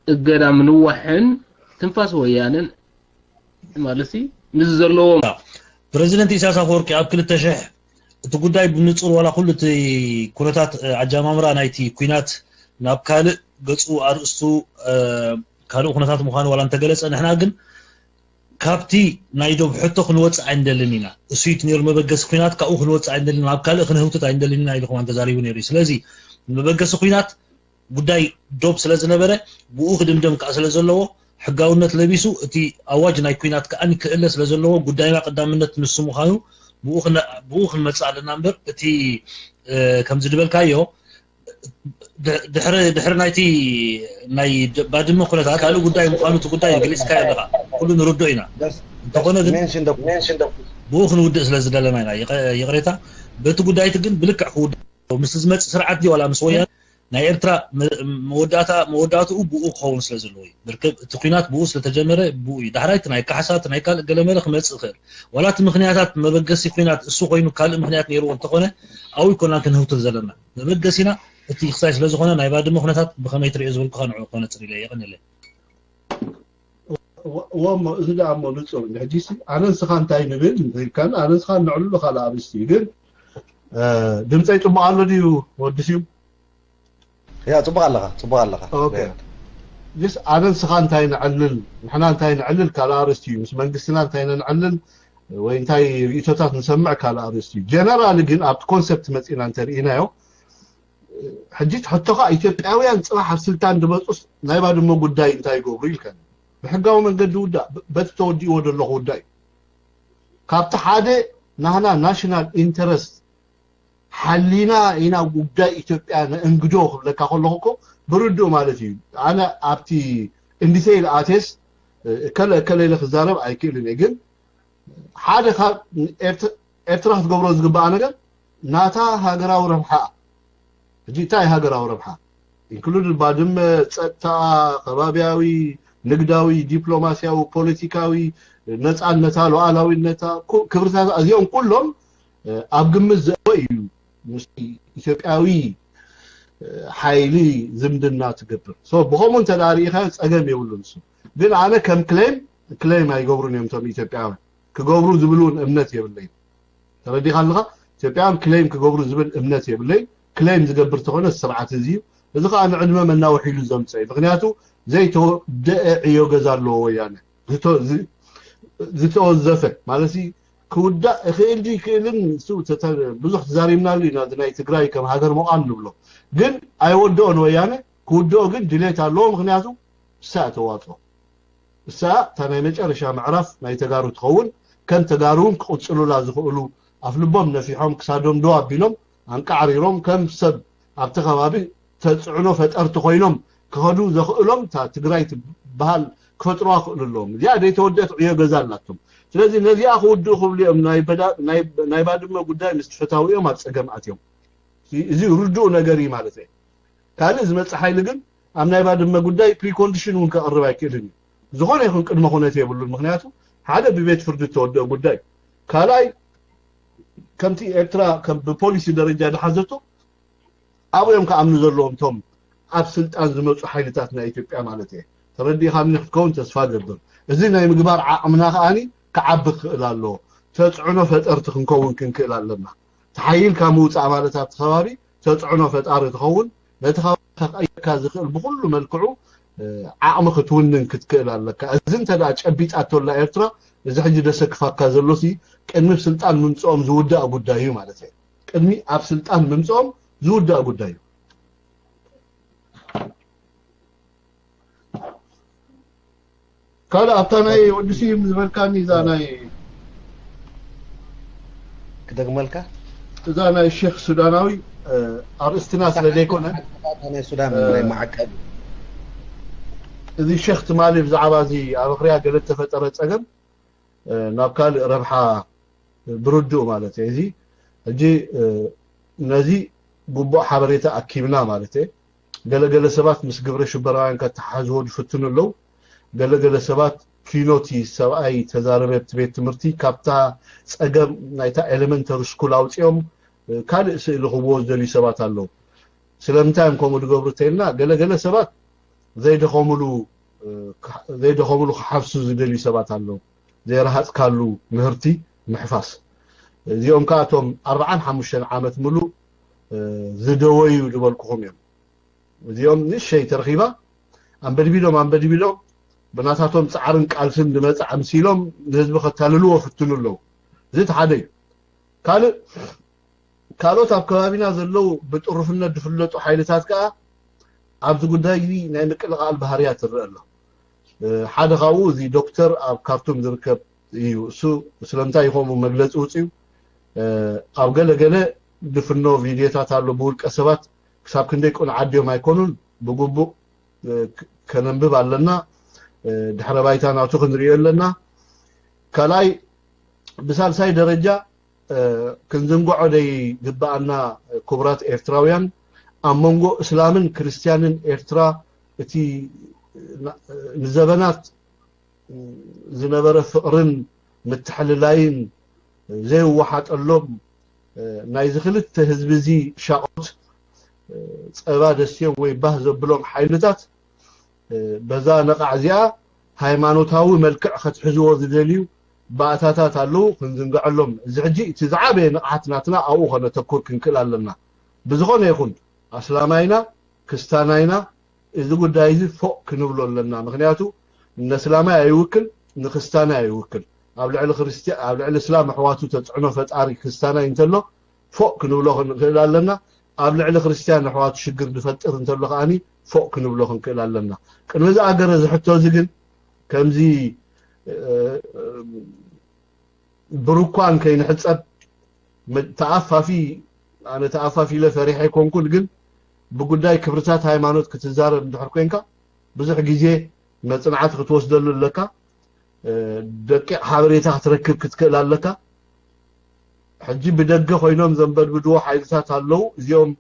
اقدا منوحن تنفاس ويانن مالتي نزلوا بريزيدنت إساس أفوركي أب كل التشح تقولي بنتصور ولا كل كونتات عجامامرا نايتي كوينات نابكال قصو أرسو كانوا كونتات مخان ولا أنت جلس أن إحنا جن كابتي نايدو بحطه خنوات عند لنا سويت نير مبجس كوينات كأو خنوات عند لنا نابكال خنهوت عند لنا إذا كمان تزاري ونيري سلازي مبجس كوينات قداي دوب سلاز نبرة بوخ دم كأسلاز حقاونت لبيسو تي اواج ناي كوينات كاني كلس لزلو قدايما قدامنت نسو مخانو بوخ المصع لنامبر تي كم زدبل كايو دحر نايتي ناي بعد ما خلت قالو قداي مخانو تقداي جليس كاي لغا كلو نردوينا تقولنا منشن دو بوخ نودس لزدلنا يقريتا بت قداي تجن بلك حود مسزمت سرعت دي ولا مسويا ناي إرترا موداتو بوء خون سلازلوي بركب تقينات بوء سلتجمره بوء دحرايت ناي كحسات ناي كال قلمره خمس خير ولا مخنياتات مبقسي فينات السوق وينو كال مخنيات نيرو انتقونه او يكون لكن هو تزلنا مبقسينا تي خصايص لازخونه ناي بعد مخنياتات بخمي تري زول قنعو قنه تري لي يقن لي وما اذا عم نصور الحديثي انا سخان تاي نبل كان انا سخان نعلو خلا ابستي ግን ድምጽይ ጥማ አለ ዲዩ ወድሲው يا صبغ الله اوكي جس عدن سخان تاي نعلل نحنا تاي نعلل كالارستي مش منقسنا تاي نعلل وين تاي ريتوتات نسمع كالارستي جنرال جن اب كونسبت مصينا انت رينايو حجيت حتى ايثيوبياويان صراح سلطان دمصص ناي با دمو غداي انتاي غوبري يلكن بحقاو منقد ودا بتودي ودلو غداي كابت حاده نحنا ناشونال انترست حلينا هنا غداي ايثيوبيا انغدو لك خلوكو بردو مالتي انا ابتي انديسيل اتس كلا لك زارب ايكيلني ግን حاده ኤርትራ ትገብሮ ዝግባእ ነገር ናታ ሃገራዊ ረብሓ ጂታይ ሃገራዊ ረብሓ ኢንክሉድ ባድመ ጸጥታ ከባቢያዊ ንግዳዊ ዲፕሎማሲያዊ ፖለቲካዊ ነፃነታ ሉዓላዊነታ ክብርታት እዚኦም ኩሎም ኣብ ግምት ዘእዩ ኢትዮጵያዊ ሓይሊ ዝምድና ትገብር ሶ በሆሞን ተዳሪኻ ጸገም ይብሉንሱ ግን ኣነ ከም ክሌም ኣይገብሩን እዮም ቶም ኢትዮጵያውያን ክገብሩ ዝብሉን እምነት የብለይ ተረዲኻ ኣለኻ ኢትዮጵያውያን ክሌም ክገብሩ ዝብል እምነት የብለይ ክሌም ዝገብር ተኾነ ስርዓት እዚ እዚ ከዓ ንዕድመ መናውሒሉ ዘምፅእ ምክንያቱ ዘይተወደአ ዕዮ ገዛ ኣለዎ ወያነ ዝተወዘፈ ማለት ክውዳእ እኽእል ክእልን ሱ ብዙሕ ተዛሪምናሉ ኢና ናይ ትግራይ ከም ሃገር መቋን ንብሎ ግን ኣይወደኦን ወያነ ክውድኦ ግን ድሌት ኣለዎ ምክንያቱ እሳ ተዋፅኦ እሳ ታናይ መጨረሻ ምዕራፍ ናይ ተጋሩ ትኸውን ከም ተጋሩን ክቕፅሉላ ዝኽእሉ ኣፍ ልቦም ነፊሖም ክሳዶም ዶ ኣቢሎም አንቃዕሪሮም ከም ሰብ ኣብቲ ከባቢ ተፅዕኖ ፈጠርቲ ኮይኖም ክኸዱ ዘኽእሎም ትግራይ ትበሃል ክፈጥሩዋ ክእልሎም እዚኣ ደይተወደት ዕዮ ገዛ ኣላቶም ስለዚ ነዚኣ ክውድኡ ክብሉ እዮም ናይ ባድመ ጉዳይ ምስ ተፈታዊኦም ኣብ ፀገም ኣትዮም እዚ ርዱእ ነገር እዩ ማለት እዩ ካልእ ዝመፅእ ሓይሊ ግን ኣብ ናይ ባድመ ጉዳይ ፕሪኮንዲሽን እውን ከቕርብ ኣይክእልን እዩ ዝኾነ ይኹን ቅድመ ኩነት የብሉን ምክንያቱ ሓደ ብቤት ፍርዲ ተወድኦ ጉዳይ ካልኣይ ከምቲ ኤርትራ ከም ብፖሊሲ ደረጃ ድሓዘቶ ኣብኦም ከኣምኑ ዘለዎም ቶም ኣብ ስልጣን ዝመፁ ሓይልታት ናይ ኢትዮጵያ ማለት እዩ ተረዲኻ ምን ክትከውን ተስፋ ገብር እዚ ናይ ምግባር ዓቕምና ከኣኒ ክዓቢ ክእል ኣለዎ ተፅዕኖ ፈጠርቲ ክንከውን ክንክእል ኣለና ተሓይልካ ምውፃእ ማለት ኣብቲ ከባቢ ተፅዕኖ ፈጣሪ ትኸውን ነቲ ከባቢ ከቀይርካ ዝኽእል ብኩሉ መልክዑ ዓቕሚ ክትውንን ክትክእል ኣለካ እዚ እንተደኣ ጨቢጣቶላ ኤርትራ እዚ ሕጂ ደሰክፋካ ዘሎሲ ቅድሚ ስልጣን ምምፅኦም ዝውዳእ ጉዳይ እዩ ማለት እዩ ቅድሚ ኣብ ስልጣን ምምፅኦም ዝውዳእ ጉዳይ እዩ ካልእ ኣብታ ናይ ወዲሲ ዝመልካኒ እዛ ናይ ክደግመልካ እዛ ናይ ሼክ ሱዳናዊ ኣርእስትና ስለዘይኮነ ናይ ሱዳን ናይ ማዕቀብ እዚ ሼክ ትማሊ ብዛዕባ እዚ ኣብ ኣኽርያ ገለ ተፈጠረ ፀገም ናብ ካልእ ረብሓ ብርዱእ ማለት እዩ እዚ ሕጂ ነዚ ግቡእ ሓበሬታ ኣኪብና ማለት እዩ ገለገለ ሰባት ምስ ግብረ ሽበራውያን ከተሓዝዎ ድፍትኑ ኣለው ገለገለ ሰባት ኪኖቲ ሰብኣይ ተዛረበ ቤት ትምህርቲ ካብታ ፀገም ናይታ ኤሌመንተሪ ስኩል ኣውፅኦም ካልእ ስእሊ ክህብዎ ዝደልዩ ሰባት ኣለው ስለምንታይ እዮም ከምኡ ዝገብሩ እንተኢልና ገለገለ ሰባት ዘይደኸሙሉ ክሓፍሱ ዝደልዩ ሰባት ኣለው ዘይረሃፅካሉ ምህርቲ ምሕፋስ እዚኦም ካኣቶም 45 ዓመት ሙሉእ ዝደወዩ ዝበልኩኹም እዮም እዚኦም ንእሸይ ተረኺባ ኣንበድቢሎም ብናታቶም ፃዕርን ቃልስን ዝመፅእ ኣምሲሎም ንህዝቢ ከታልልዎ ፍትኑ ኣለው እዚ እቲ ሓደ እዩ ካልኦት ኣብ ከባቢና ዘለው ብጥሩፍነት ዝፍለጡ ሓይልታት ከዓ ኣብዚ ጉዳይ ናይ ምቅልቃል ባህርያት ትረአ ኣሎ ሓደ ካብኡ እዚ ዶክተር ኣብ ካርቱም ዝርከብ እዩ እሱ ስለምንታይ ይኸምኡ መግለፂ ውፅዩ ኣብ ገለገለ ድፍኖ ቪድዮታት ኣሎ ብውልቀ ሰባት ክሳብ ክንደይ ቁን ዓድዮም ኣይኮኑን ብግቡእ ከነንብብ ኣለና ድሕረ ባይታ ናቱ ክንሪኦ ኣለና ካልኣይ ብሳልሳይ ደረጃ ክንዝንጉዖ ደይ ግባኣና ክቡራት ኤርትራውያን ኣብ መንጎ እስላምን ክርስቲያንን ኤርትራ እቲ ንዘበናት ዝነበረ ፍቅርን ምትሕልላይን ዘይወሓጠሎም ናይ ዝክልተ ህዝቢ እዚ ሻቆት ፀባ ደስዮም ወይ ባህ ዘብሎም ሓይልታት በዛ ነቃዕ እዚኣ ሃይማኖታዊ መልክዕ ክትሕዝዎ ዝደልዩ ባእታታት ኣለው ክንዝንግዐሎም እዚ ሕጂ እቲ ዝዓበየ ንቕሓት ናትና ኣብኡ ከነተኩር ክንክእል ኣለና ብዝኾነ ይኹን ኣስላማይና ክርስታናይና እዚ ጉዳይ እዚ ፎቅ ክንብሎ ኣለና ምክንያቱ ንእስላማይ ኣይውክል ንክርስታናይ ኣይውክል ኣብ ልዕሊ እስላም ኣሕዋቱ ተፅዕኖ ፈጣሪ ክርስታናይ እንተሎ ፎቅ ክንብሎ ክንክእል ኣለና ኣብ ልዕሊ ክርስቲያን ኣሕዋቱ ሽግር ዝፈጥር እንተሎ ከዓኒ ፎቅ ክንብሎ ክንክእል ኣለና ቅድሚ ዝኣገረ ዝሕቶ እዚ ግን ከምዚ ብሩኳን ከይንሕፀብ ተኣፋፊ ኣነ ተኣፋፊ ኢለ ፈሪሐ ኣይኮንኩን ግን ብጉዳይ ክብርታት ሃይማኖት ክትዛረብ እንድሕር ኮንካ ብዙሕ ግዜ መፅናዕቲ ክትወስደሉ ኣለካ ደቂቕ ሓበሬታ ክትረክብ ክትክእል ኣለካ ሕጂ ብደገ ኮይኖም ዘንበድብድዎ ሓይልታት ኣለው እዚኦም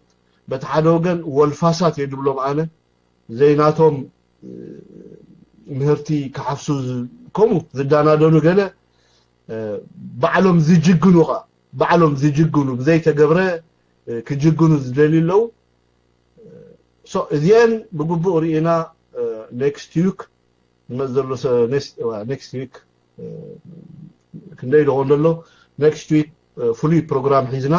በቲ ሓደ ወገን ወልፋሳት የድብሎም ኣነ ዘይናቶም ምህርቲ ክሓፍሱ ከምኡ ዝዳናደኑ ገለ ባዕሎም ዝጅግኑ ብዘይተገብረ ክጅግኑ ዝደልዩ ኣለው እዚአን ብግቡእ ርኢና ኔክስት ዊክ ንመዘሎ ኔክስት ዊክ ክንደይ ደኾን ዘሎ ኔክስት ዊክ ፍሉይ ፕሮግራም ሒዝና